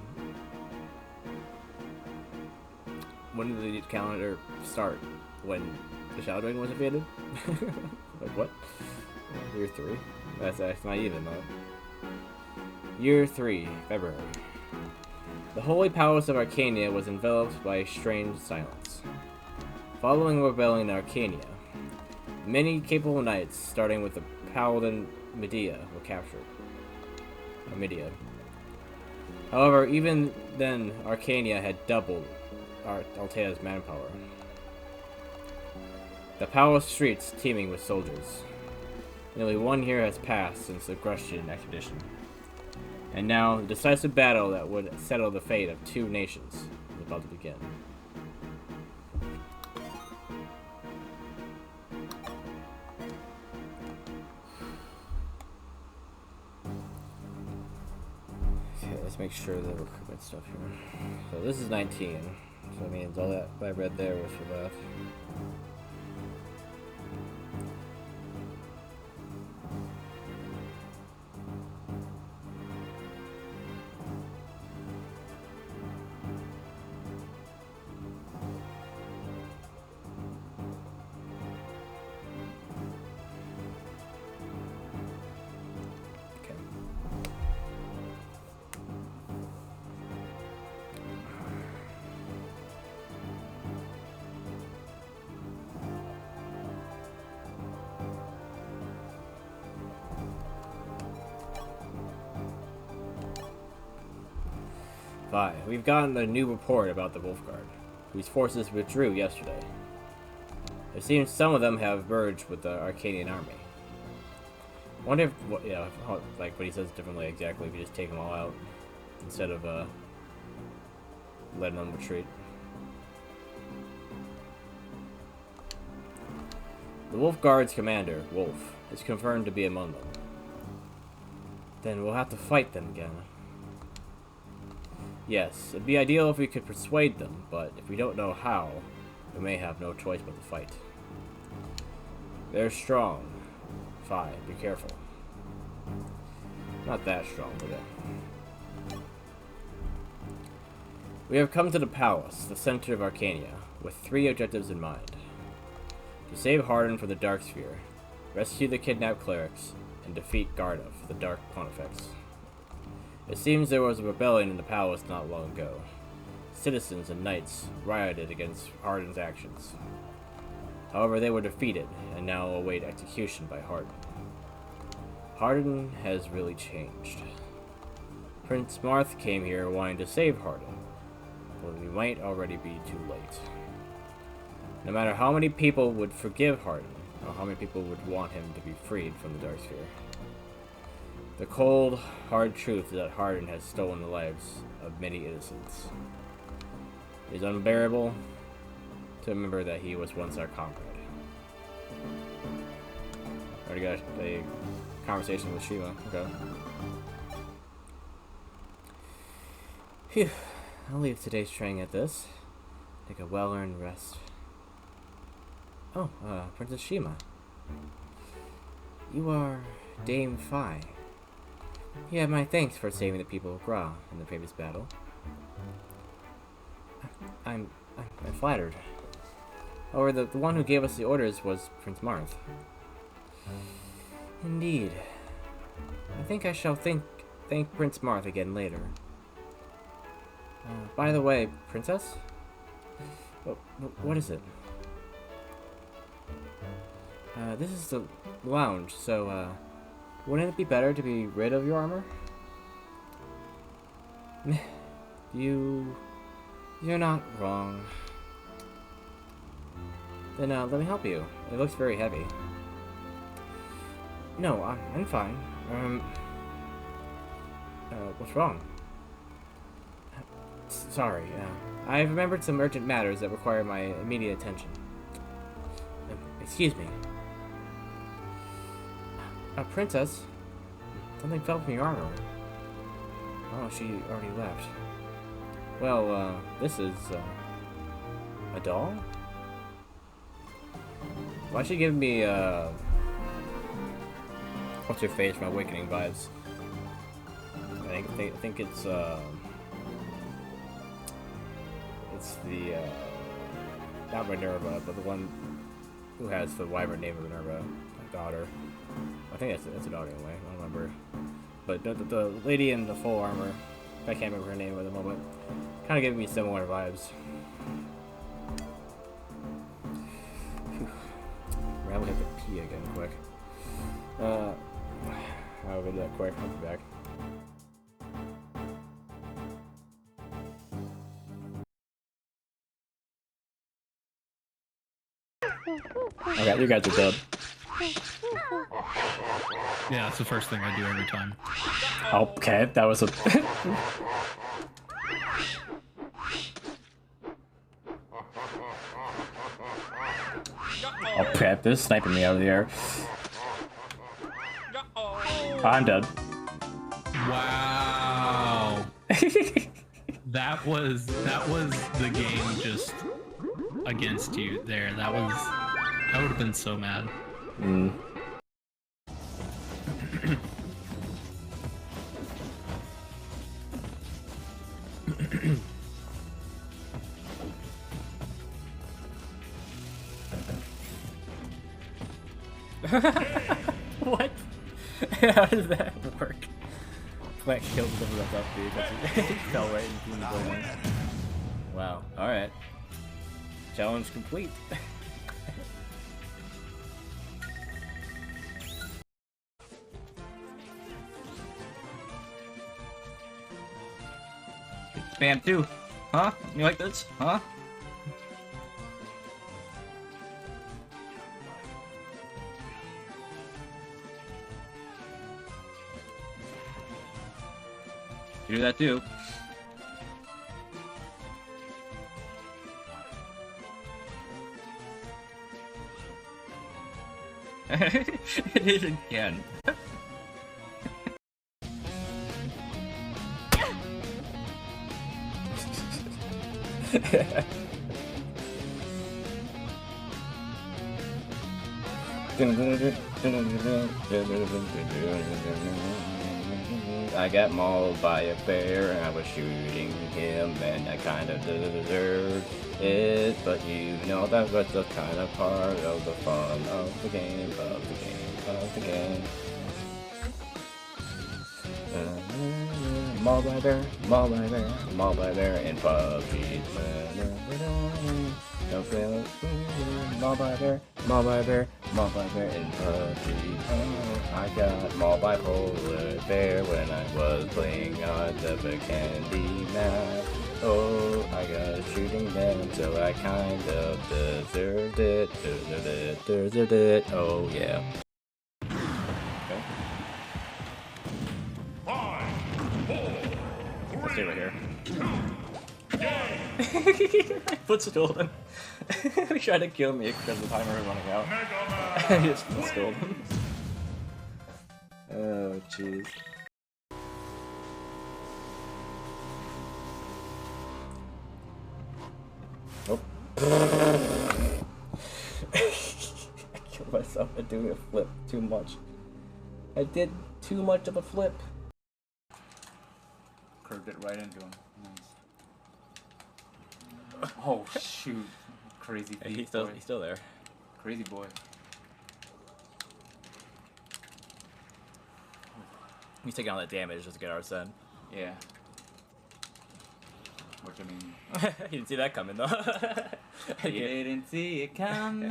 When did the calendar start? When the Shadow Dragon was defeated? Like what? Year 3? That's not even though. Year 3, February. The holy palace of Archanea was enveloped by a strange silence. Following the rebellion in Archanea, many capable knights, starting with the paladin Medea, were captured. Medea. However, even then, Archanea had doubled Altea's manpower. The palace streets teeming with soldiers. Nearly 1 year has passed since the Grushian expedition. And now, the decisive battle that would settle the fate of 2 nations is about to begin. Okay, let's make sure the recruitment stuff here. So this is 19. So that means all that I read there was for that. Fine. We've gotten a new report about the Wolfguard, whose forces withdrew yesterday. It seems some of them have merged with the Arcanian army. I wonder if, like what he says differently exactly, if you just take them all out instead of letting them retreat. The Wolfguard's commander, Wolf, is confirmed to be among them. Then we'll have to fight them again. Yes, it'd be ideal if we could persuade them, but if we don't know how, we may have no choice but to fight. They're strong. Fine, be careful. Not that strong, but we have come to the palace, the center of Archanea, with 3 objectives in mind. To save Hardin for the Dark Sphere, rescue the kidnapped clerics, and defeat Gardev, the Dark Pontifex. It seems there was a rebellion in the palace not long ago. Citizens and knights rioted against Hardin's actions. However, they were defeated, and now await execution by Hardin. Hardin has really changed. Prince Marth came here wanting to save Hardin, but we might already be too late. No matter how many people would forgive Hardin, or how many people would want him to be freed from the Dark Sphere, the cold, hard truth is that Hardin has stolen the lives of many innocents. It is unbearable to remember that he was once our comrade. Already got a conversation with Shima. Okay. Phew. I'll leave today's training at this. Take a well-earned rest. Oh, Princess Shima. You are Dame Fi. You have my thanks for saving the people of Gra in the previous battle. I'm flattered. However, the one who gave us the orders was Prince Marth. Indeed. I think I shall thank Prince Marth again later. By the way, Princess? What is it? This is the lounge, so, wouldn't it be better to be rid of your armor? You're not wrong. Then, let me help you. It looks very heavy. No, I'm fine. What's wrong? Sorry, I've remembered some urgent matters that require my immediate attention. Excuse me. Princess? Something fell from your armor. Oh, she already left. Well, this is, a doll? Why is she giving me, what's her face from Awakening vibes? I think it's the, not Minerva, but the one who has the wyvern name of Minerva, my daughter. I think that's a daughter anyway, I don't remember. But the lady in the full armor, I can't remember her name at the moment, kind of giving me similar vibes. I will have to pee again quick. I'll go do that quick, I'll be back. Okay, you guys are dead. Yeah, that's the first thing I do every time. Okay, that was a... Oh, crap, they're sniping me out of the air. Oh, I'm dead. Wow. that was the game just against you there. I would have been so mad. Mm. What? How does that work? Plant killed him with that dude. He fell right into the building. Wow. Alright. Challenge complete. spam too. Huh? You like this? Huh? You do that too. It is again. I got mauled by a bear and I was shooting him and I kind of deserved it, but you know that was the kind of part of the fun of the game, of the game, of the game. Mauled by bear, mauled by bear, mauled by bear in PUBG. Mauled by bear, mauled by bear, mauled by bear in PUBG. Oh, I got mauled by polar bear when I was playing on the candy map. Oh, I got shooting them, so I kind of deserved it, deserved it. Oh yeah. Stay right here. Footstooled him. He tried to kill me because the timer was running out. I just footstooled him. Oh, jeez. Nope. I killed myself by doing a flip too much. I did too much of a flip. Curved it right into him. Nice. Oh shoot! Crazy feet, He's still there. Crazy boy. He's taking all that damage just to get Arsene. Yeah. Which I mean. You didn't see that coming though. You didn't see it coming.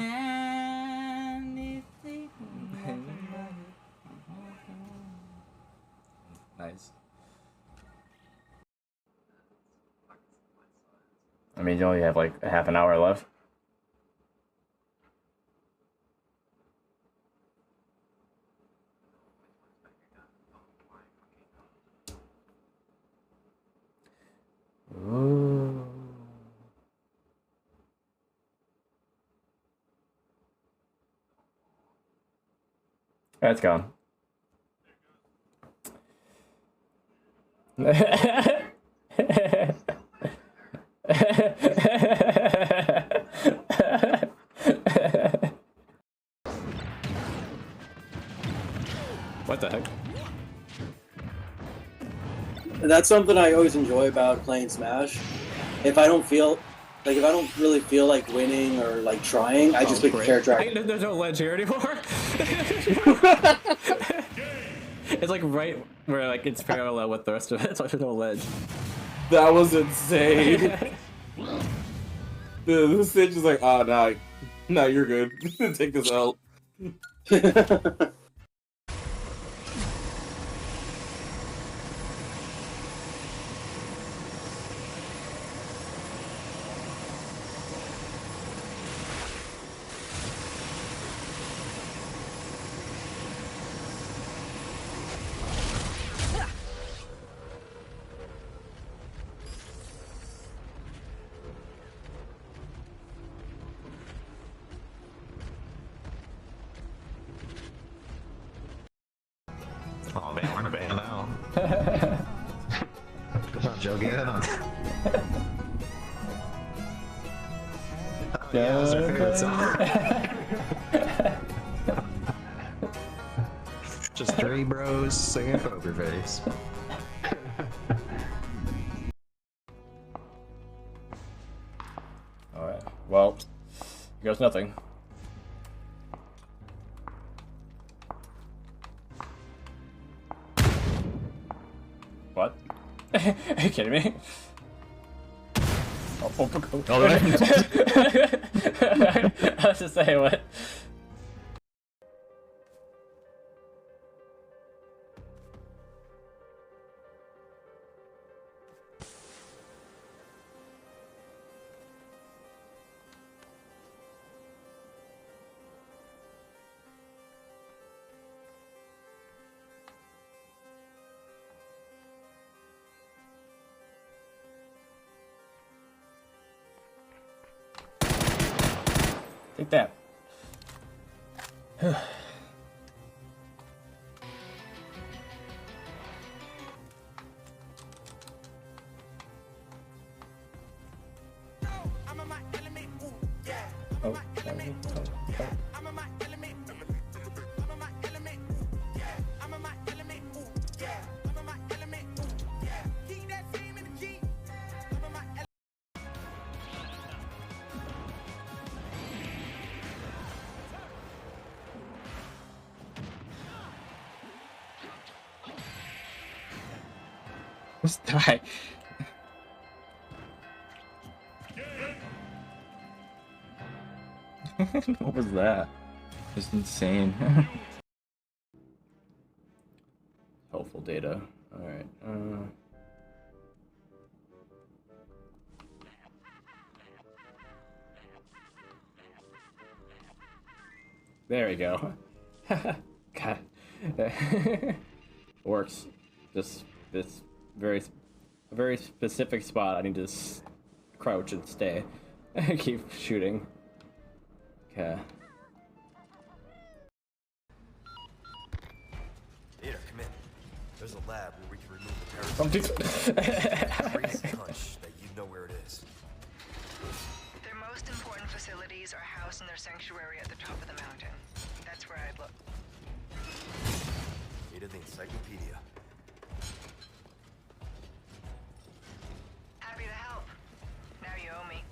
Nice. I mean, you only have like a half an hour left. Ooh. That's gone. What the heck? That's something I always enjoy about playing Smash. If I don't really feel like winning or like trying, I just pick a character. There's no ledge here anymore. It's like right where like it's parallel with the rest of it, so there's no ledge. That was insane. The stage is like, oh, nah, you're good. Take this out. Oh man, we're in a band now. Come on, Joe, get in on. Oh, yeah, that's our favorite song. Just three bros singing Poker Face. Alright, well, here goes nothing. What? Are you kidding me? Oh, I was just saying, what? Take that. Oh, sorry. Oh. Just die. What was that? Just insane. Helpful data. Alright, there we go. God. Works. Just this very specific spot. I need to crouch and stay. Keep shooting. Okay. Peter, come in. There's a lab where we can remove the Don't do crazy hunch that you know where it is. Their most important facilities are housed in their sanctuary at the top of the mountain. That's where I'd look. Needed the encyclopedia. Happy to help. Now you owe me.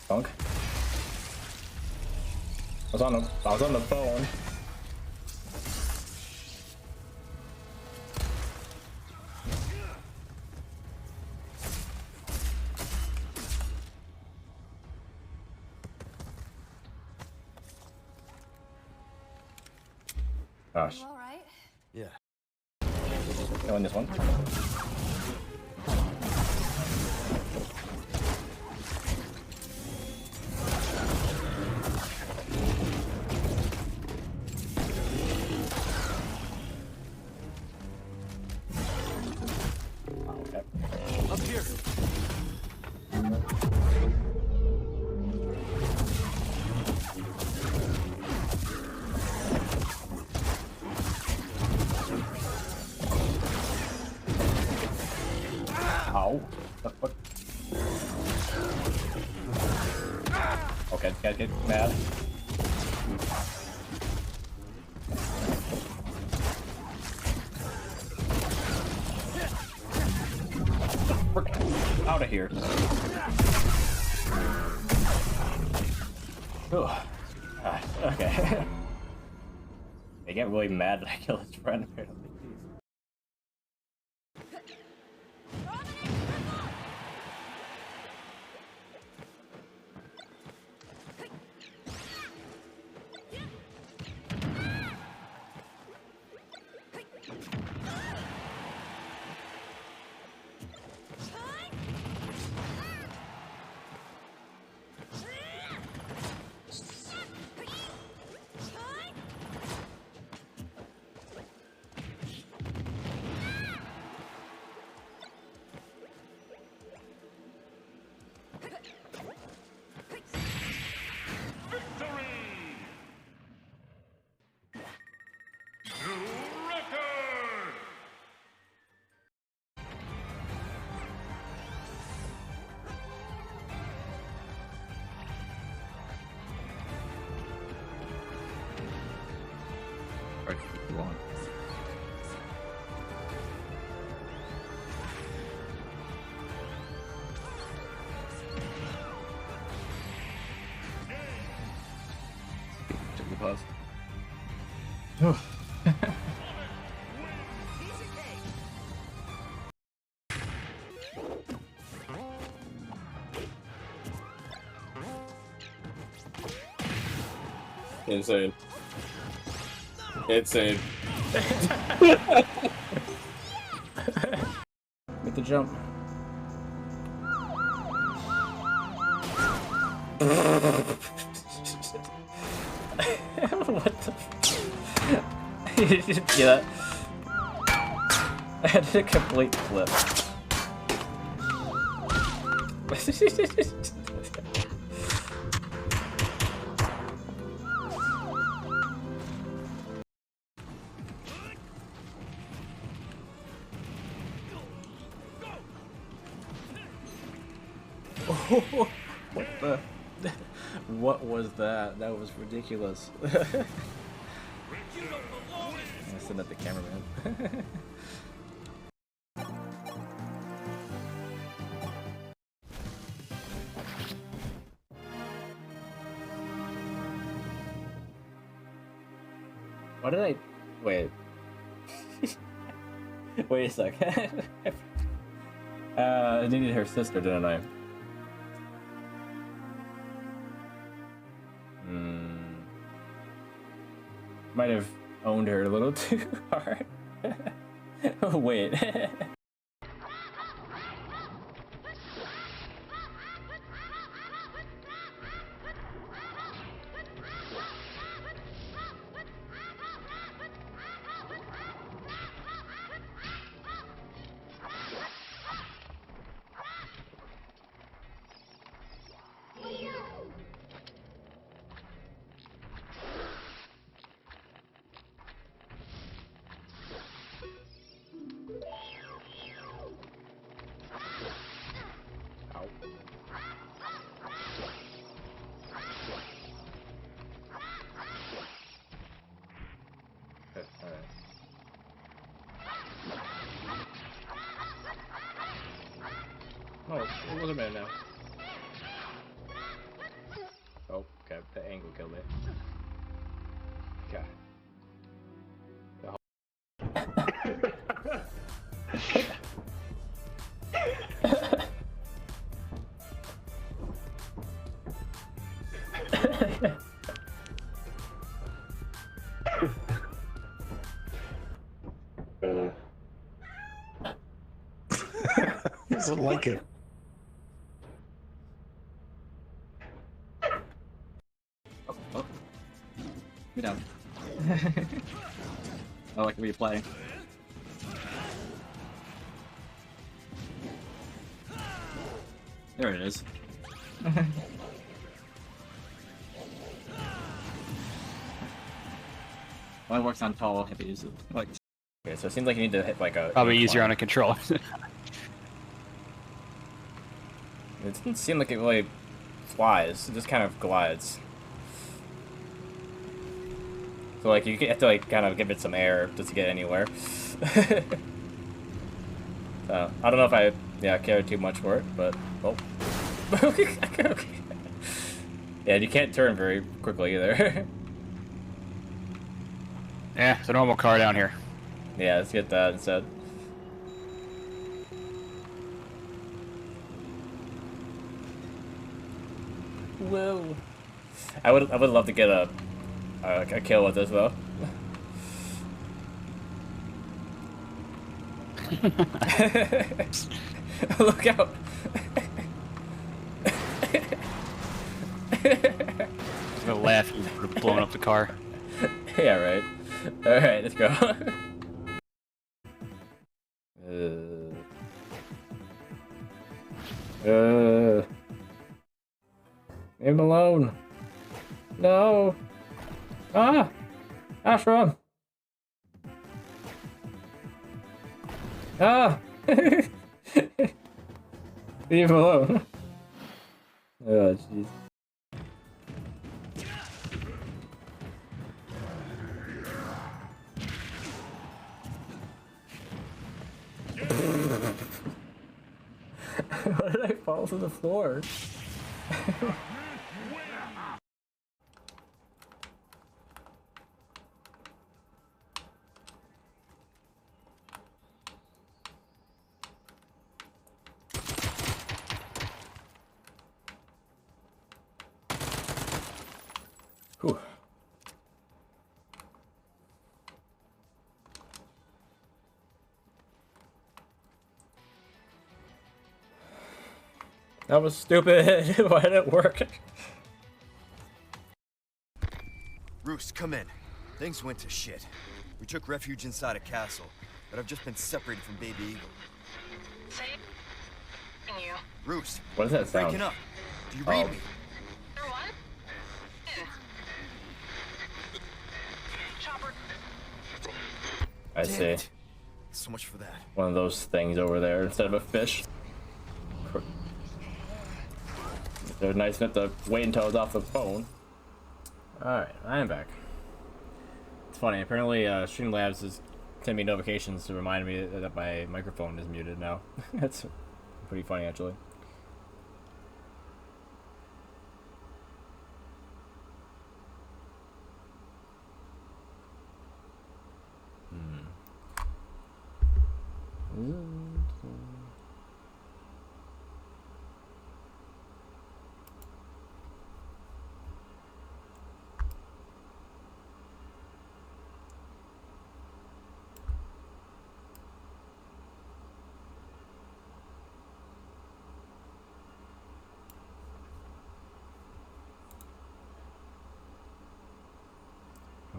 Funk. I was on the phone. Gosh. All right. Yeah. Go in this one. Okay. Up here. Ow. The fuck? Okay, gotta get mad. Out of here. Ugh. Okay. They get really mad that I killed his friend, apparently. Took the pause. Insane. Insane. Make the jump. What the? You didn't see that? I did a complete flip. What the? What was that? That was ridiculous. I'm gonna send up the cameraman. Why did I wait? Wait a sec. I needed her sister, didn't I? Might have owned her a little too hard. Wait. Oh, it was a minute now. Oh, okay, the angle killed it. Okay. Doesn't like it. Oh. Get down. I like replaying. There it is. Well, it works on tall hippies. Like, okay, so it seems like you need to hit like a. Probably easier on a controller. It doesn't seem like it really flies. It just kind of glides. So like you have to like kind of give it some air just to get anywhere. So I don't know if I care too much for it, but oh. Okay. Yeah, you can't turn very quickly either. Yeah, it's a normal car down here. Yeah, let's get that instead. Whoa! I would love to get a kill with this though. Look out! I'm gonna laugh you for blowing up the car. Yeah, right. Alright, let's go. Leave him alone. No. Ah! Ashram! Ah! Leave him alone. Oh, jeez. Why did I fall to the floor? Whew. That was stupid. Why did it work? Roos, come in. Things went to shit. We took refuge inside a castle, but I've just been separated from Baby Eagle. Saving you. Roos, What does that you're breaking sound? up. Do you read Oh. me? Chopper. I Damn see. it. So much for that. One of those things over there instead of a fish. They're nice enough to wait until it's off the phone. Alright, I am back. It's funny, apparently Streamlabs is sending me notifications to remind me that my microphone is muted now. That's pretty funny, actually.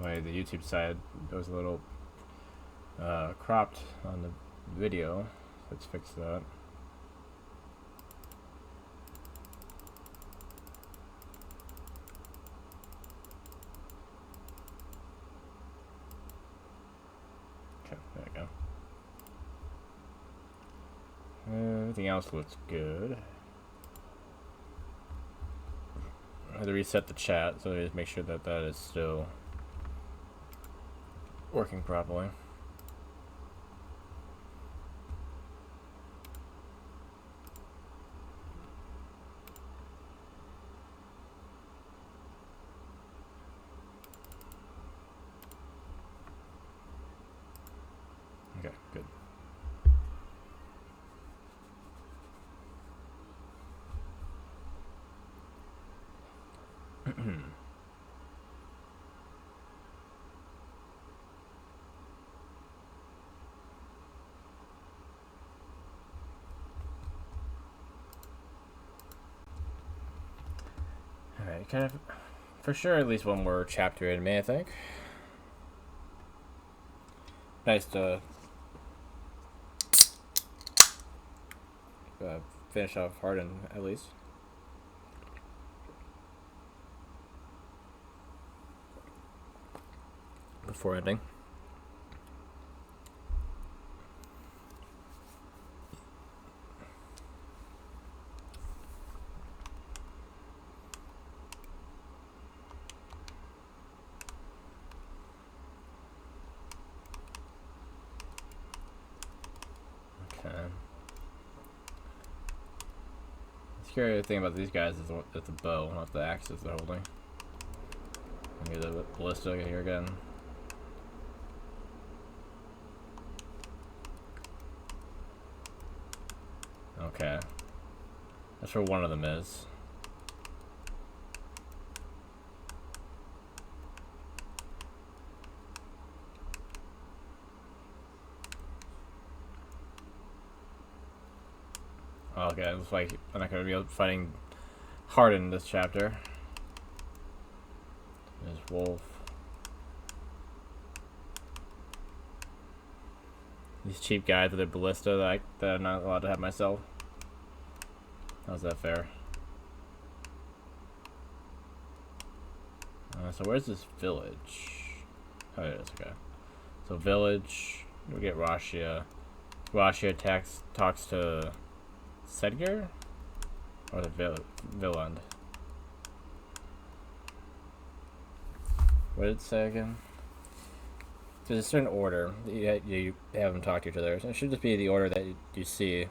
Wait, the YouTube side was a little cropped on the video. Let's fix that. Okay, there we go. Everything else looks good. I had to reset the chat, so just make sure that that is still working properly. Okay, good. Alright, kind of, for sure at least one more chapter in me, I think. Nice to finish off Harden, at least. Before ending. Okay. The scary thing about these guys is the bow, not the axes they're holding. Maybe the ballista here again. Okay. That's where one of them is. Okay, looks like I'm not gonna be fighting Harden this chapter. There's Wolf. These cheap guys with their ballista that I'm not allowed to have myself. How's that fair? So where's this village? Oh, it is, okay. So village, we get Rashia. Rashia talks to Sedgar? Or the Villand? What did it say again? There's a certain order that you have them talk to each other. So it should just be the order that you see.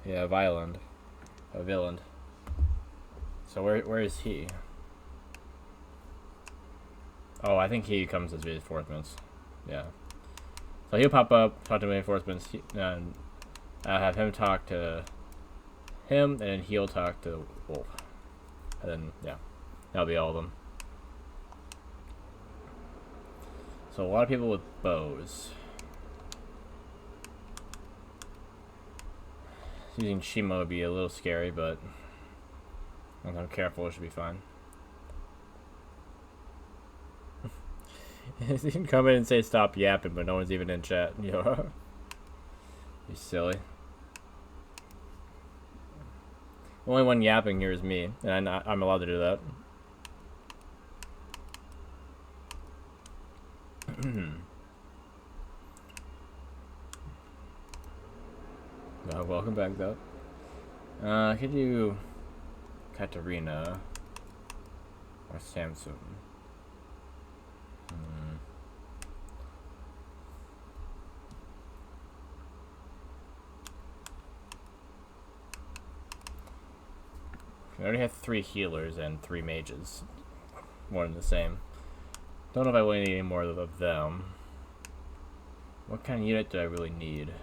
Yeah, Violent. Villand. So where is he? Oh, I think he comes as reinforcements. Yeah. So he'll pop up, talk to reinforcements, and I'll have him talk to him, and then he'll talk to Wolf. And then, yeah, that'll be all of them. So a lot of people with bows. Using Shimo would be a little scary, but if I'm careful, it should be fine. You can come in and say stop yapping, but no one's even in chat. You silly. Only one yapping here is me, and I'm allowed to do that. Welcome back, though. Could you Katarina or Samsung? I already have 3 healers and 3 mages. One and the same. Don't know if I really need any more of them. What kind of unit do I really need?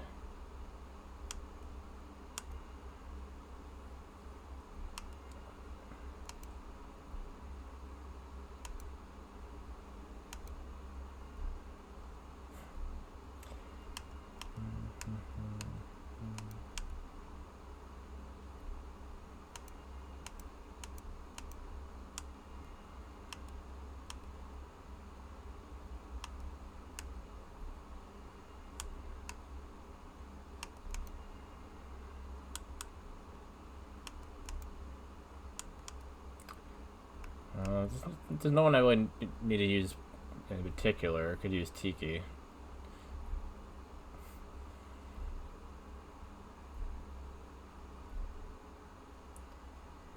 There's no one I really need to use in particular. I could use Tiki.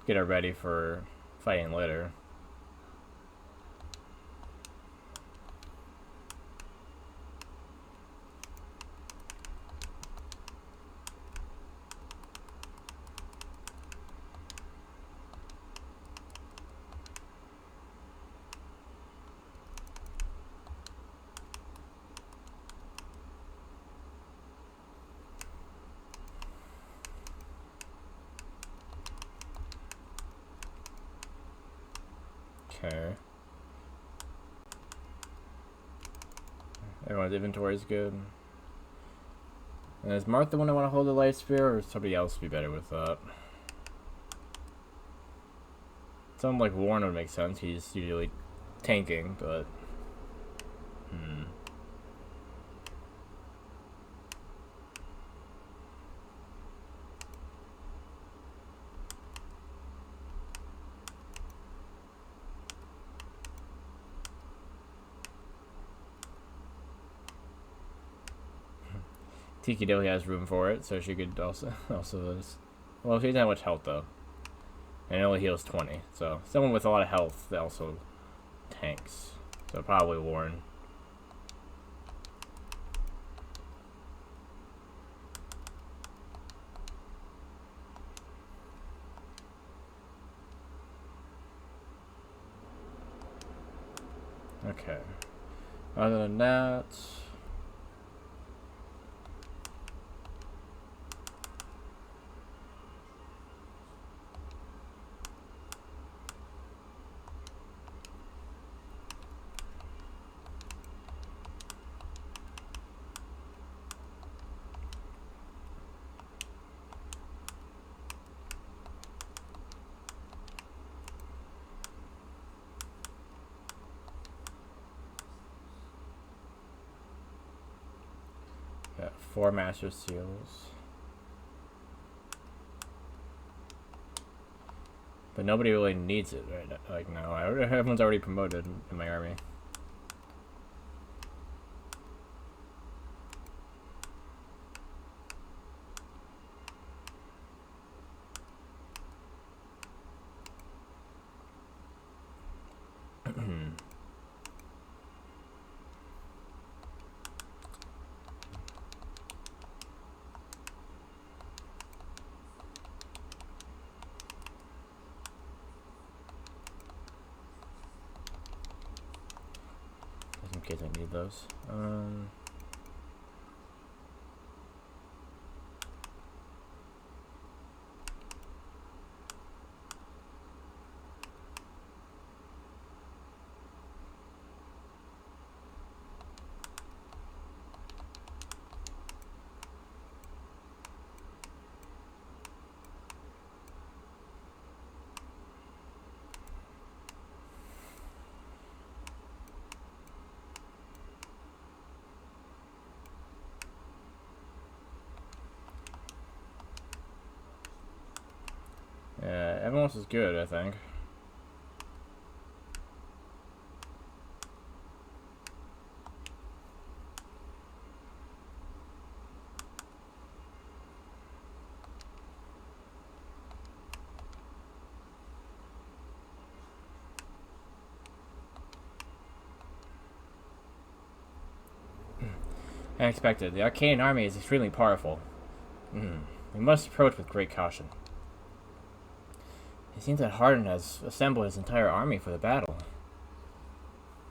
Get her ready for fighting later. Okay. Everyone's inventory is good. And is Marth the one I want to hold the light spear, or somebody else be better with that? Someone like Warren would make sense. He's usually tanking, but Tiki definitely has room for it, so she could also well, she doesn't have much health though, and it only heals 20. So someone with a lot of health that also tanks. So probably Warren. Okay. Other than that. Got 4 master seals. But nobody really needs it right now. Everyone's already promoted in my army. In case I need those. everyone else is good, I think. Unexpected. The Arcane army is extremely powerful. We must approach with great caution. It seems that Hardin has assembled his entire army for the battle.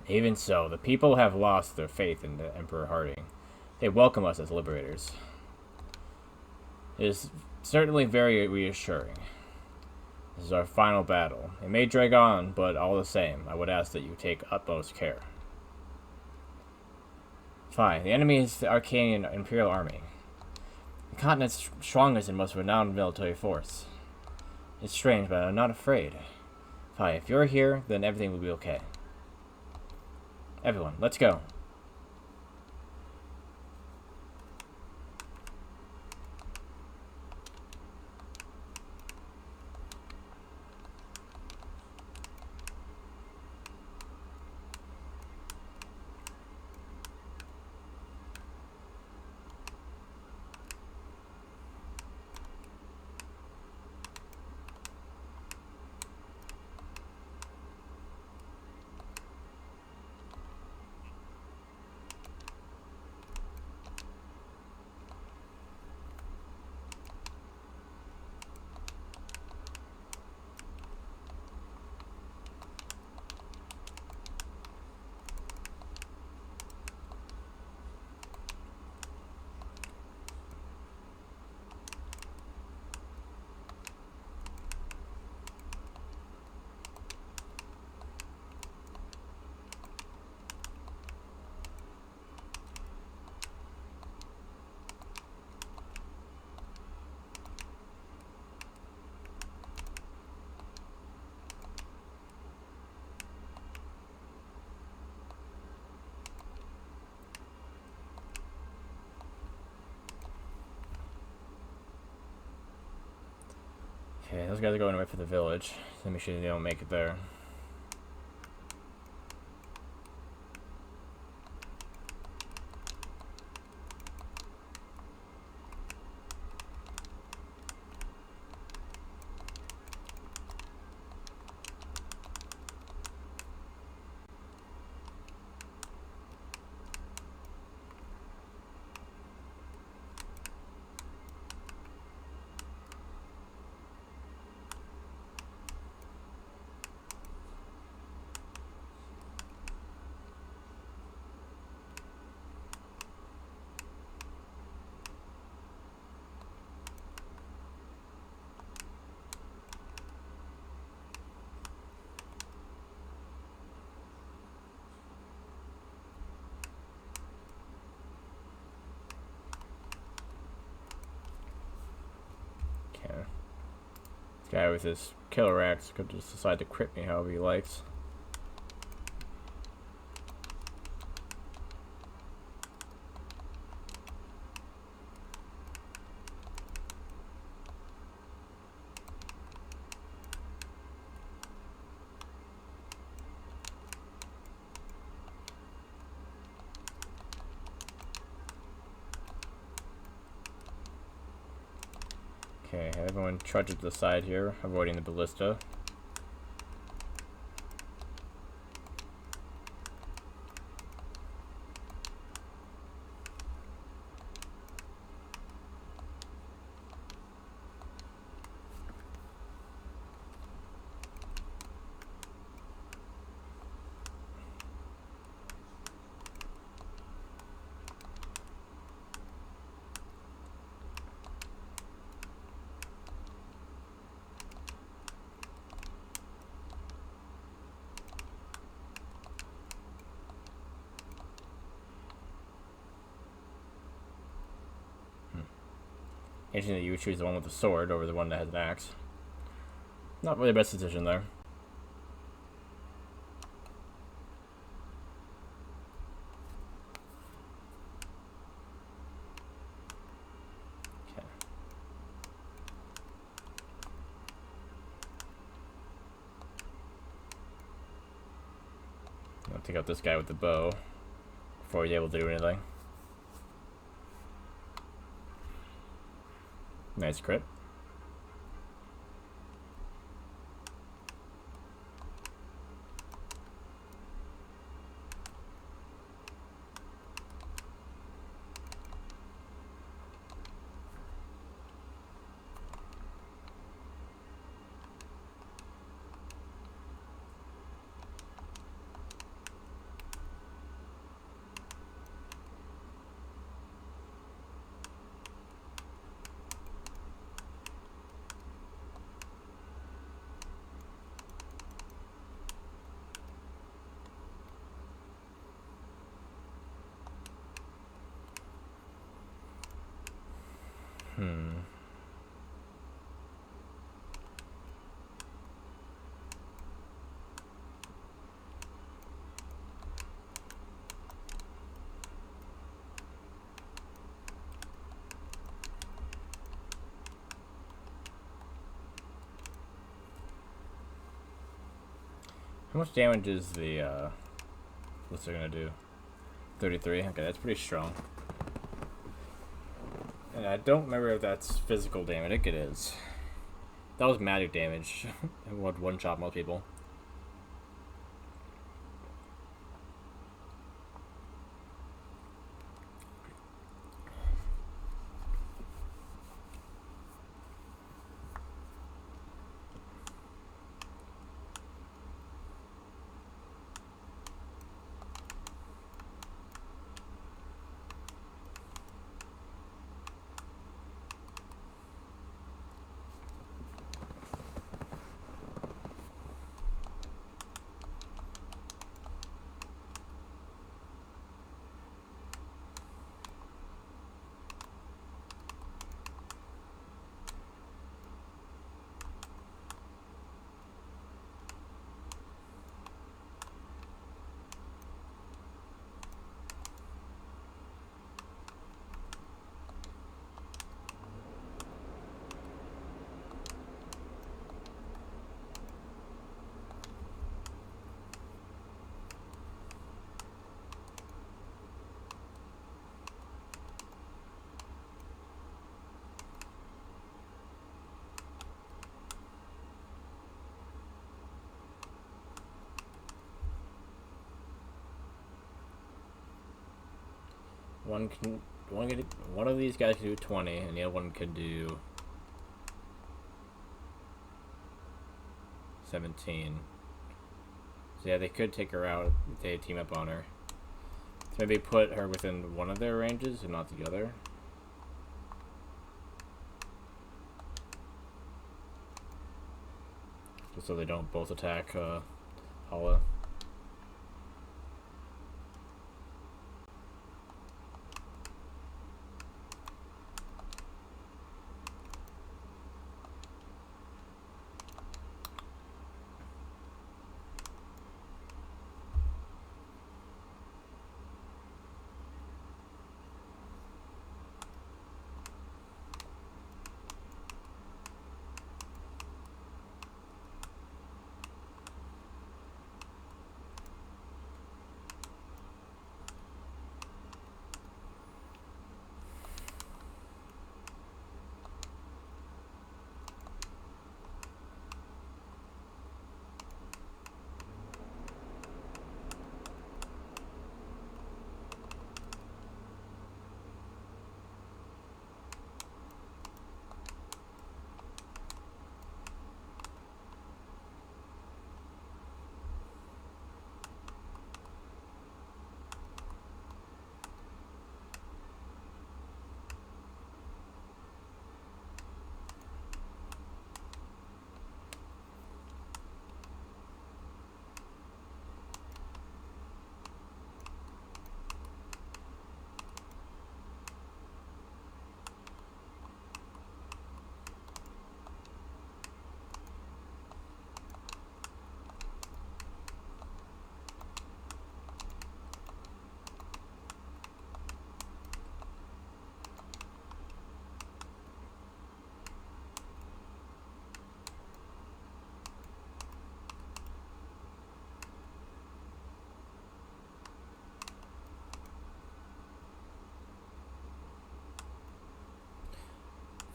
Even so, the people have lost their faith in the Emperor Harding. They welcome us as liberators. It is certainly very reassuring. This is our final battle. It may drag on, but all the same, I would ask that you take utmost care. Fine. The enemy is the Arcanian Imperial Army. The continent's strongest and most renowned military force. It's strange, but I'm not afraid. Fine. If you're here, then everything will be okay. Everyone, let's go. Okay, those guys are going away for the village. So make sure they don't make it there. Guy with his killer axe could just decide to crit me however he likes. Okay, everyone trudges to the side here, avoiding the ballista. Interesting that you would choose the one with the sword over the one that has an axe. Not really the best decision there. Okay. take out this guy with the bow before he's able to do anything. Nice crit. How much damage is the, what's it gonna do? 33? Okay, that's pretty strong. And I don't remember if that's physical damage. I think it is. That was magic damage. It would one-shot most people. One of these guys can do 20, and the other one can do 17. So yeah, they could take her out if they team up on her. So maybe put her within one of their ranges and not the other. Just so they don't both attack Hala.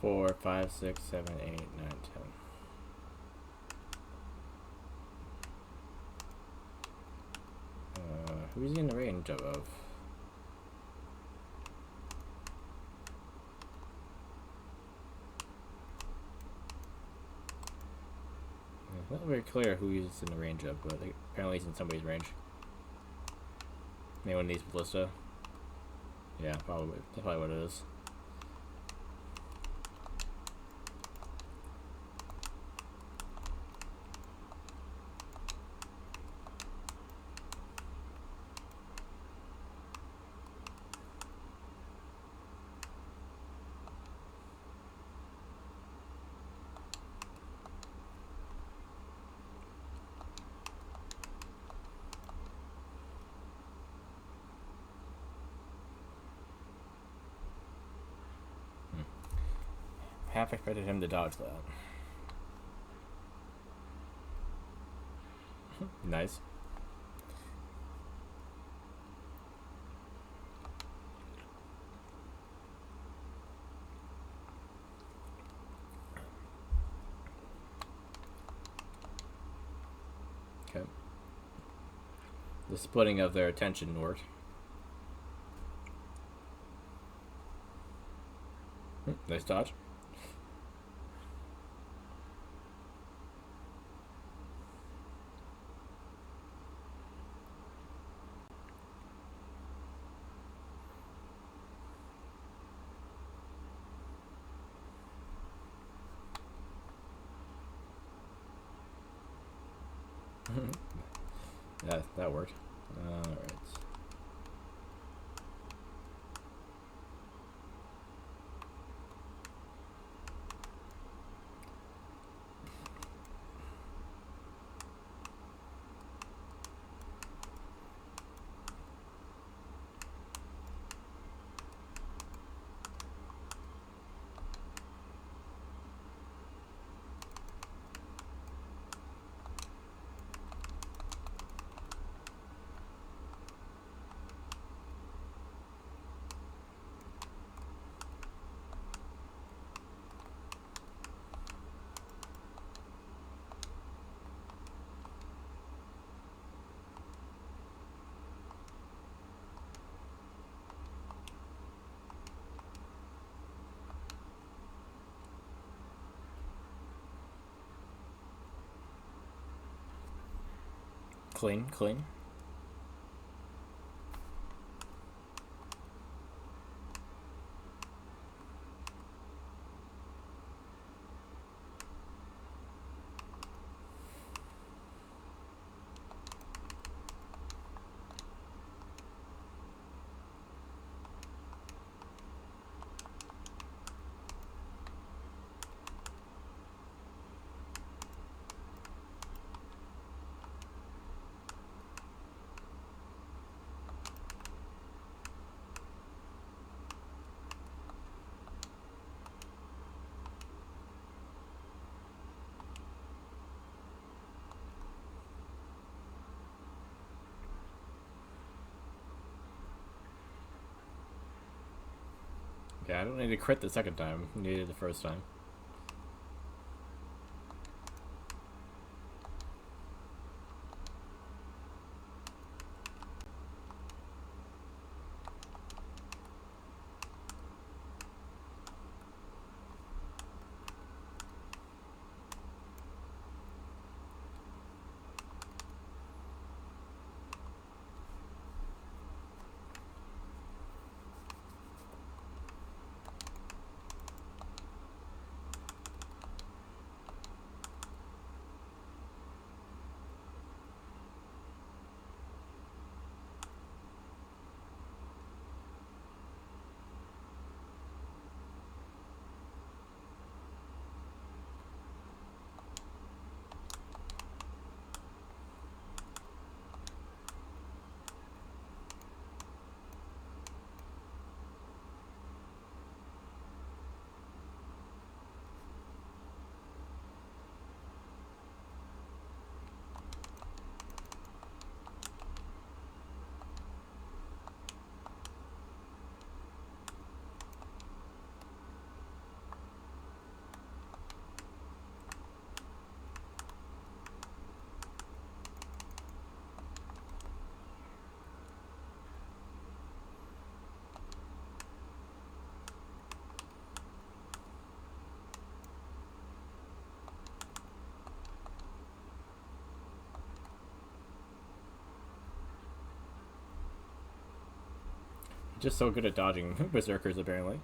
4, 5, 6, 7, 8, 9, 10. Who's he in the range of? It's not very clear who he's in the range of, but apparently he's in somebody's range. Maybe one of these ballista. Yeah, probably. That's probably what it is. Half expected him to dodge that. Nice. Okay. The splitting of their attention worked. Nice dodge. Yeah, that worked. Alright. Clean, clean. Yeah, I don't need to crit the second time. Needed the first time. Just so good at dodging berserkers, apparently.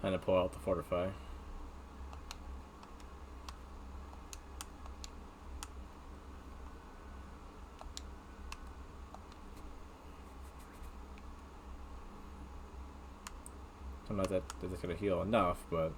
Time to pull out the fortify. I'm not that it's gonna heal enough, but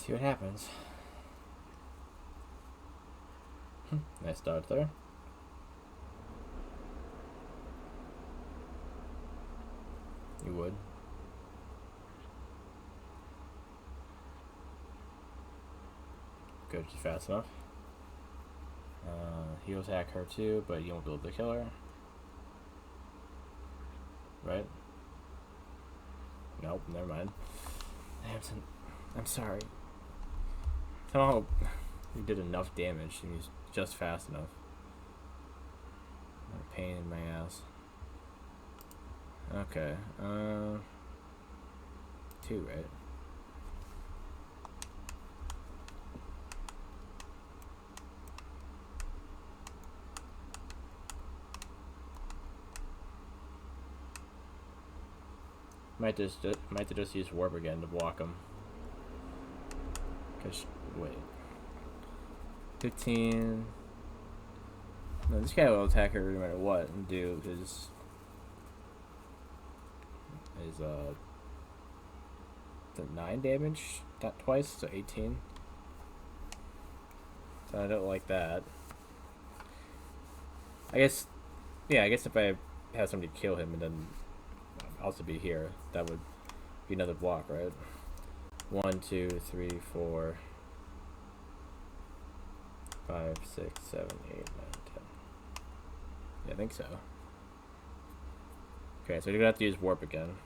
see what happens. Nice start there. You would. Good, just fast enough. He'll attack her too, but you won't be able to kill her. Right? Nope, never mind. Hampton, I'm sorry. Somehow you did enough damage and he's just fast enough. What a pain in my ass. Okay, 2, right? Might just use warp again to block him. Cause wait, 15. No, this guy will attack her no matter what and do his the 9 damage, not twice, so 18. So I don't like that. I guess, yeah. I guess if I have somebody kill him and then also be here, that would be another block, right? 1, 2, 3, 4, 5, 6, 7, 8, 9, 10. Yeah, I think so. Okay, so you're gonna have to use warp again.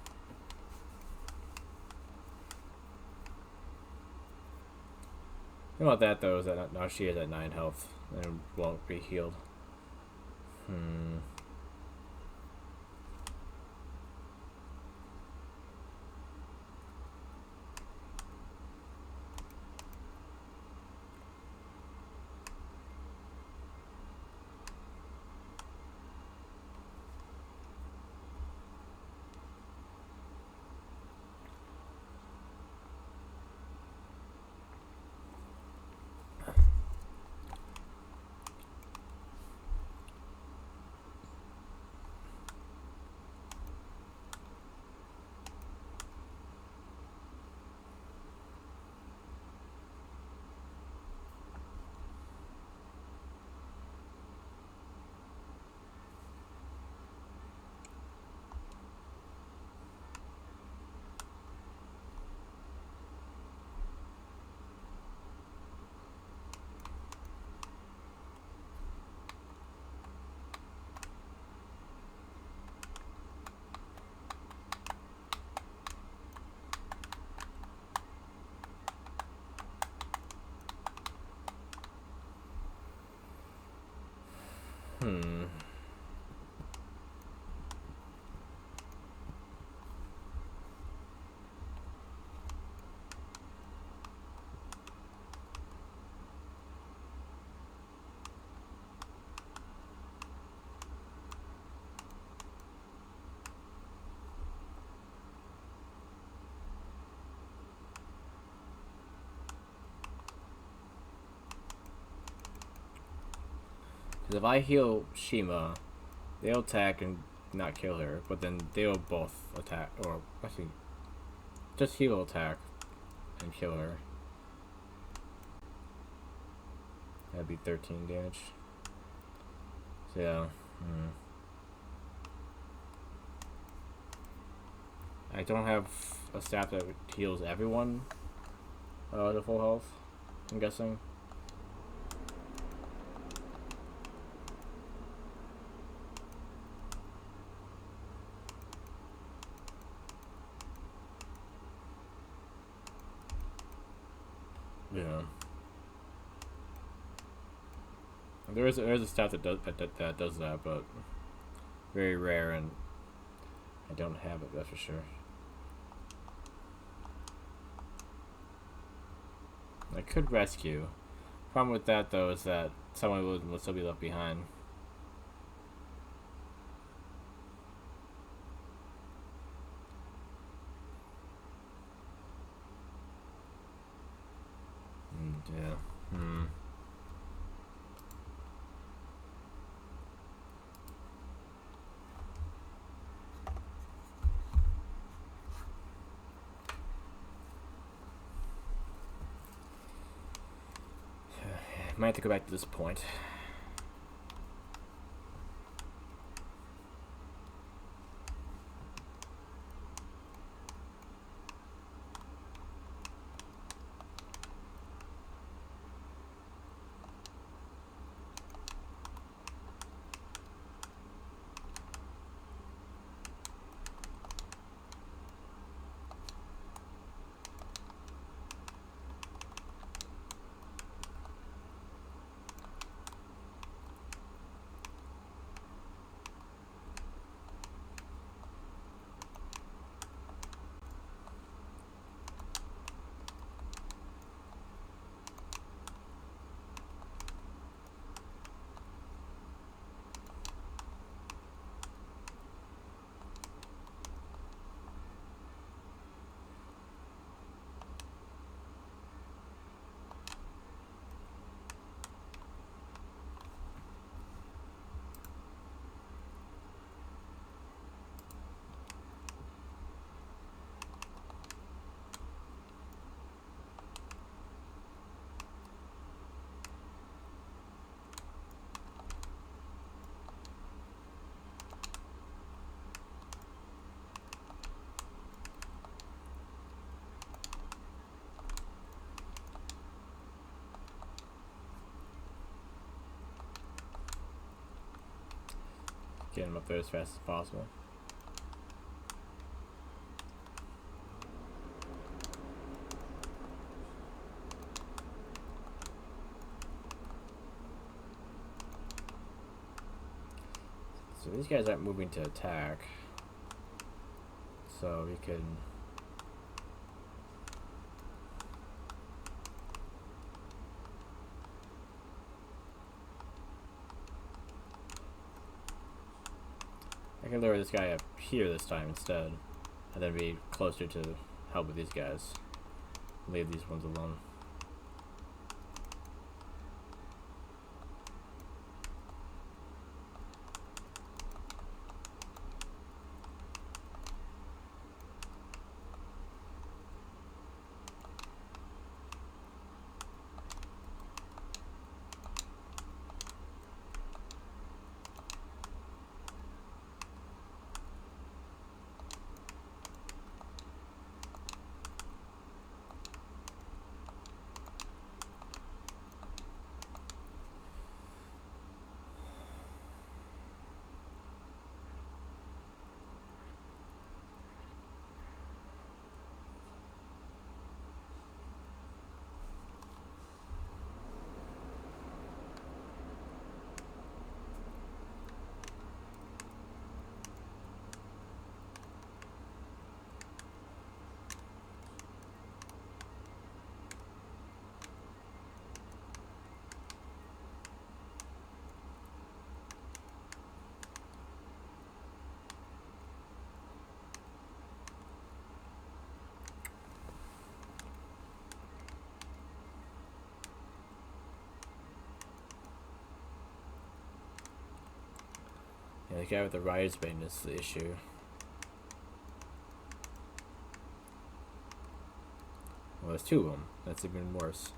The thing about that though is that now she is at 9 health and won't be healed. Because if I heal Shima, they'll attack and not kill her, but then they'll both attack, or actually, just he will attack and kill her. That'd be 13 damage. So yeah. I don't have a staff that heals everyone to full health, I'm guessing. Yeah. There's a staff that does that, but very rare, and I don't have it, that's for sure. I could rescue. Problem with that though is that someone will still be left behind. Yeah. Might have to go back to this point. Get him up there as fast as possible. So these guys aren't moving to attack. So we can... I can lure this guy up here this time instead, and then be closer to help with these guys. Leave these ones alone. Yeah, the guy with the riot's bane is the issue. Well, there's two of them. That's even worse.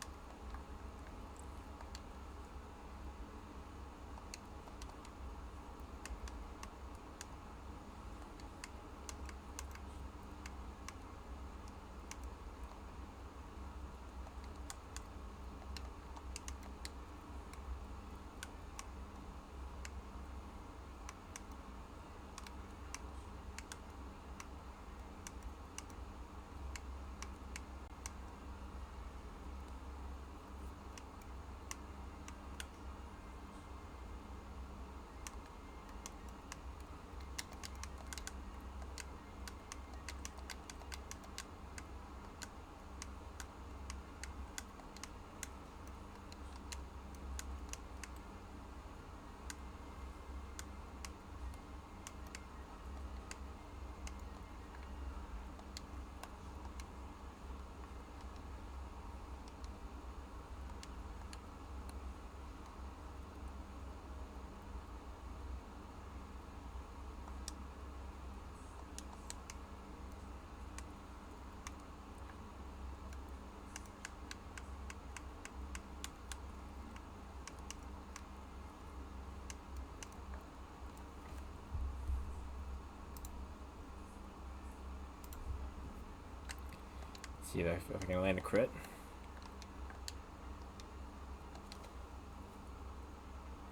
See if I can land a crit.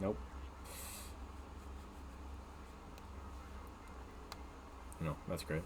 Nope. No, that's great.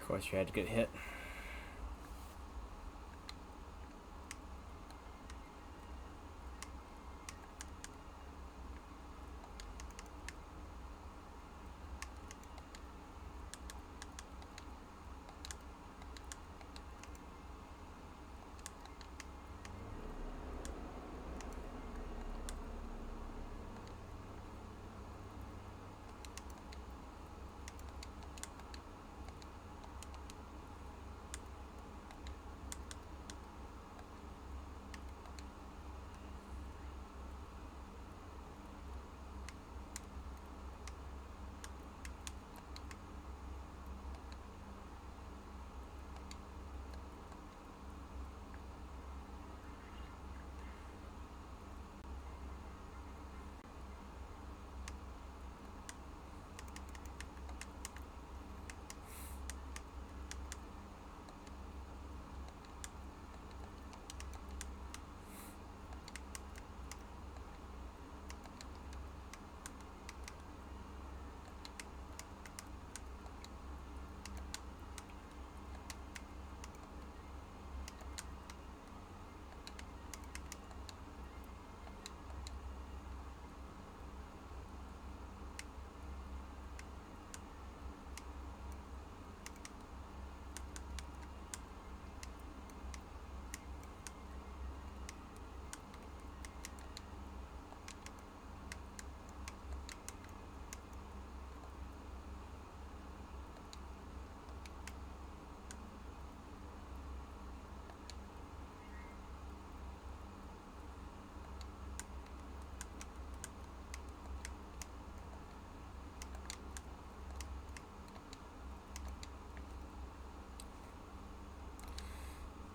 Of course, you had to get hit.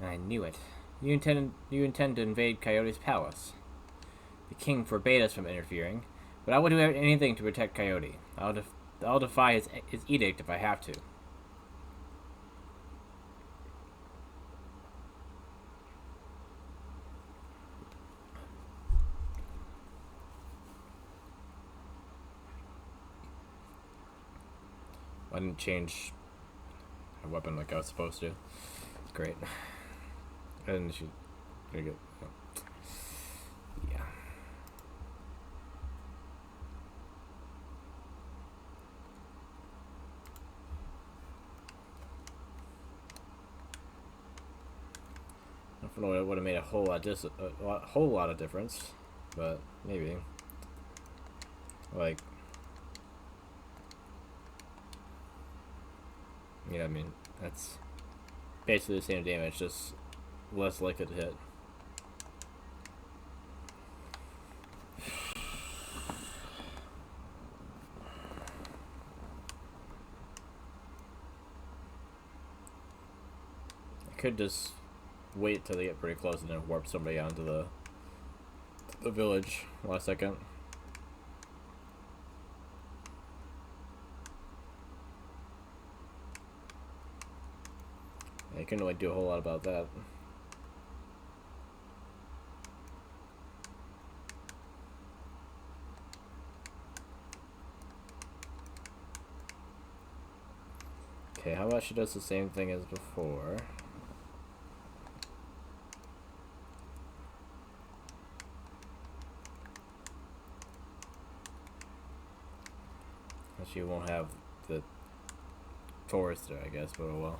I knew it. You intend to invade Coyote's palace. The king forbade us from interfering, but I will do anything to protect Coyote. I'll defy his edict if I have to. I didn't change a weapon like I was supposed to. Great. I didn't shoot. Very good. No. Yeah. I don't know, it would have made a whole lot of difference, but maybe. Like, yeah, I mean, that's basically the same damage, just less likely to hit. I could just wait till they get pretty close and then warp somebody onto the village last second. I couldn't really do a whole lot about that. Okay, how about she does the same thing as before? She won't have the forester, I guess, but oh well.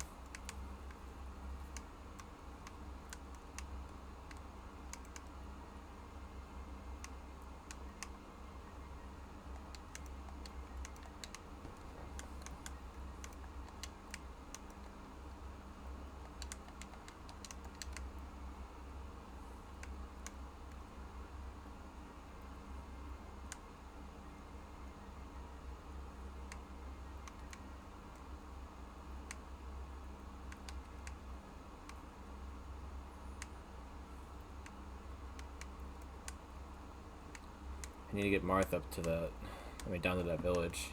I need to get Marth up to that, I mean down to that village.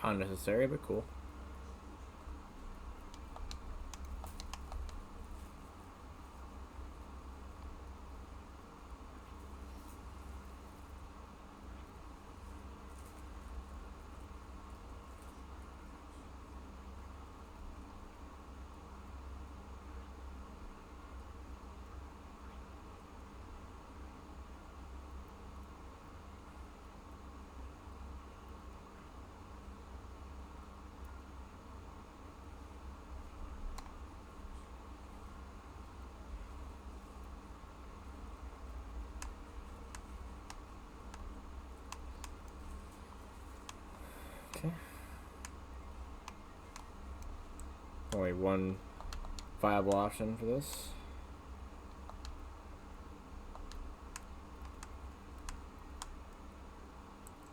Unnecessary, but cool. Okay. Only one viable option for this.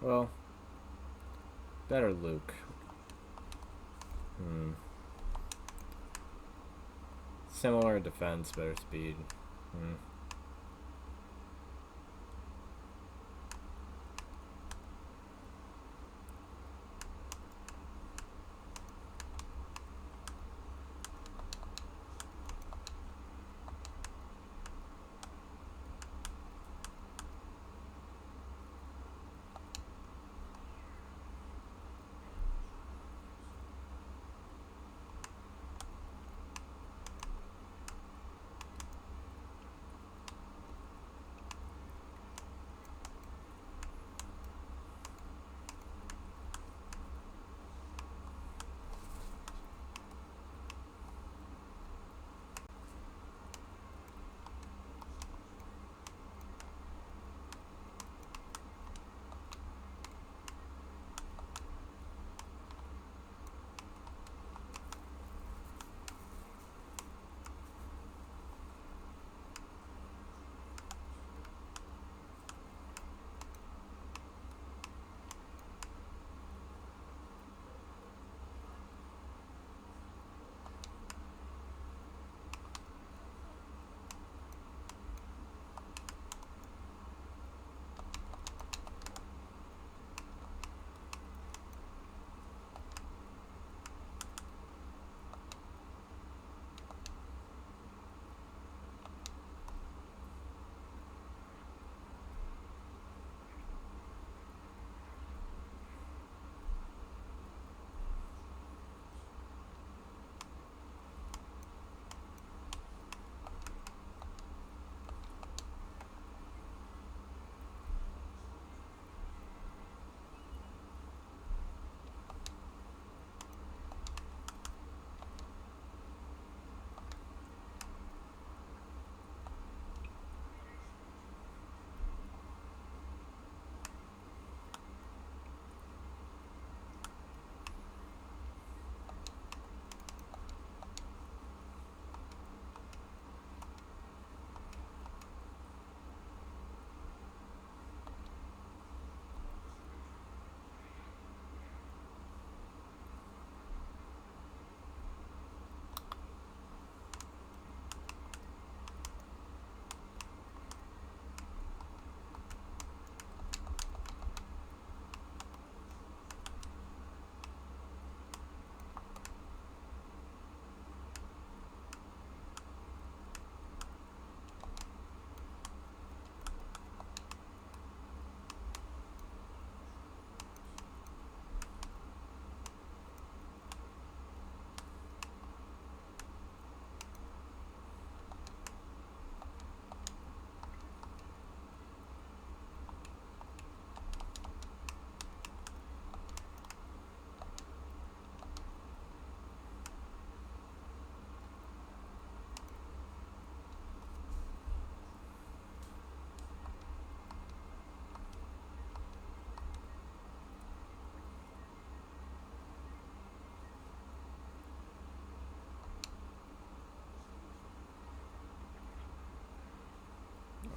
Well, better Luke. Similar defense, better speed.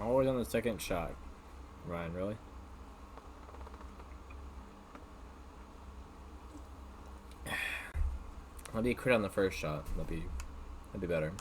Always on the second shot. Ryan, really? Maybe crit on the first shot. That'd be better.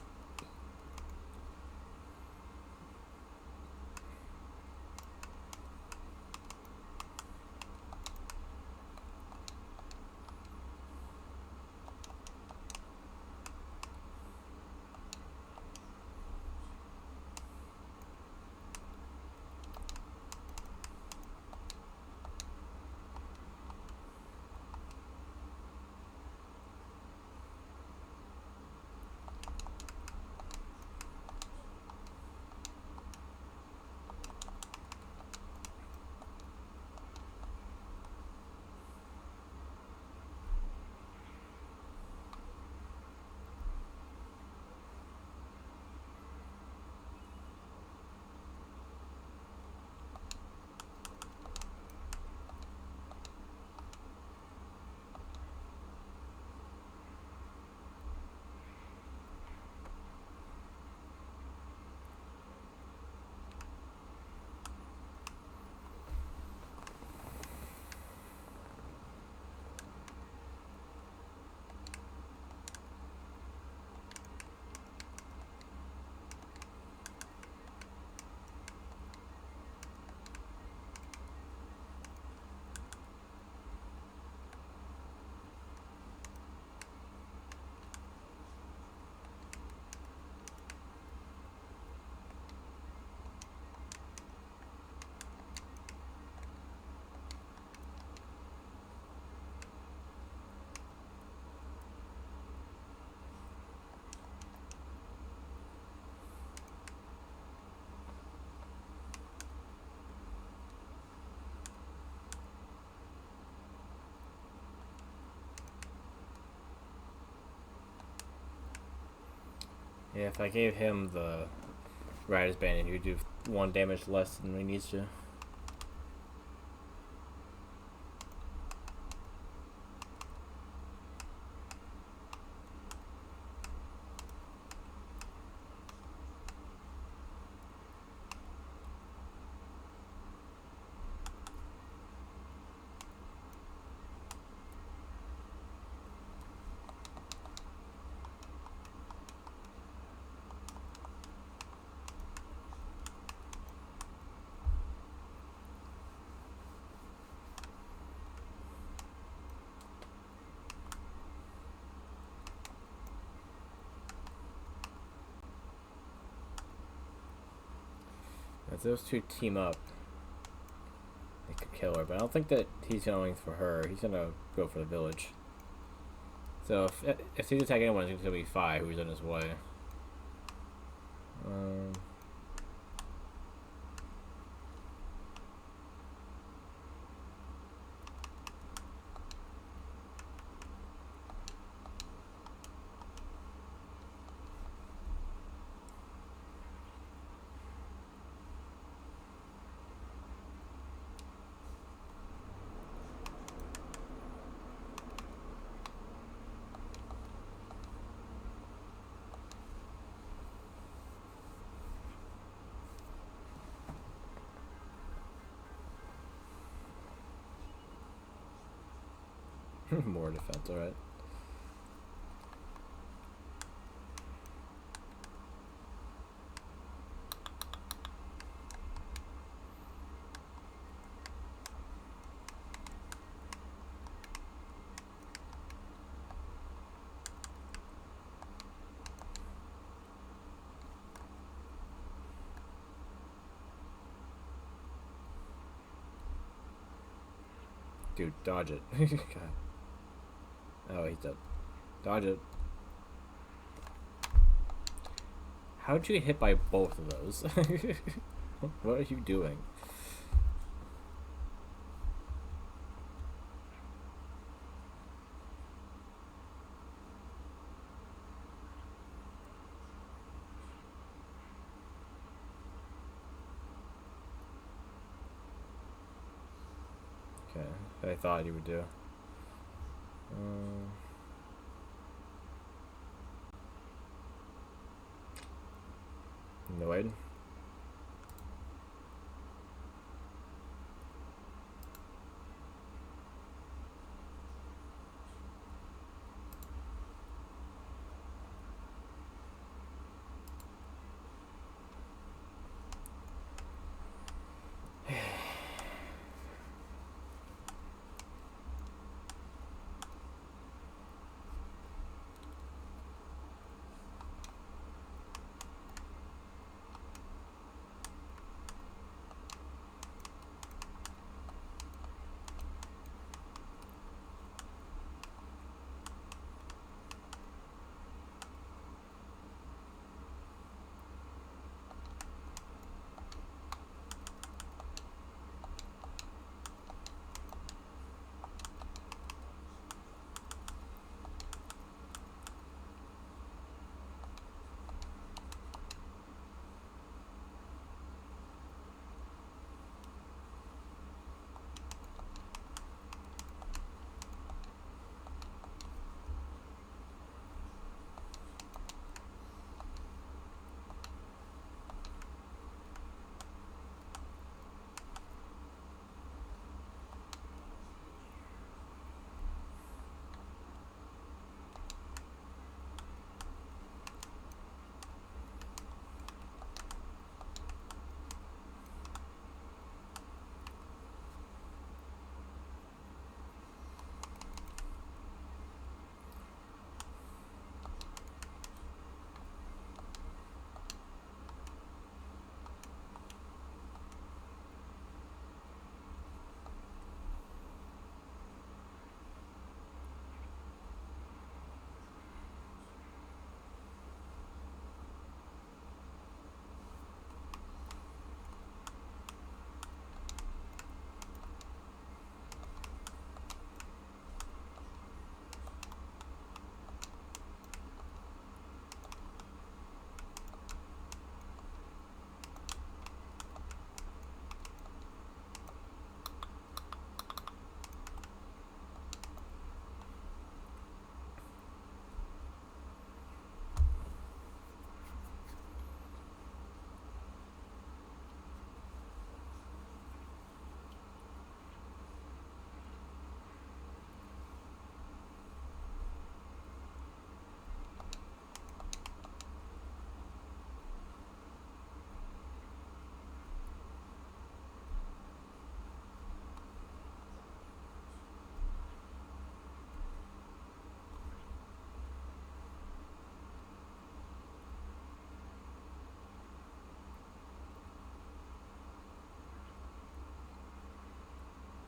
Yeah, if I gave him the Rider's Bandit, he would do 1 damage less than he needs to. If those two team up, they could kill her, but I don't think that he's going for her. He's gonna go for the village. So if he's attacking anyone, it's gonna be Fi, who's in his way. More defense, alright. Dude, dodge it. God. Oh, he's dead. Dodge it. How'd you get hit by both of those? What are you doing? Okay, that I thought you would do. No wait.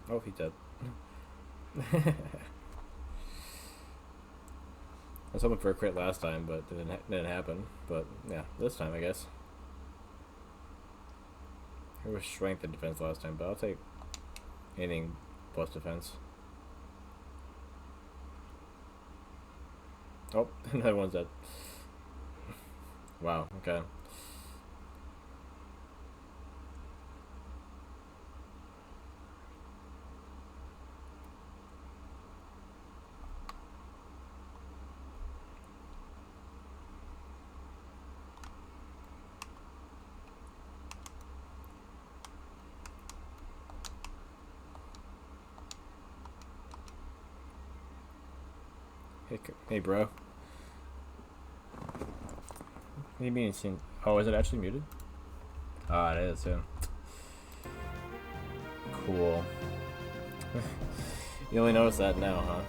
Oh, he's dead. I was hoping for a crit last time, but it didn't happen. But yeah, this time I guess. It was strength and defense last time, but I'll take anything plus defense. Oh, another one's dead. Wow, okay. Hey, bro. What do you mean it's seen? Oh, is it actually muted? Ah, it is, yeah. Cool. You only notice that now, huh?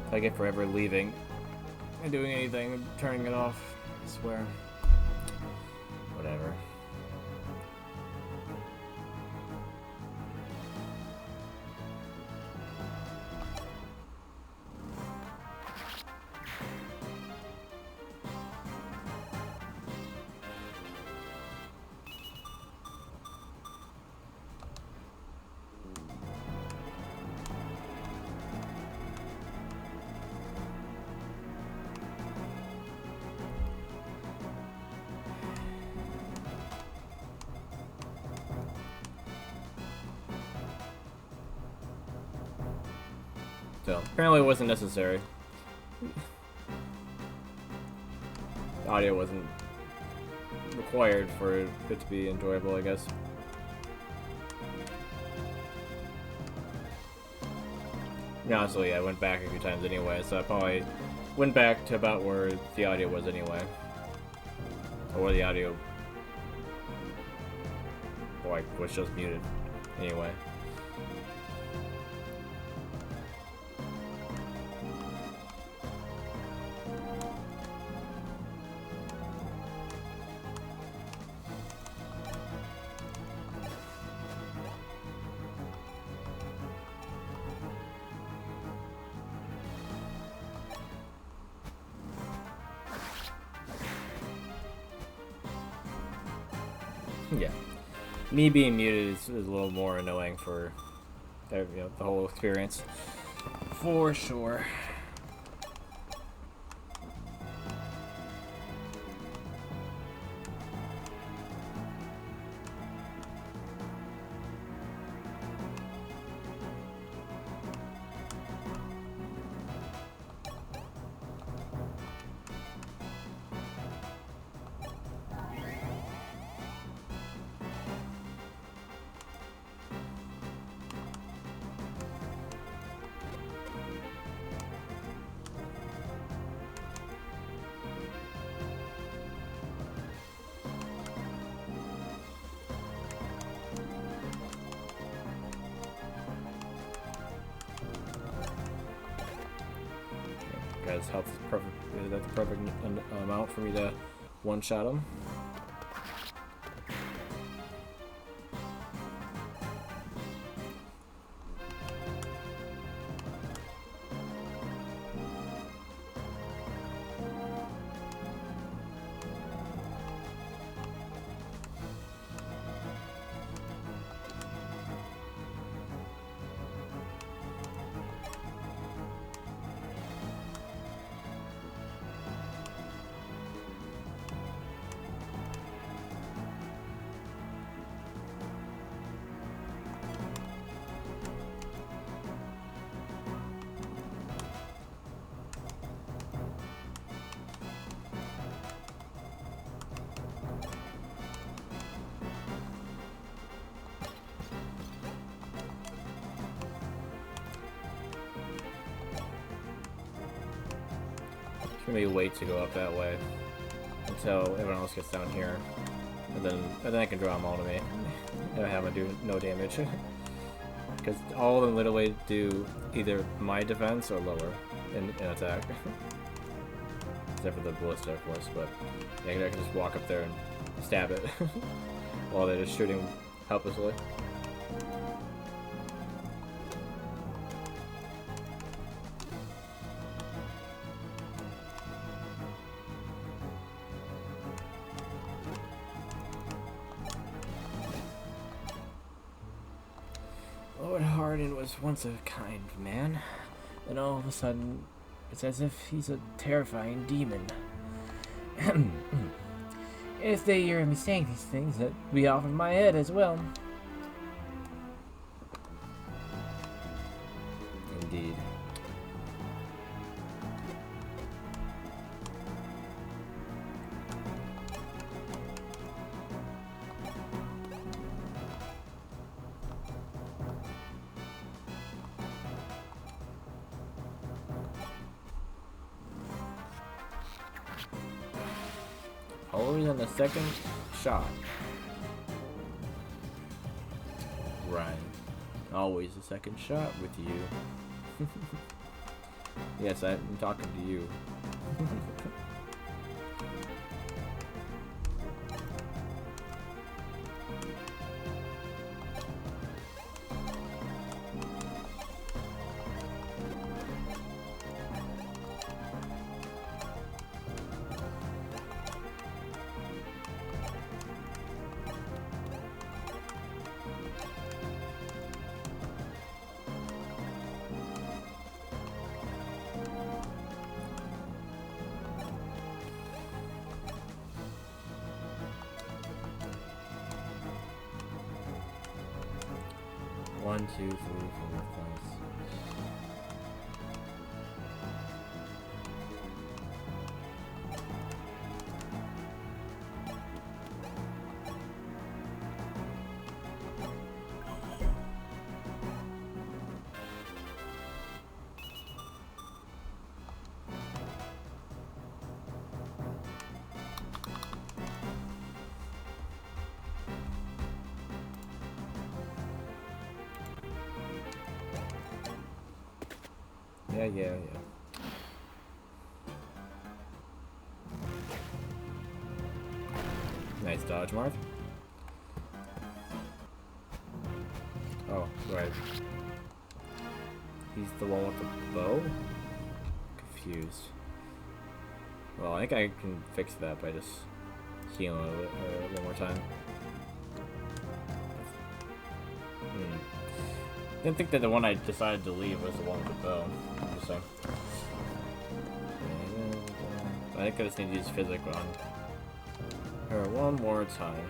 If I get forever leaving and doing anything and turning it off, I swear. Whatever. So, apparently it wasn't necessary. The audio wasn't required for it to be enjoyable, I guess. Honestly, I went back a few times anyway, so I probably went back to about where the audio was anyway. Or where the audio was just muted anyway. Yeah, me being muted is a little more annoying for the whole experience, for sure. Guys, health is perfect. That's the perfect amount for me to one-shot him. Maybe wait to go up that way until everyone else gets down here, and then I can draw them all to me and have them do no damage. Because all of them literally do either my defense or lower in attack. Except for the ballista, of course, but yeah, I can just walk up there and stab it while they're just shooting helplessly. Lord Hardin was once a kind man, and all of a sudden, it's as if he's a terrifying demon. If they hear me saying these things, that'd be off in my head as well. Indeed. Always on the second shot. Right. Always a second shot with you. Yes, I'm talking to you. One, two, three, four, five, six. Yeah. Nice dodge, Marth. Oh, right. He's the one with the bow? Confused. Well, I think I can fix that by just healing one more time. Didn't think that the one I decided to leave was the one with the bow. Just saying. I think I just need to use physic on her one more time.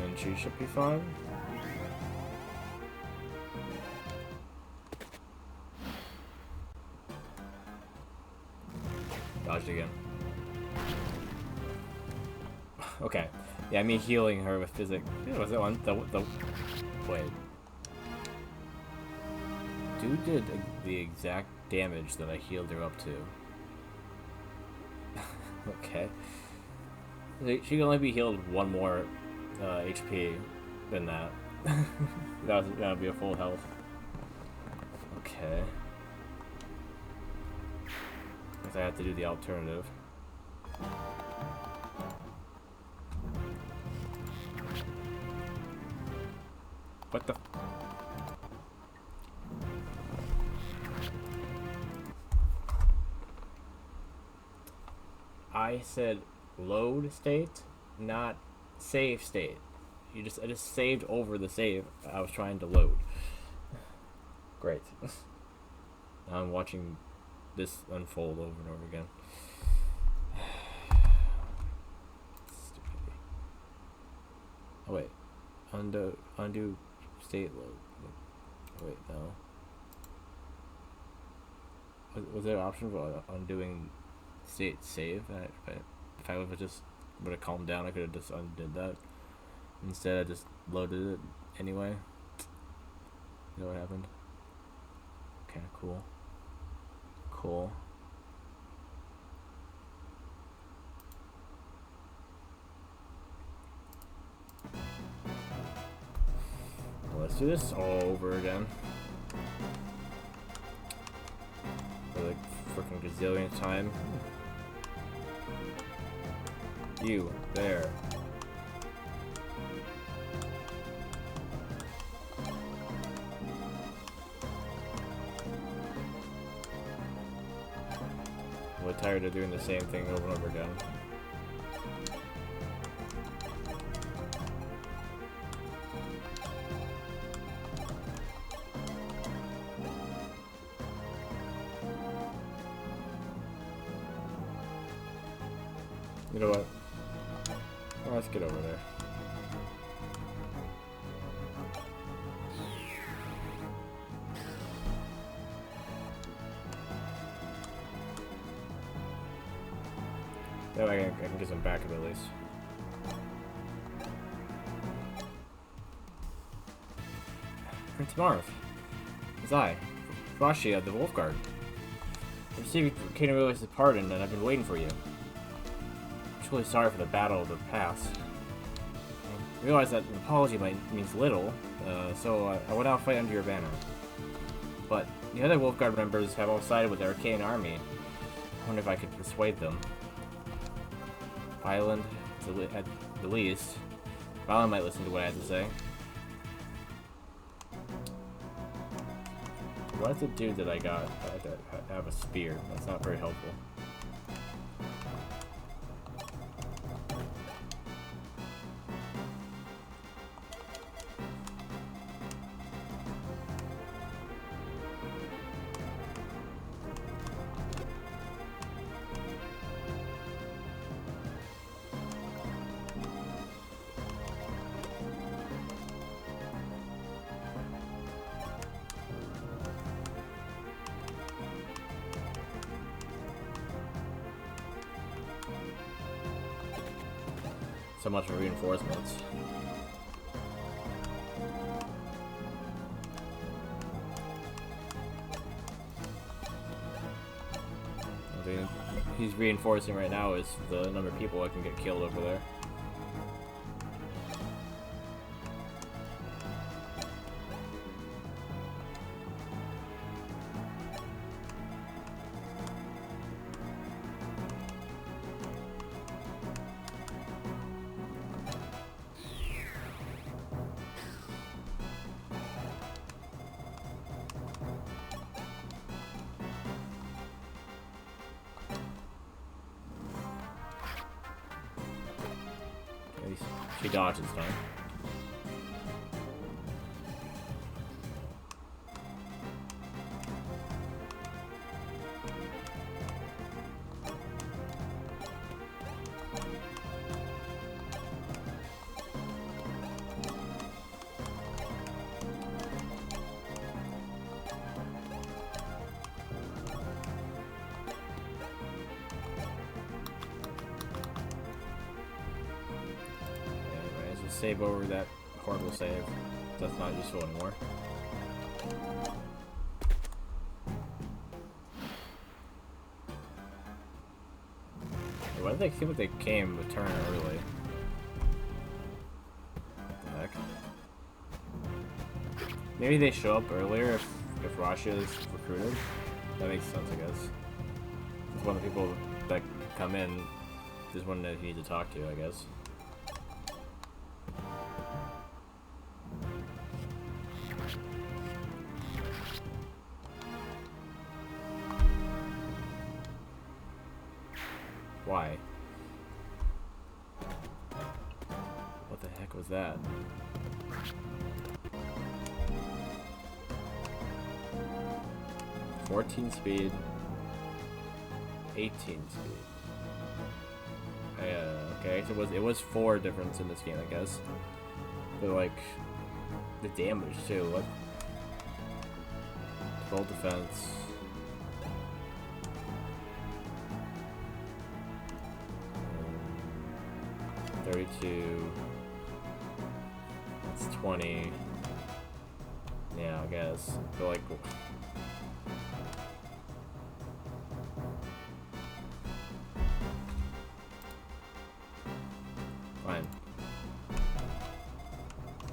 And she should be fine. Dodged again. Okay. Yeah, me healing her with physic. Yeah, was that one? The wait. Dude did the exact damage that I healed her up to. Okay. She can only be healed one more HP than that. that would be a full health. Okay. Guess I have to do the alternative. What the? I said load state, not save state. I just saved over the save I was trying to load. Great. Now I'm watching this unfold over and over again. Stupid. Oh wait. Undo state load. Wait, no. Was there an option for undoing state save? If I would have just would have calmed down, I could have just undid that. Instead, I just loaded it anyway. You know what happened? Okay, cool. Cool. Well, let's do this all over again. For like freaking gazillion time. You, there. I'm tired of doing the same thing over and over again. You know what? Oh, let's get over there. That way I can get some backup at least. Prince Marv. It's I, Rashi of the Wolfguard. I received Archanea Realizes pardon, and I've been waiting for you. I'm truly sorry for the battle of the past. I realize that an apology means little, so I will now fight under your banner. But the other Wolfguard members have all sided with the Arcane army. I wonder if I could persuade them. Island, at the least. Violet might listen to what I have to say. What's the dude that I got that have a spear? That's not very helpful. So much for reinforcements. I think he's reinforcing right now is the number of people that can get killed over there. She dodges time. Save over that horrible save. That's not useful anymore. Why did they feel like they came a turn early? What the heck? Maybe they show up earlier if Rasha is recruited. That makes sense, I guess. It's one of the people that come in is one that you need to talk to, I guess. Why? What the heck was that? "14 speed, 18 speed." Okay, so it was 4 difference in this game, I guess. But like the damage too. What? 12 defense. 32. That's 20. Yeah, I guess. But like. Fine.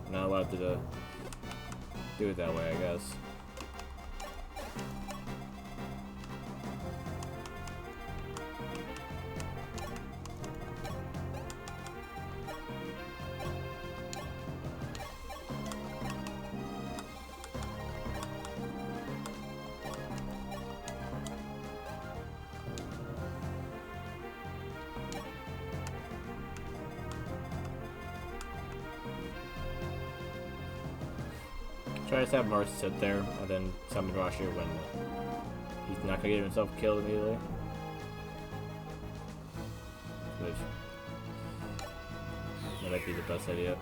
I'm not allowed to do it that way, I guess. Try to have Mars sit there and then summon Rasha when he's not gonna get himself killed immediately. Which that might be the best idea.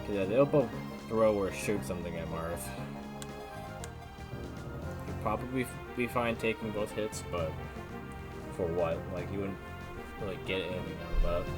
Yeah, they'll both throw or shoot something at Marth. You'd probably be fine taking both hits, but for what? Like, you wouldn't really get anything out of that.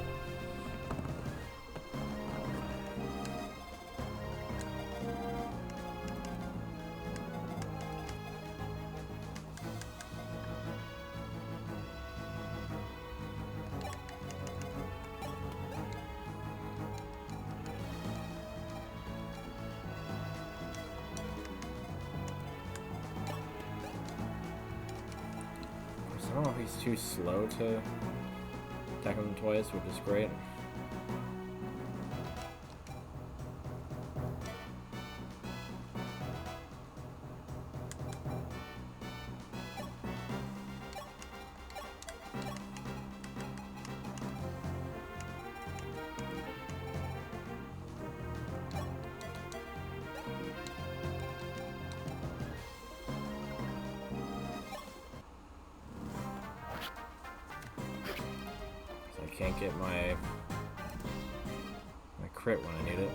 Oh, he's too slow to attack him twice, which is great. Can't get my crit when I need it.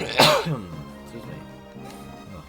Excuse me. Oh.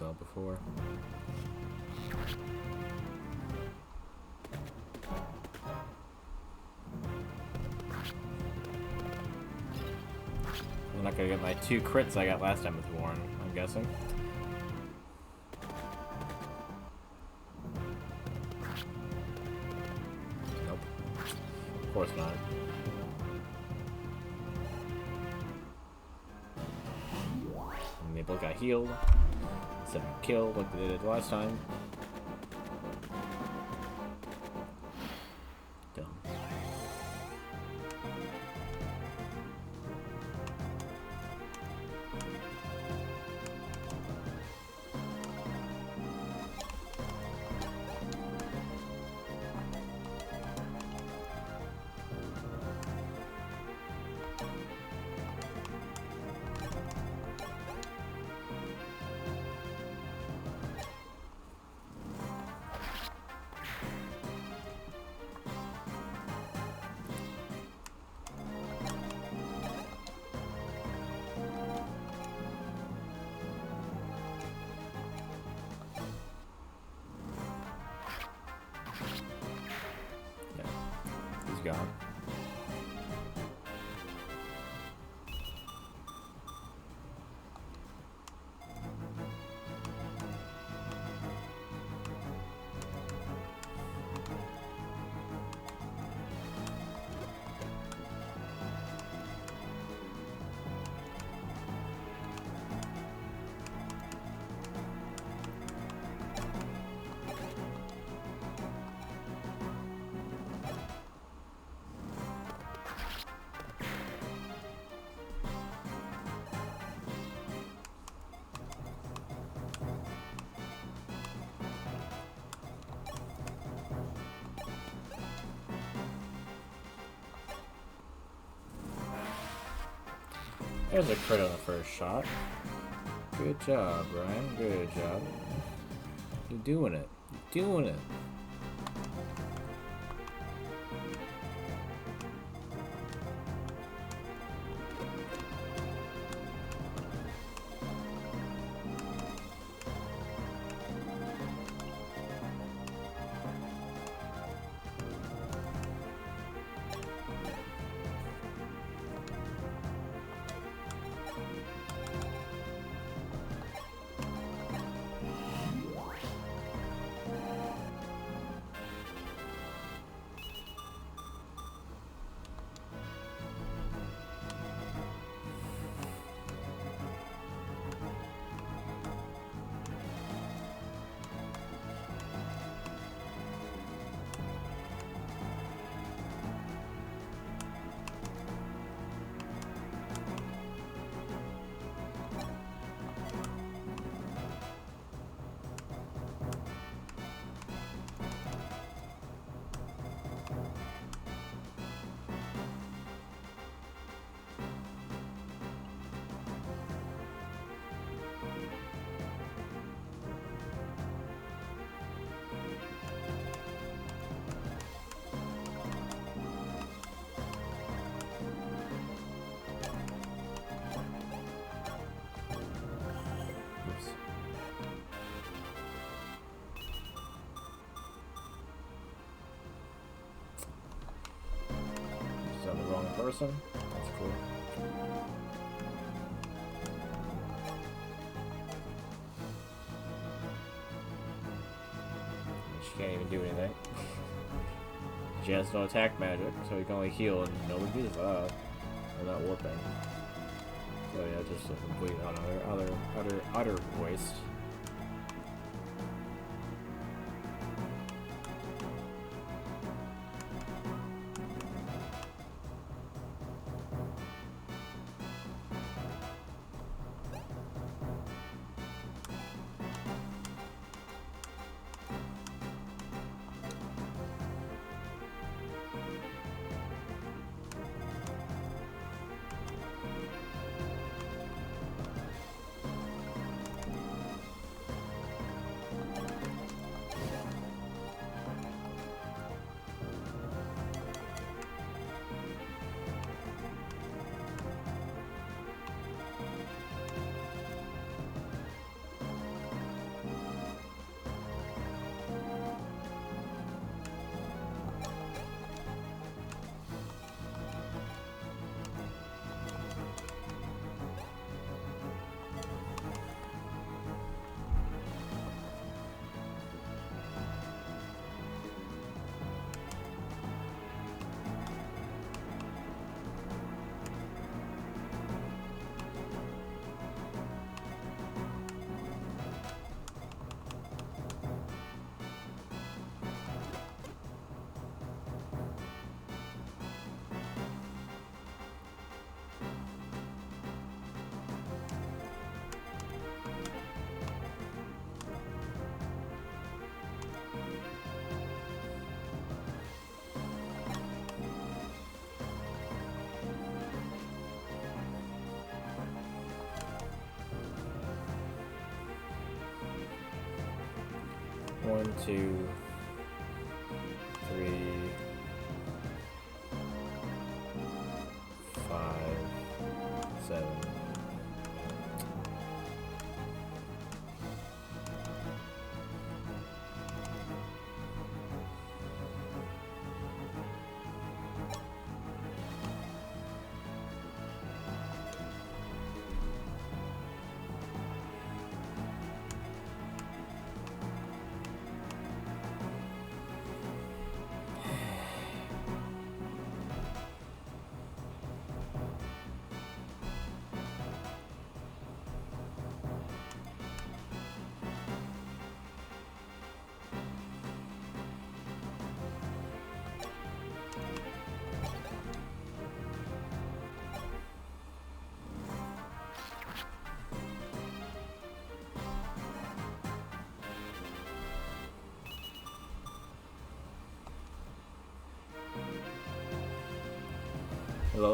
cell before. I'm not gonna get my 2 crits I got last time with Warren, I'm guessing. Nope. Of course not. Maple got healed. 7 killed like they did last time. Dumb. Gone. There's a crit on the first shot. Good job, Ryan. Good job. You're doing it. You're doing it. Person. That's cool. She can't even do anything. She has no attack magic, so he can only heal, and nobody does that. They're not warping. So yeah, just a complete utter waste. 1, 2, 3, 5, 7.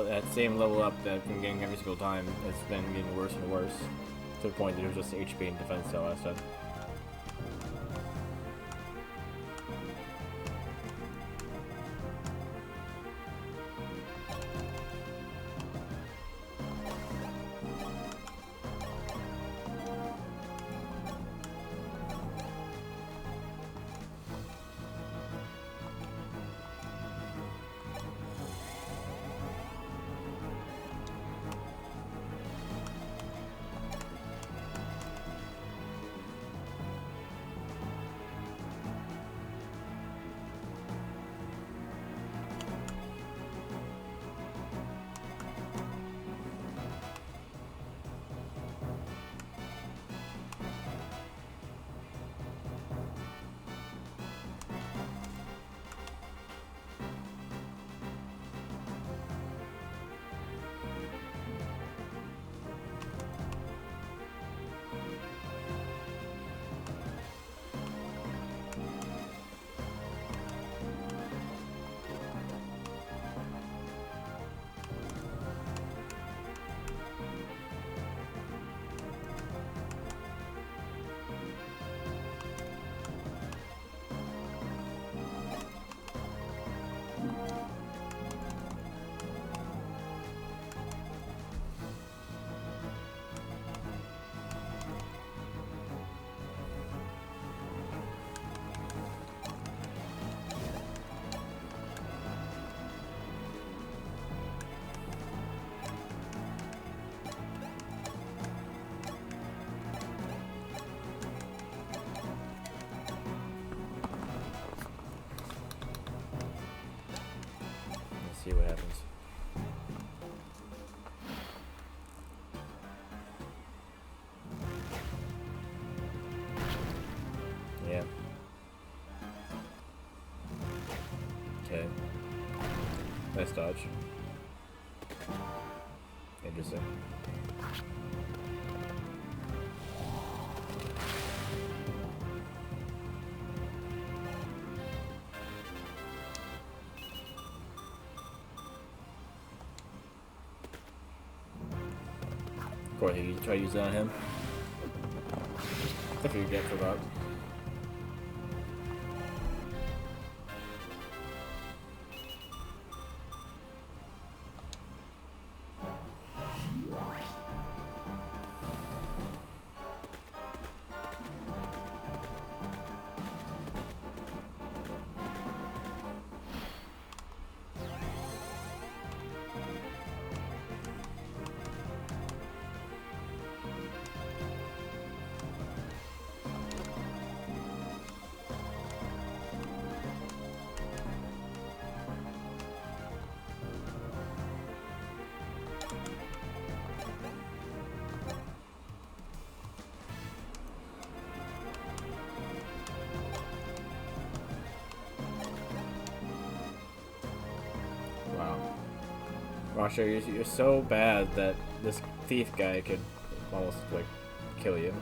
That same level up that I've been getting every single time, it's been getting worse and worse, to the point that it was just HP and defense till last time. See what happens. Yeah. Okay. Nice dodge. Interesting. Of course, you try to use that on him. If you get for about. Rasha, you're so bad that this thief guy could almost, like, kill you.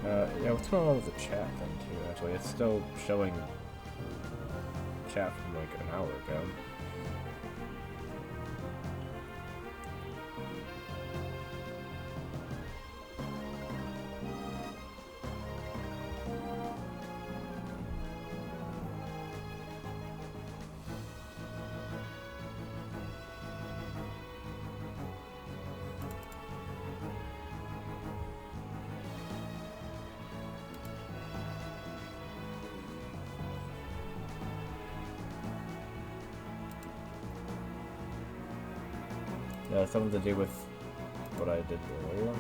Yeah, what's going on with the chat thing too? Actually, it's still showing chat from like an hour ago. Yeah, something to do with what I did earlier.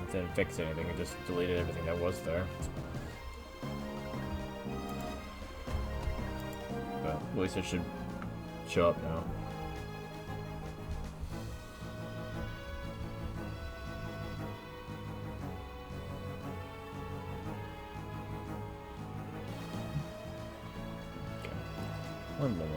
It didn't fix anything, it just deleted everything that was there. But at least it should show up now. Okay. One moment.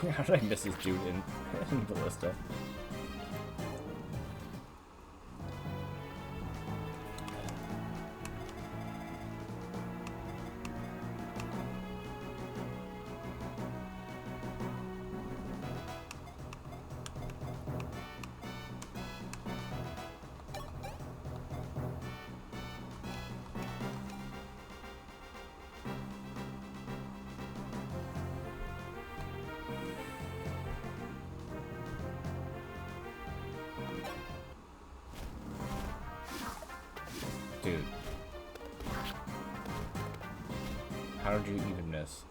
How did I miss this dude in Ballista? Dude. How did you even miss?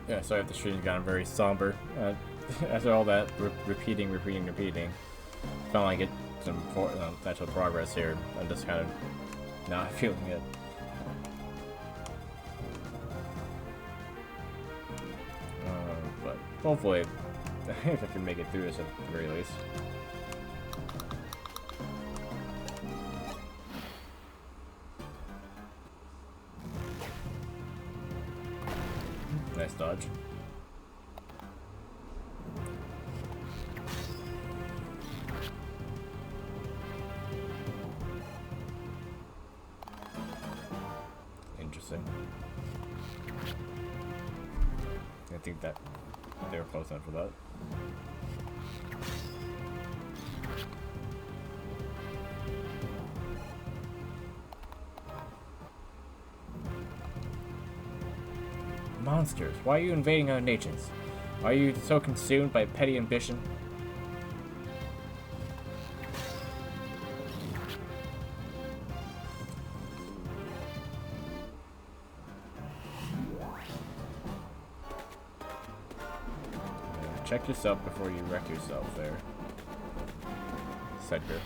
Yeah, sorry if the stream's gotten very somber. After all that repeating, felt like it's some actual progress here. I'm just kind of not feeling it. But hopefully, if I can make it through this at the very least. Nice dodge. Interesting. I think that they were close enough for that. Monsters, why are you invading other nations? Are you so consumed by petty ambition? Check yourself before you wreck yourself there. Sector.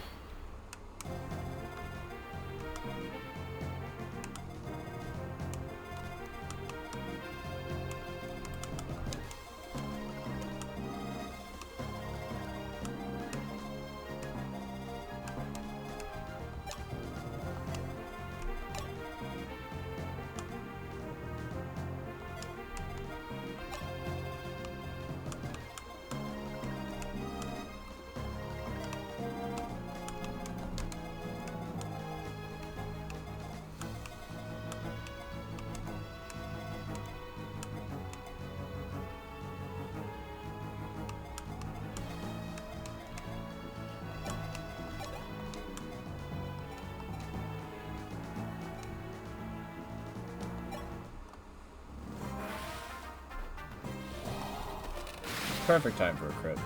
Perfect time for a crit.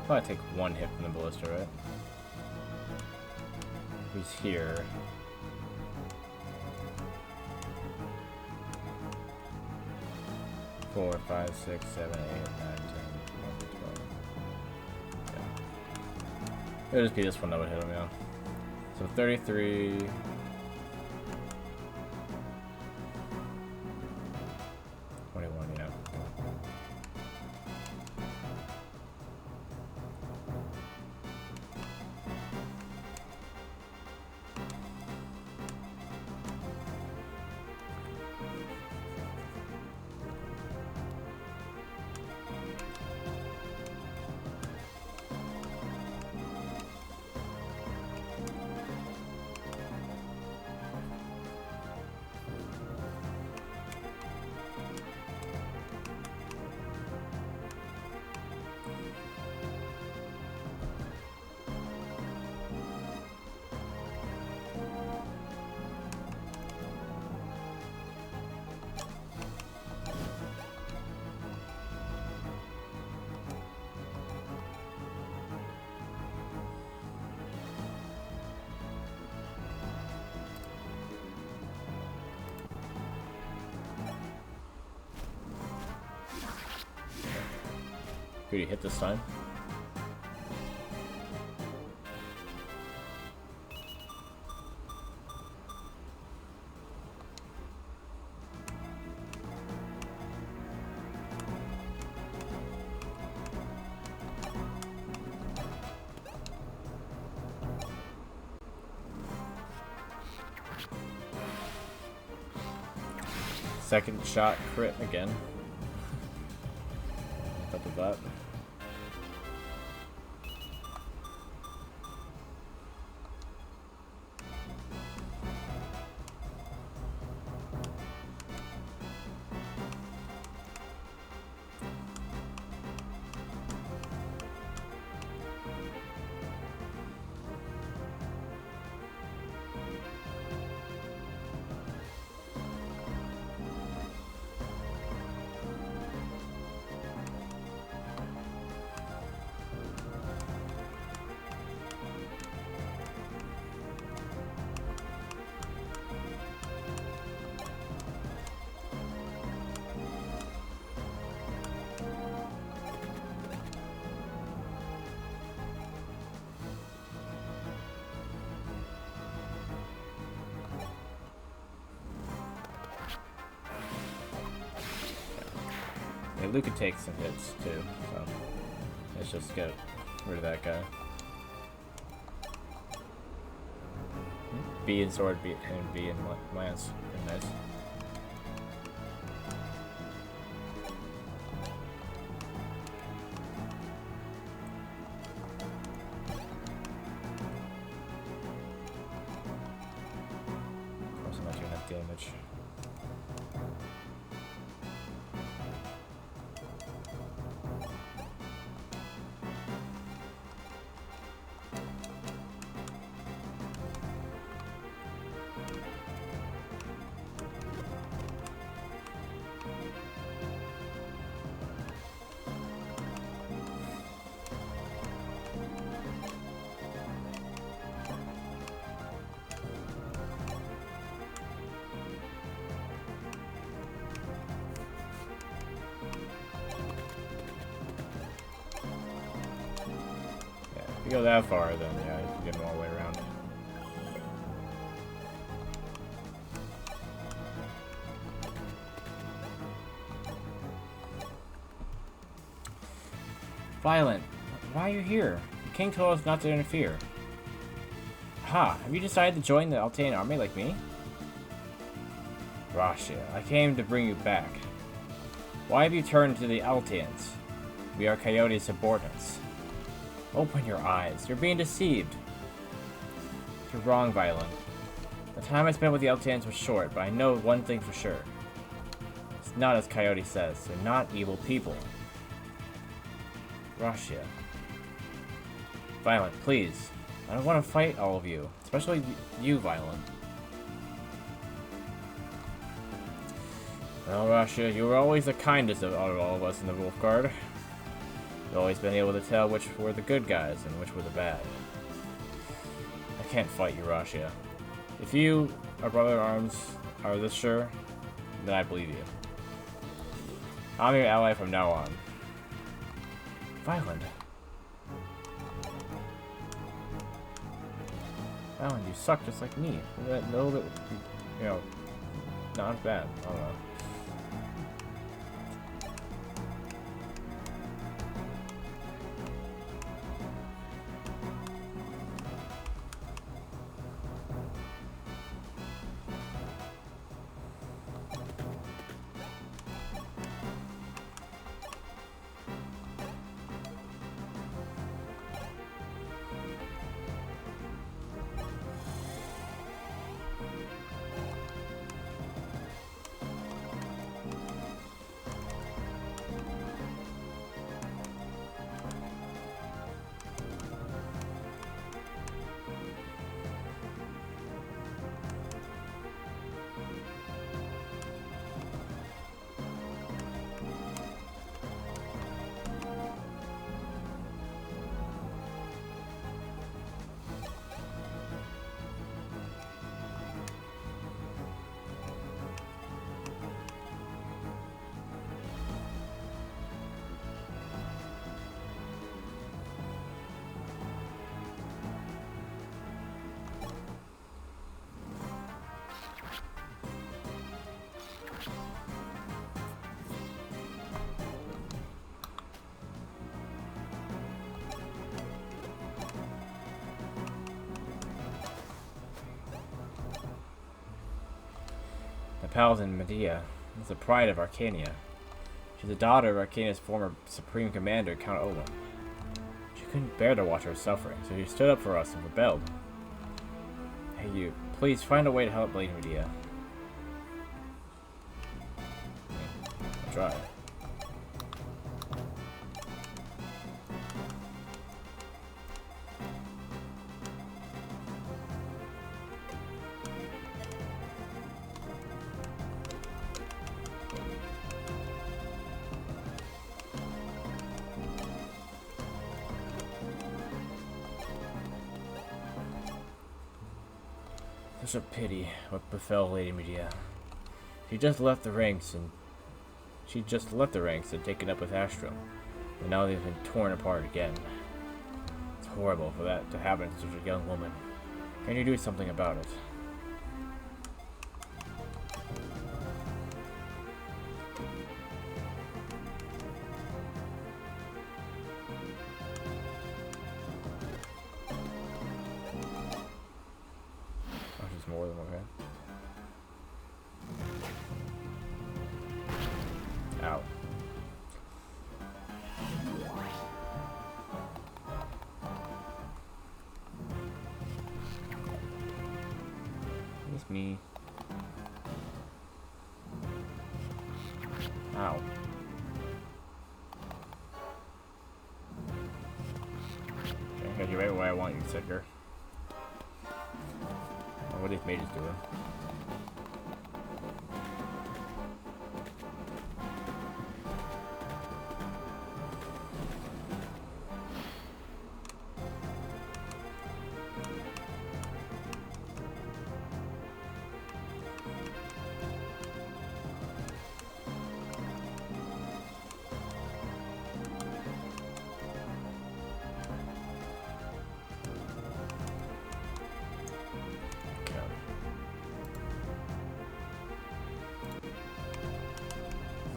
Probably take one hit from the ballista, right? Who's here? Four, 5, 6, 7, 8, 9, 10, 11, 12. Yeah. It'll just be this one that would hit him, yeah. So 33. Yeah. Could you hit this time? Second shot crit again. On top of that. Yeah, Luke could take some hits too, so let's just get rid of that guy. B and sword, B and B and lance. Very nice. Of course, I'm not doing enough damage. If you go that far, then yeah, you can get them all the way around. Violent, why are you here? The king told us not to interfere. Ha! Have you decided to join the Archanea army like me? Rashia, I came to bring you back. Why have you turned to the Alteans? We are Coyote's subordinates. Open your eyes. You're being deceived. You're wrong, Violin. The time I spent with the Alteans was short, but I know one thing for sure. It's not as Coyote says. They're not evil people. Rashia. Violin, please. I don't want to fight all of you. Especially you, Violin. Well, Rashia, you were always the kindest of all of us in the Wolfguard. You've always been able to tell which were the good guys and which were the bad. I can't fight you, Rashia. If you, our brother in arms, are this sure, then I believe you. I'm your ally from now on. Violin. Violin, you suck just like me. A little bit, you know, not bad. I don't know. Paladin Medea is the pride of Archanea. She's the daughter of Archanea's former supreme commander, Count Olin. She couldn't bear to watch her suffering, so she stood up for us and rebelled. Hey you, please find a way to help Lady Medea. I'll try. Such a pity what befell Lady Medea. She just left the ranks and taken up with Astrum, and now they've been torn apart again. It's horrible for that to happen to such a young woman. Can you do something about it? More than okay. Ow. It's me. Ow. Okay, I got you right where I want you, Sidger. What are these mages doing?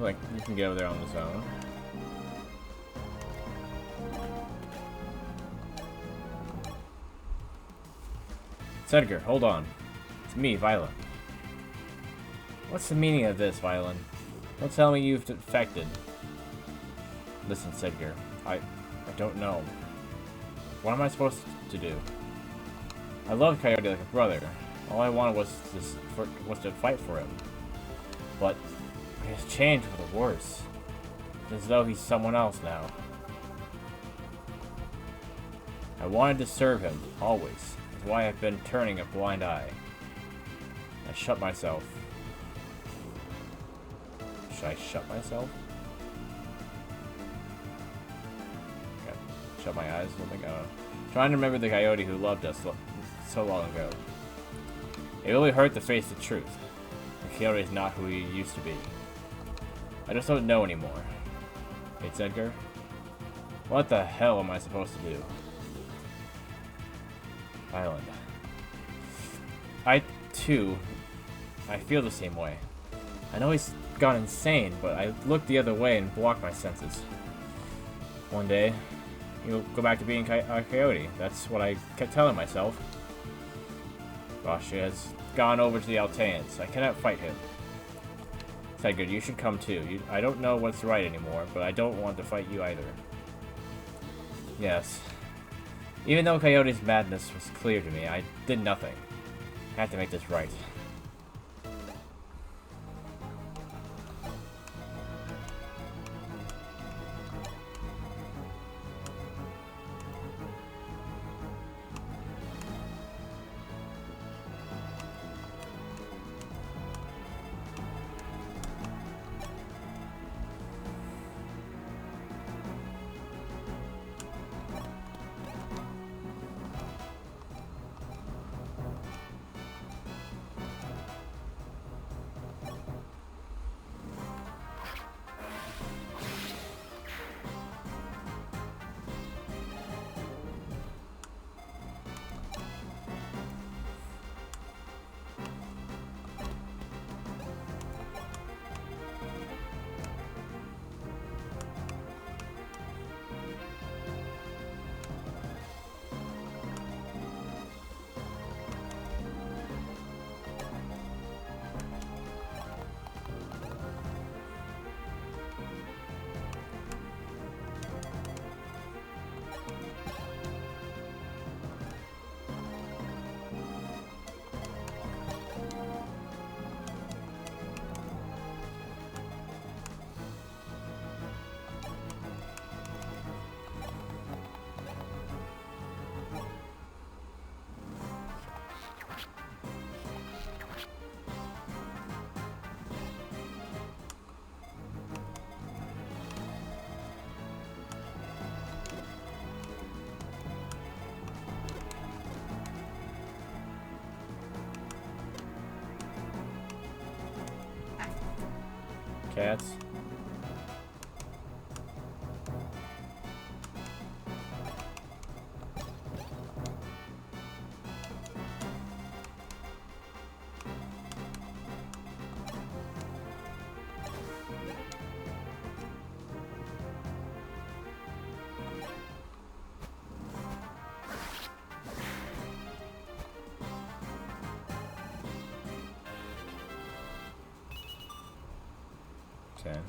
like you can get over there on his own. Sedgar, hold on. It's me, Violet. What's the meaning of this, Violet? Don't tell me you've defected. Listen, Sedgar. I don't know. What am I supposed to do? I love Coyote like a brother. All I wanted was to fight for him. But he has changed for the worse. It's as though he's someone else now. I wanted to serve him, always. That's why I've been turning a blind eye. I shut myself. Should I shut myself? Okay. Shut my eyes? I think trying to remember the coyote who loved us so long ago. It really hurt to face the truth. The coyote is not who he used to be. I just don't know anymore. It's Edgar. What the hell am I supposed to do? Island. I feel the same way. I know he's gone insane, but I looked the other way and blocked my senses. One day, he'll go back to being a coyote. That's what I kept telling myself. Rasha has gone over to the Alteans. I cannot fight him. Sedgard, you should come too. I don't know what's right anymore, but I don't want to fight you either. Yes. Even though Coyote's madness was clear to me, I did nothing. I had to make this right. Cats. Okay.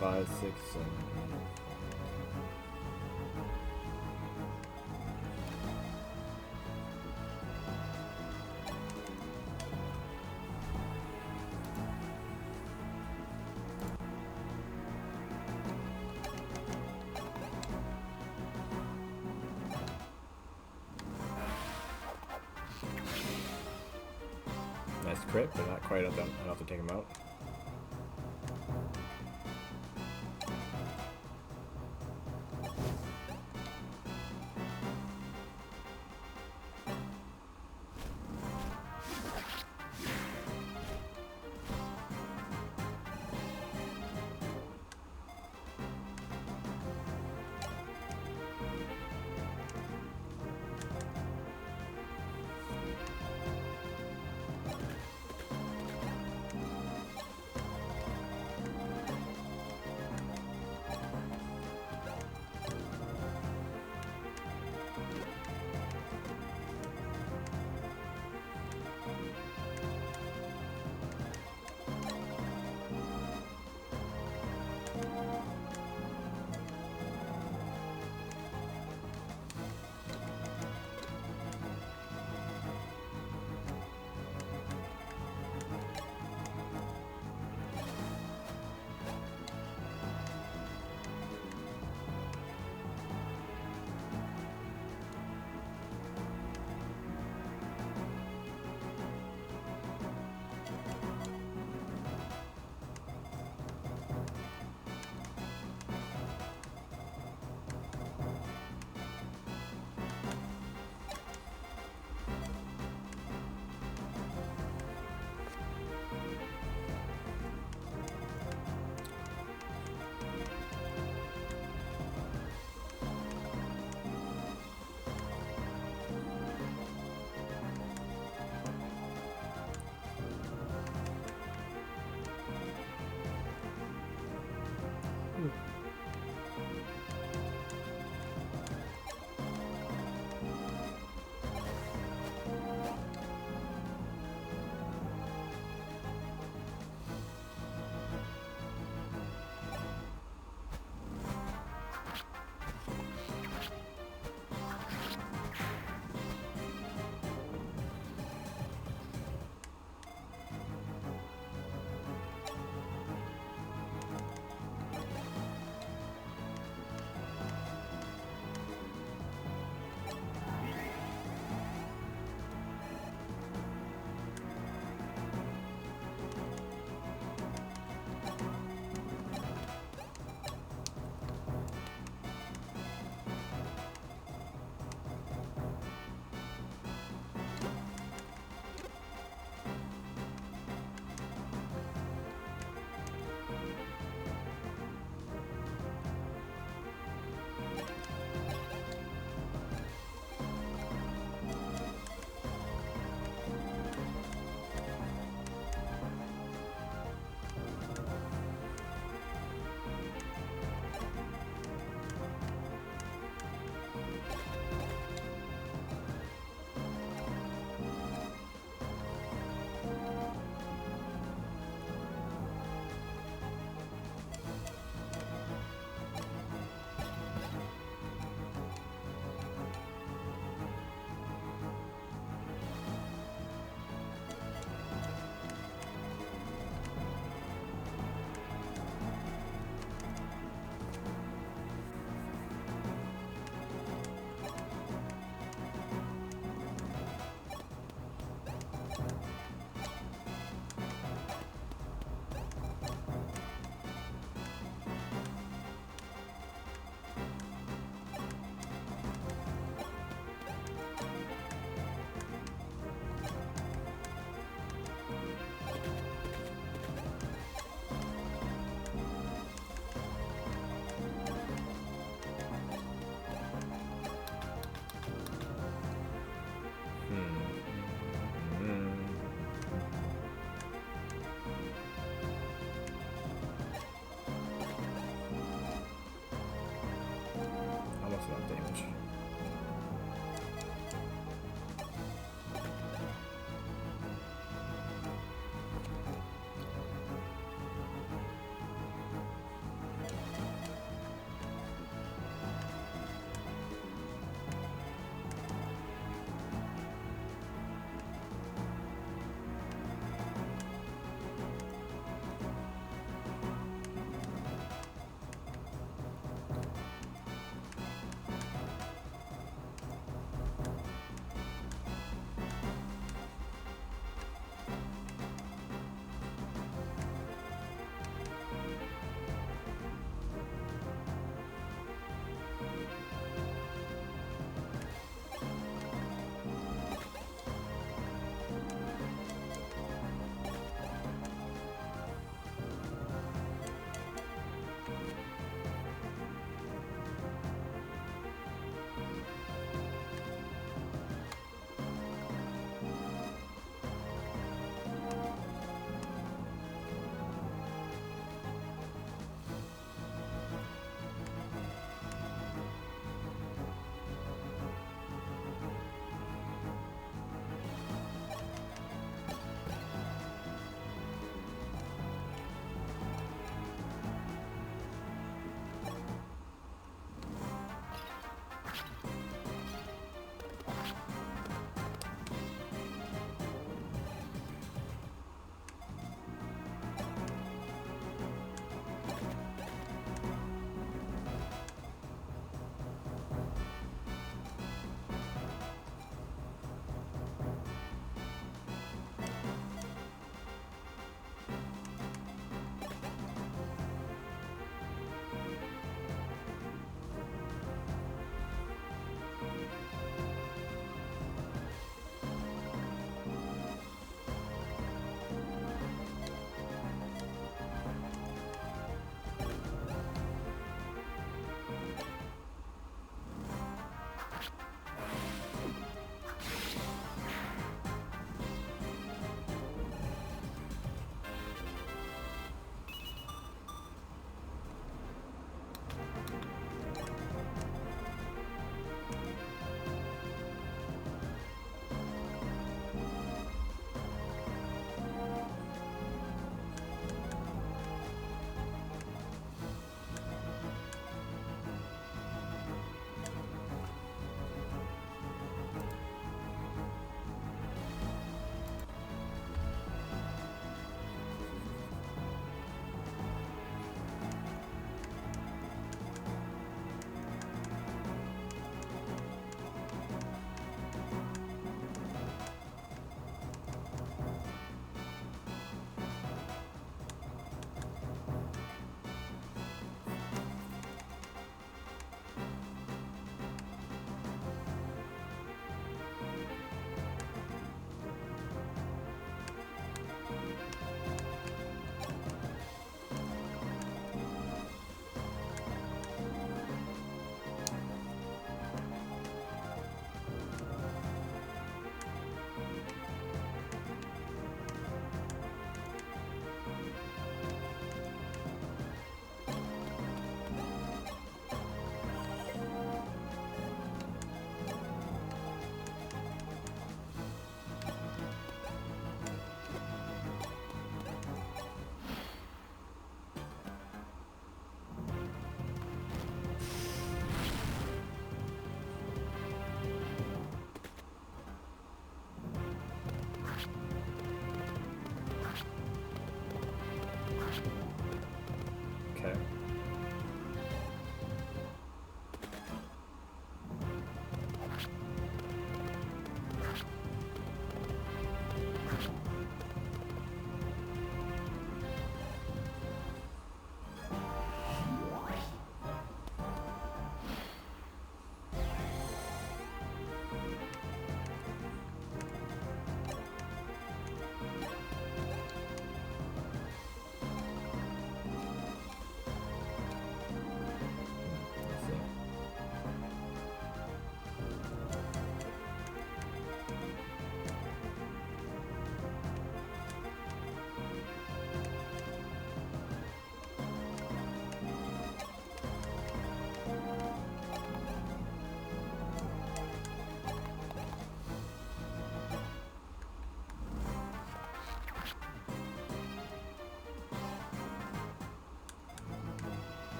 5, 6, 7. Nice crit, but not quite enough to take him out.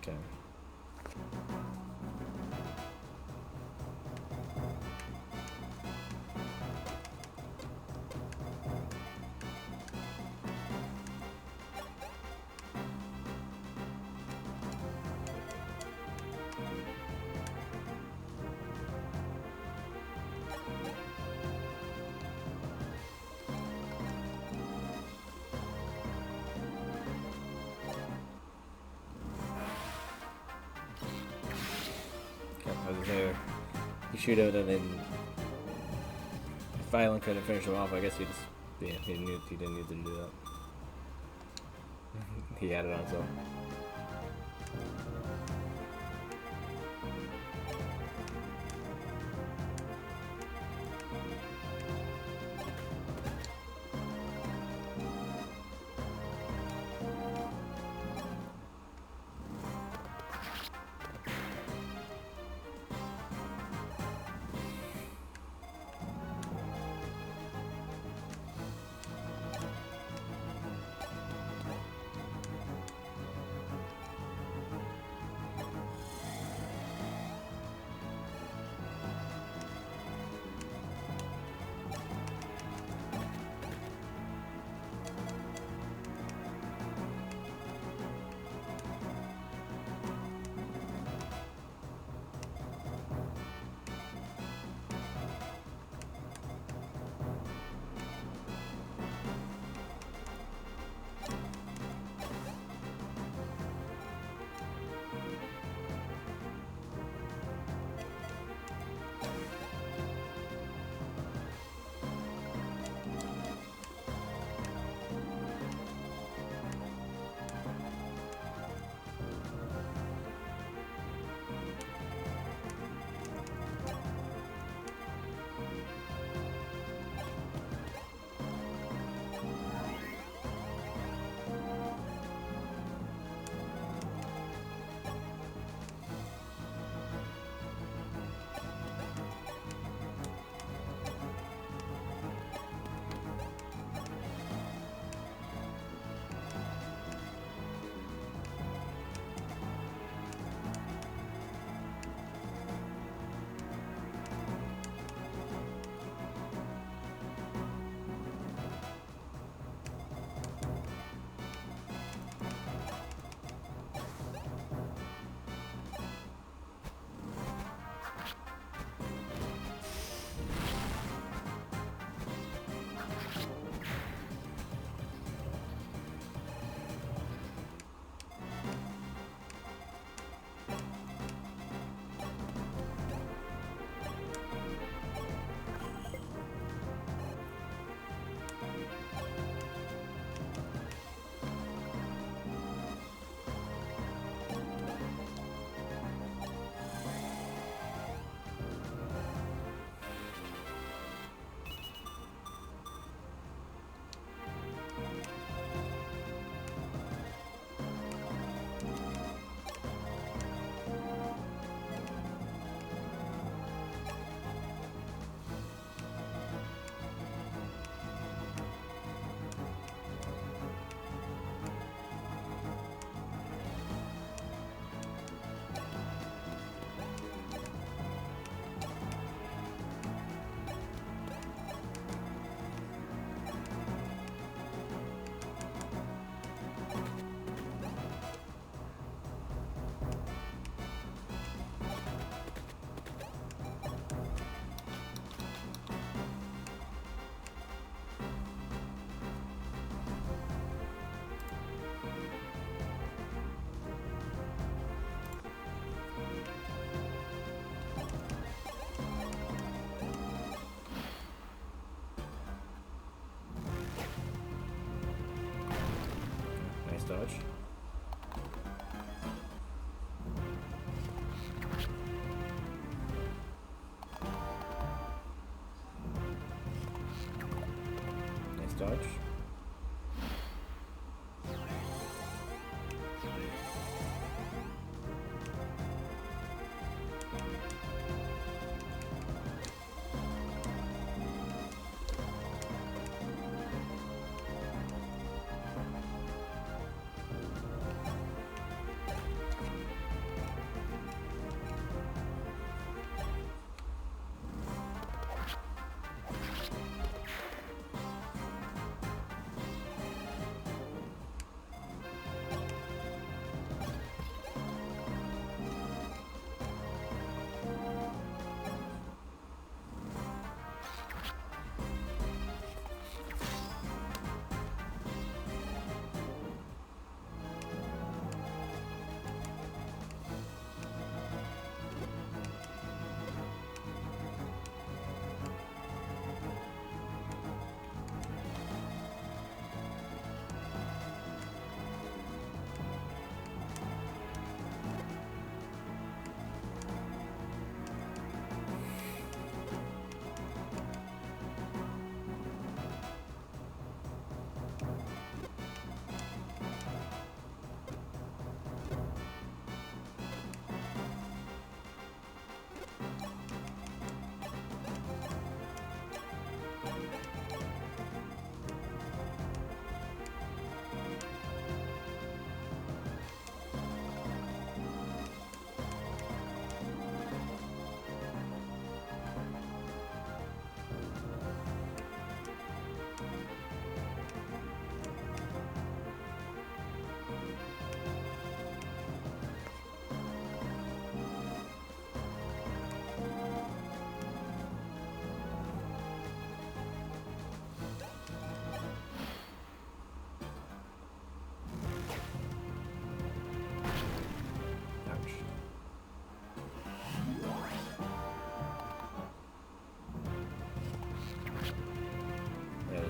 Okay. I was there. You shoot at him, and if Violent couldn't finish him off, I guess he just, yeah, he knew he didn't need to do that. He had it on his own.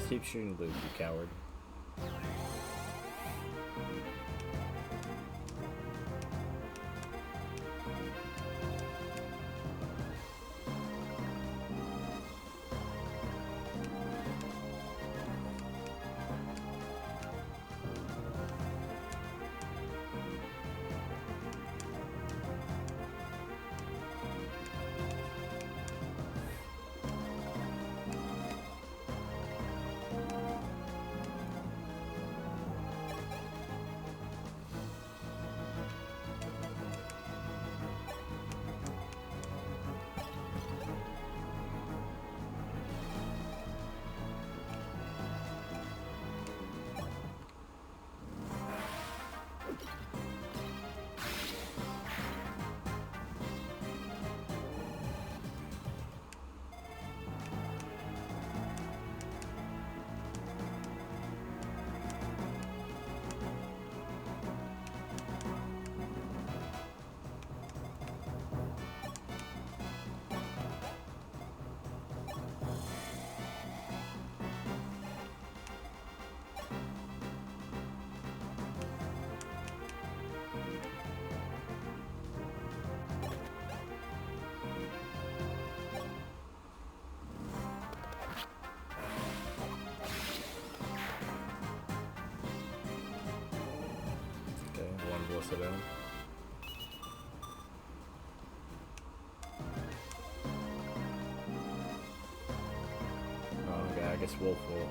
Keep shooting Luke, you coward. Okay, one bless it in. Oh, okay, I guess Wolf will.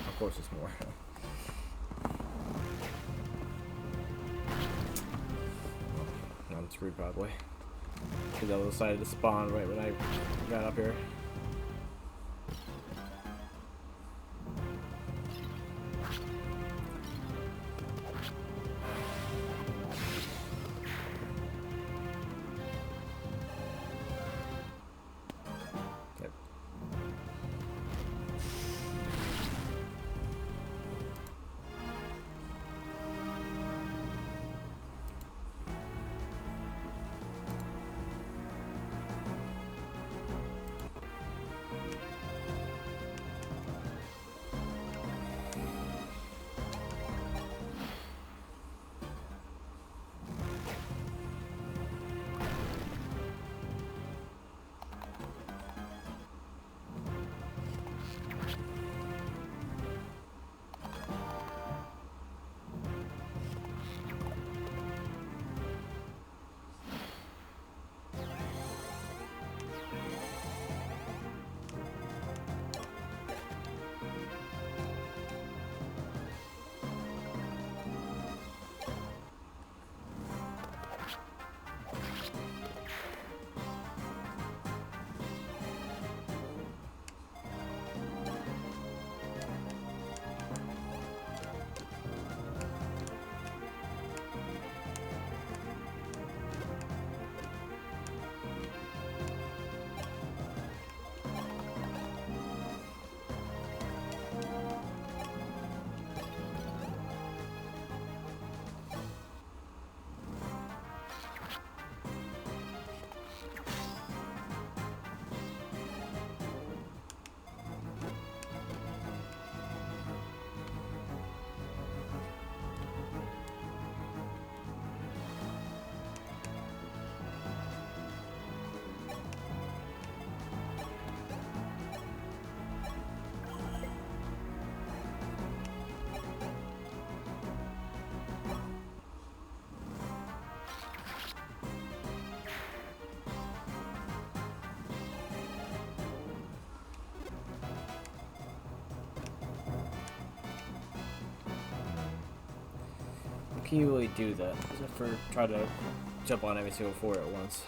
Of course, it's more. I'm screwed probably. Because I decided to spawn right when I got up here. Yep. can you really do that? Except for try to jump on every single floor at once.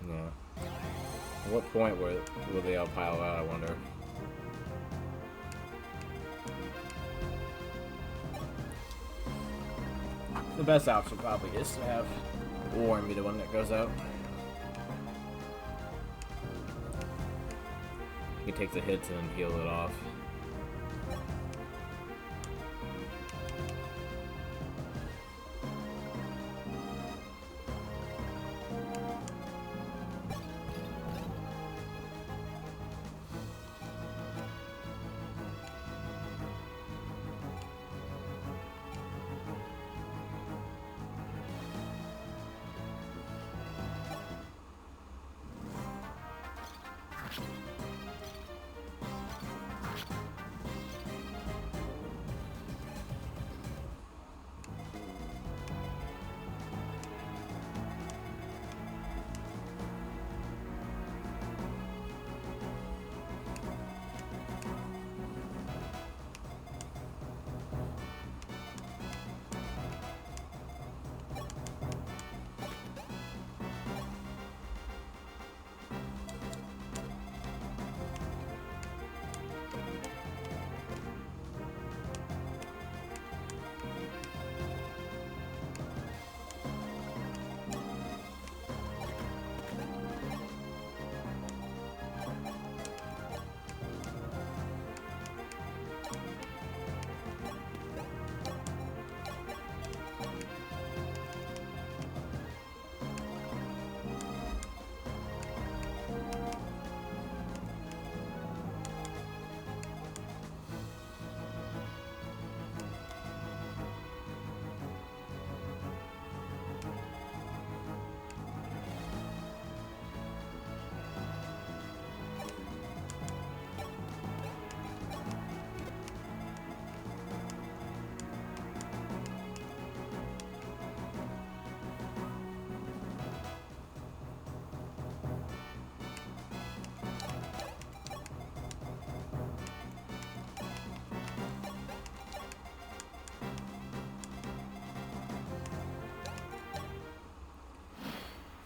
No. At what point will they all pile out, I wonder? The best option probably is to have Warren be the one that goes out. He can take the hits and heal it off.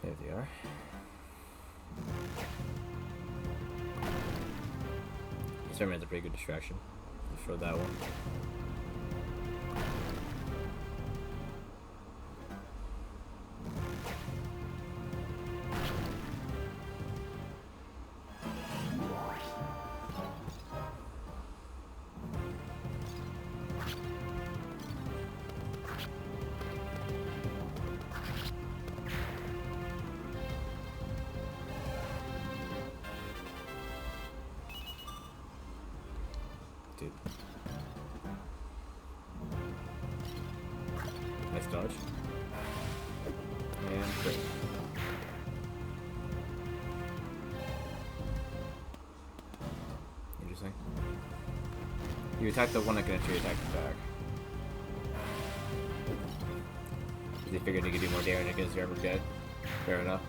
There they are. Starman's a pretty good distraction for that one. Dude. Nice dodge. And great. Interesting. You attack the one that can actually attack the back. They figured they could do more damage against your average guy. Fair enough.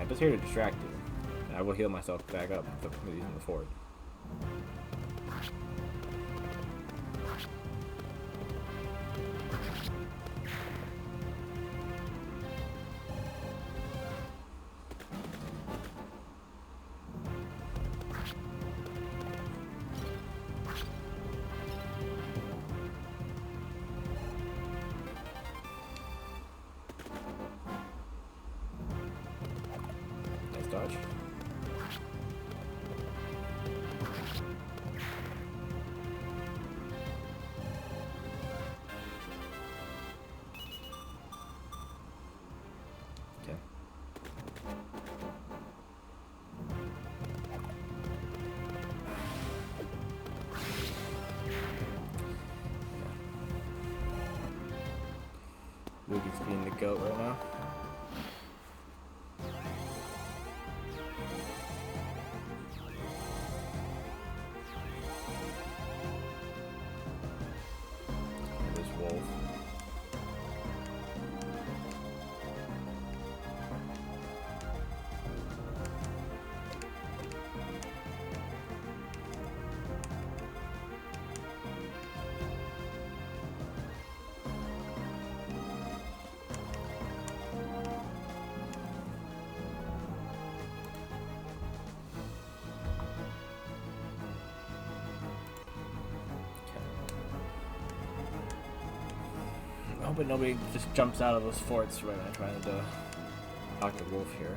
I'm just here to distract you. I will heal myself back up with using the fort. Nice dodge. Okay. Lugi's being the goat right now. This wolf. I hope nobody just jumps out of those forts when I try to talk to Wolf here.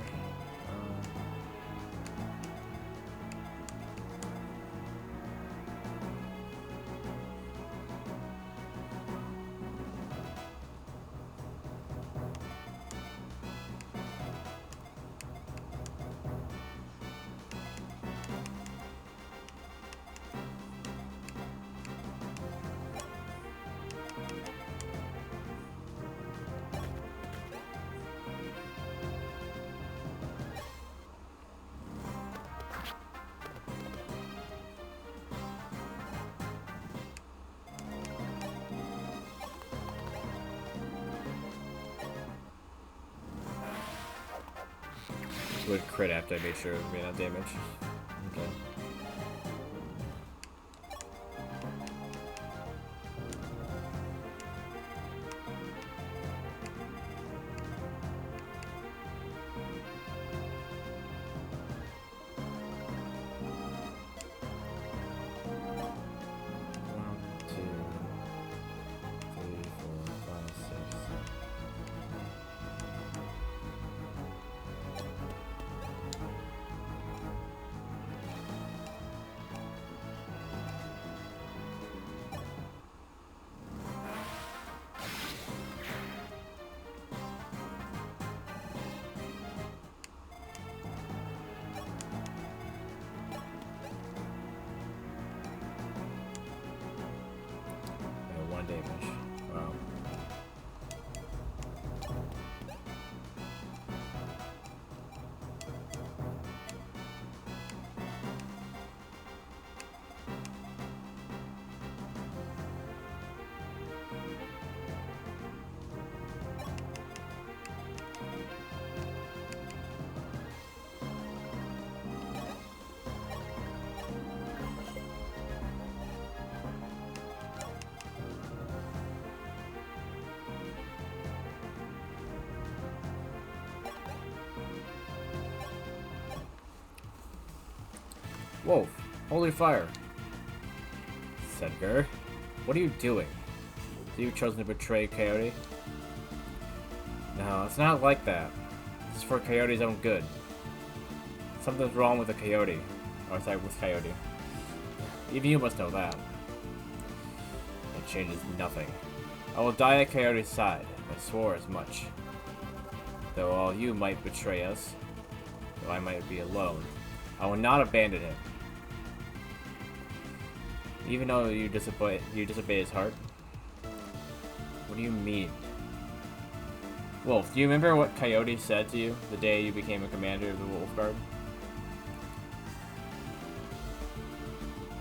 Would crit after I made sure it made that damage. Okay. One damage. Wow. Whoa, holy fire. Sedgar, what are you doing? So you've chosen to betray Coyote? No, it's not like that. This is for Coyote's own good. Something's wrong with the Coyote. Or sorry, with Coyote. Even you must know that. It changes nothing. I will die at Coyote's side. I swore as much. Though all you might betray us, though I might be alone, I will not abandon him. Even though you disobey his heart? What do you mean? Wolf, do you remember what Coyote said to you the day you became a commander of the Wolfguard?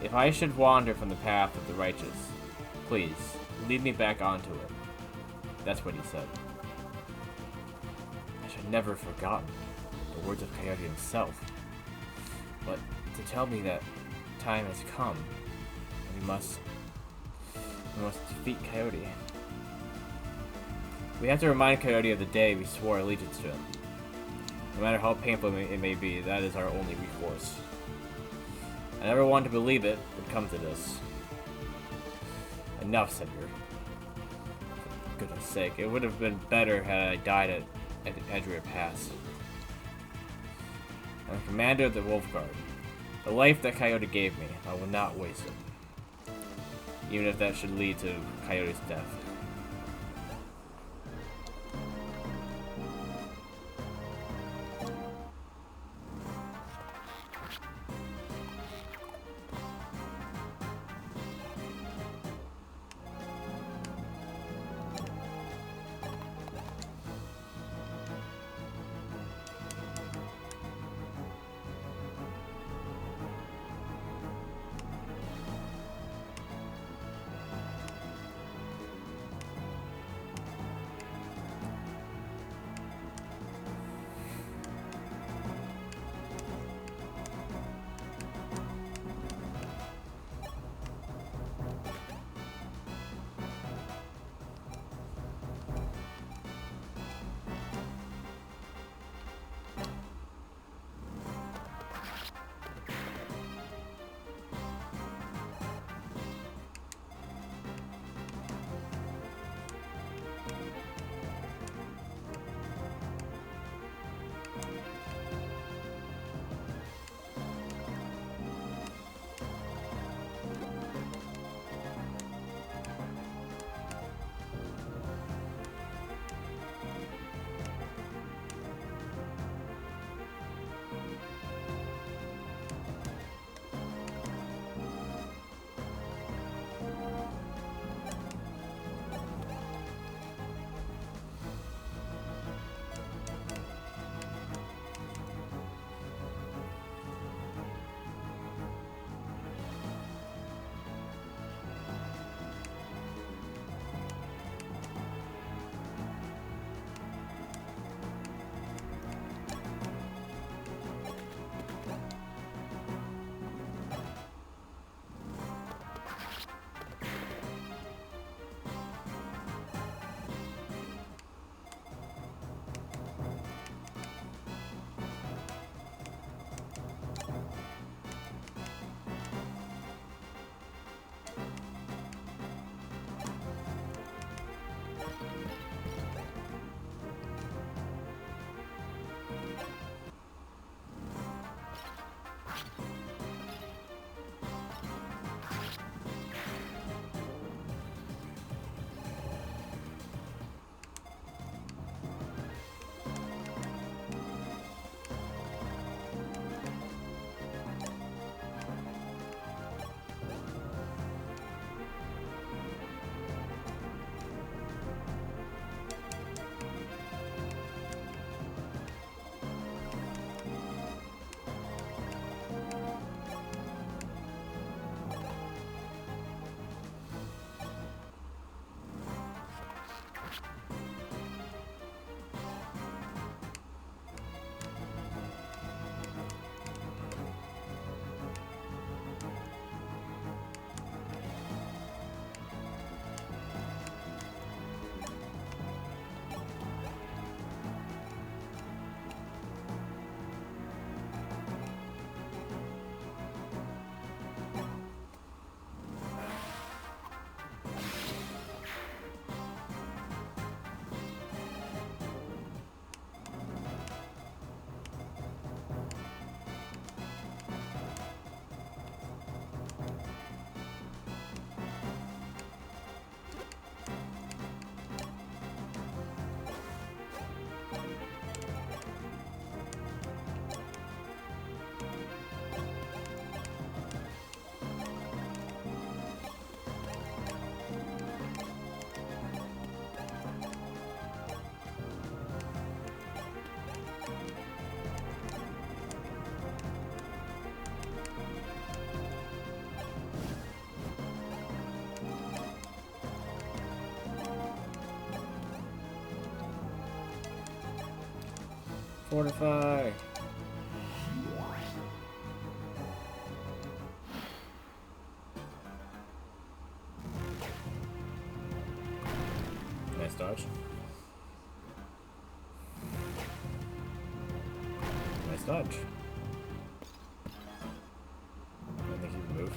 If I should wander from the path of the righteous, please, lead me back onto it. That's what he said. I should never have forgotten. the words of Coyote himself. But to tell me that time has come, and we must defeat Coyote. We have to remind Coyote of the day we swore allegiance to him. No matter how painful it may be, that is our only recourse. I never wanted to believe it would come to this. Enough, Senator. For goodness sake, it would have been better had I died at Edgeweir Pass. I'm the commander of the Wolfguard. The life that Coyote gave me, I will not waste it. Even if that should lead to Coyote's death. Fortify. Nice dodge. Nice dodge. I don't think he can move.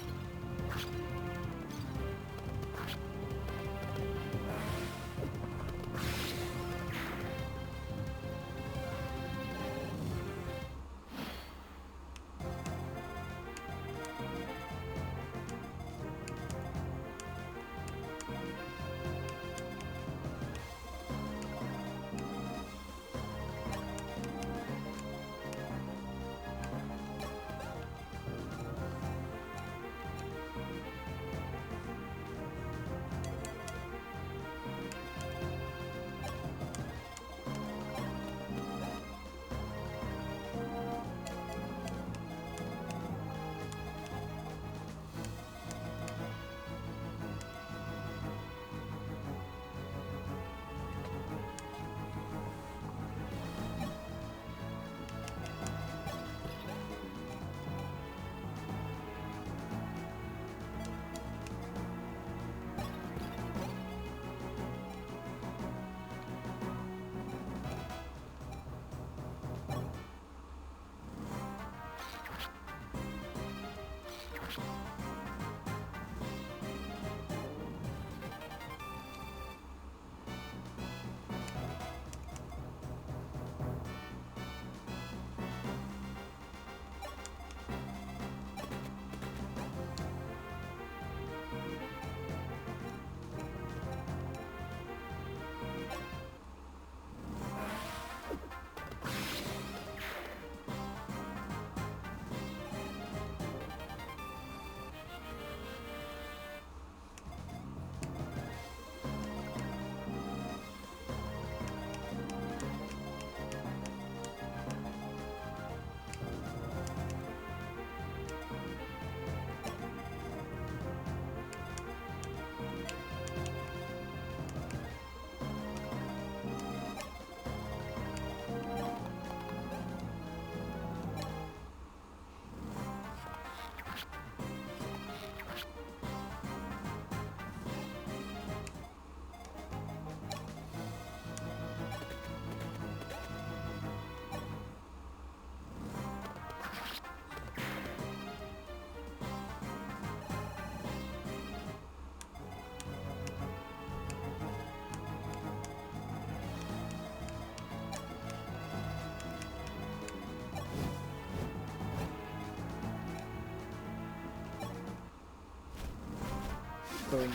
Boom.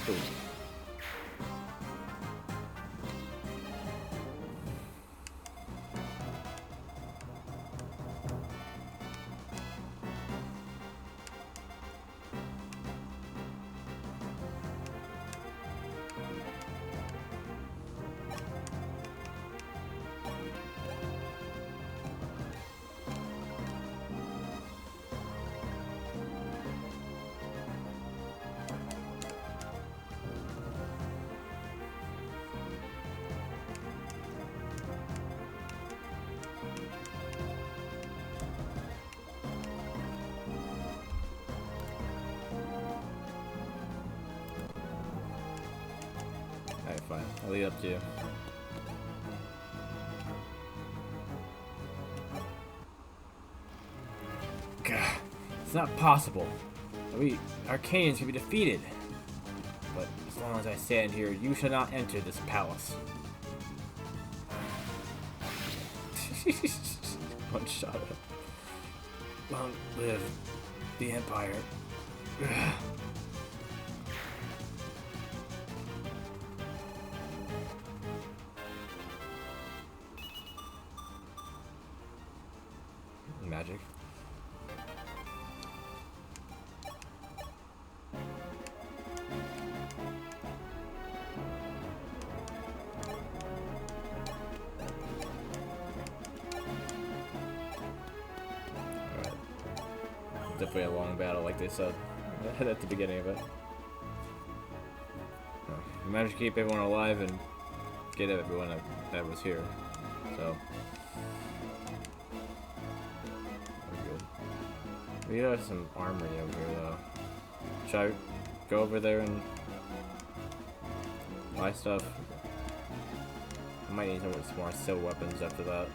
Boom. Alright, fine. I'll leave it up to you. God, it's not possible. We Arcanians can be defeated. But as long as I stand here, you shall not enter this palace. One shot at him. Long live the Empire. Magic. Alright. Definitely a long battle, like they said at the beginning of it. we managed to keep everyone alive and get everyone that was here. So we're good. We have some armory over here though. Should I go over there and buy stuff? I might need some more steel weapons after that.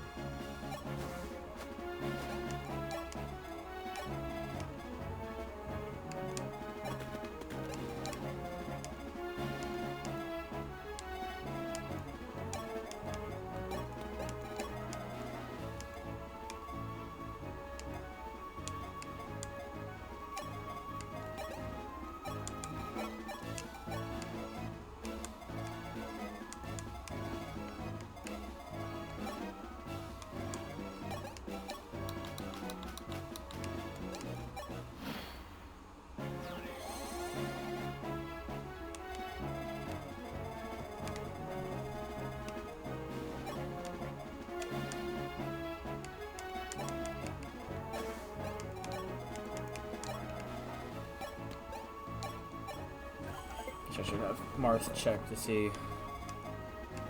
I should have Mars check to see,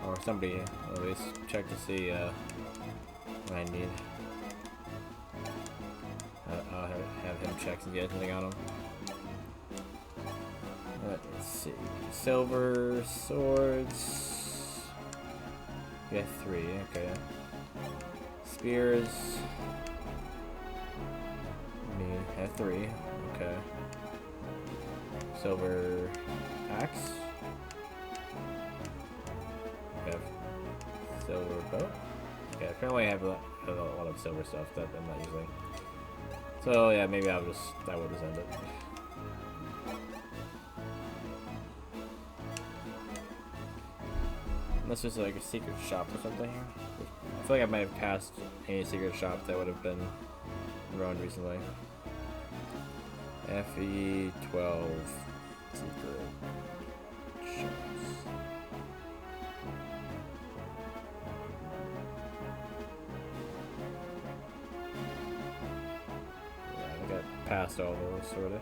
or somebody at least check to see what I need. I'll have him check and get anything on him. Let's see. Silver swords. We got 3, okay. Spears. We have 3, okay. Silver axe. We have silver bow. Okay, apparently I have a lot of silver stuff that I'm not using. So yeah, maybe I will just end it. Unless there's like a secret shop or something here. I feel like I might have passed any secret shop that would have been around recently. FE12 secret shops. Yeah, I got past all those sort of.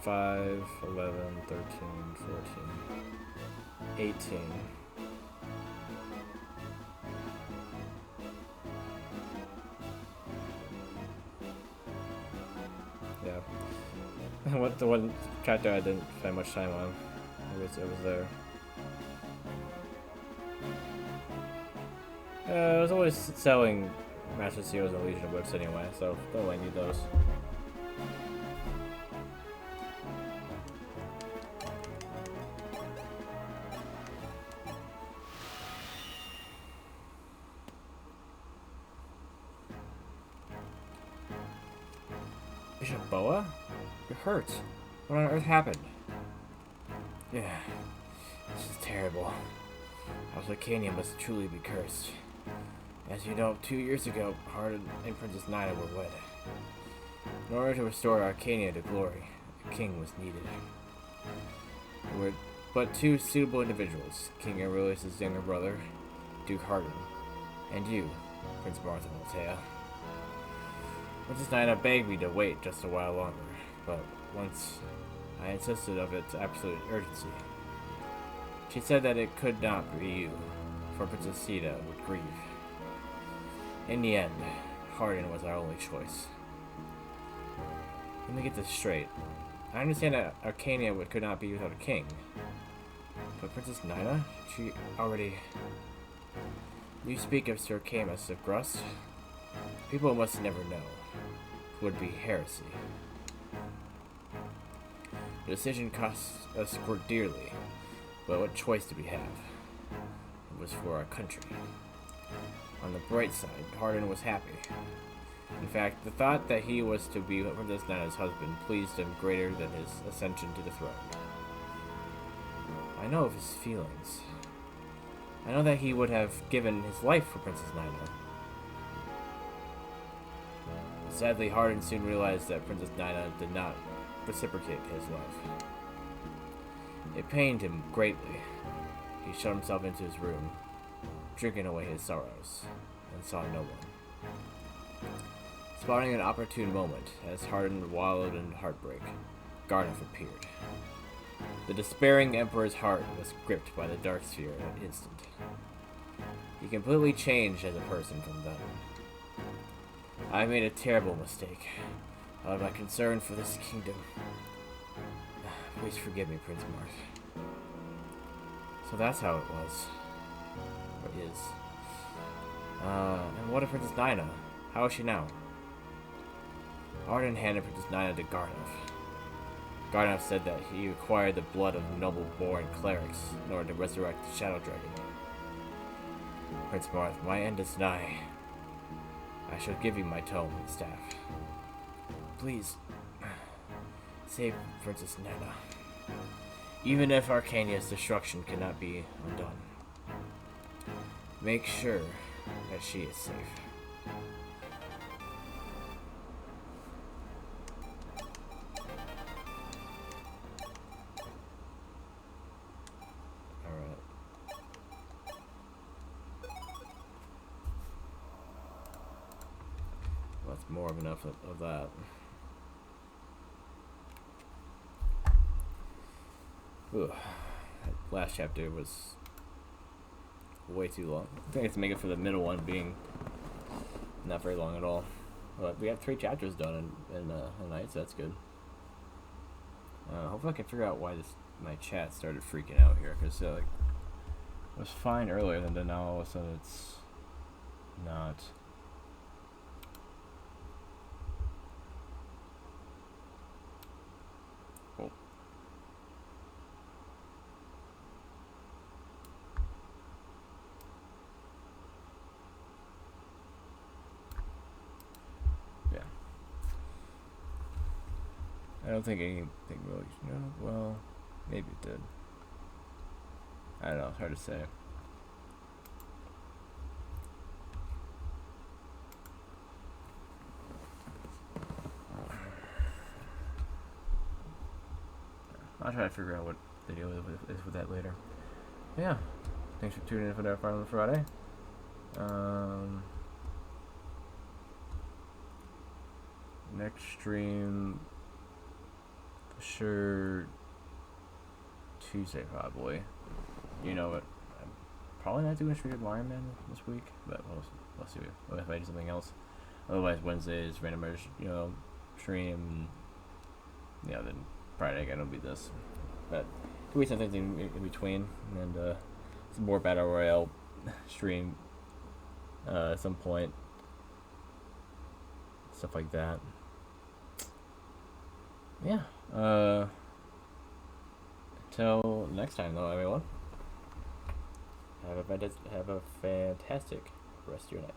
Five, 11, 13, 14, 18. Yeah. What the one chapter I didn't spend much time on. It was there. I was always selling Master Seals and Legion of Whips anyway, so don't really need those. Bishop Boa? You're hurt. What on earth happened? Yeah, this is terrible. House Archanea must truly be cursed. As you know, 2 years ago, Hardin and Princess Nina were wed. In order to restore Archanea to glory, a king was needed. There were but 2 suitable individuals, King Aurelius' younger brother, Duke Hardin, and you, Prince Martha Altea. Princess Nina begged me to wait just a while longer, but once I insisted of its absolute urgency, she said that it could not be you, for Princess Sita would grieve. In the end, Hardin was our only choice. Let me get this straight. I understand that Archanea could not be without a king, but Princess Nina, she already... You speak of Sir Camus of Grust? People must never know. Would be heresy. The decision cost us dearly, but what choice did we have? It was for our country. On the bright side, Hardin was happy. In fact, the thought that he was to be Princess Nina's husband pleased him greater than his ascension to the throne. I know of his feelings. I know that he would have given his life for Princess Nina. Sadly, Hardin soon realized that Princess Nina did not reciprocate his love. It pained him greatly. He shut himself into his room, drinking away his sorrows, and saw no one. Spotting an opportune moment, as Hardin wallowed in heartbreak, Garnoff appeared. The despairing Emperor's heart was gripped by the Dark Sphere in an instant. He completely changed as a person from then. I made a terrible mistake. Out of my concern for this kingdom. Please forgive me, Prince Marth. So that's how it was. Or is. And what of Princess Nina? How is she now? Arden handed Princess Nina to Garnoff. Garnoff said that he required the blood of noble-born clerics in order to resurrect the Shadow Dragon. Prince Marth, my end is nigh. I shall give you my tome and staff. Please, save Princess Nina. Even if Arcanea's destruction cannot be undone, make sure that she is safe. That's more of enough of that. Ugh. That last chapter was way too long. I think it's make it for the middle one being not very long at all. But we got 3 chapters done in a night, so that's good. Hopefully I can figure out why my chat started freaking out here, because like, it was fine earlier, and then now all of a sudden it's not. I don't think anything really, well, maybe it did. I don't know, it's hard to say. I'll try to figure out what the deal is with that later. But yeah, thanks for tuning in for that Fire Emblem Friday. Next stream, sure, Tuesday probably. You know what? I'm probably not doing a stream of Fire Emblem this week, but we'll see if I do something else. Otherwise, Wednesday is randomized, stream. Yeah, then Friday again will be this. But do we something in between, and some more Battle Royale stream at some point, stuff like that. Yeah. Until next time, though, everyone. Have a fantastic rest of your night.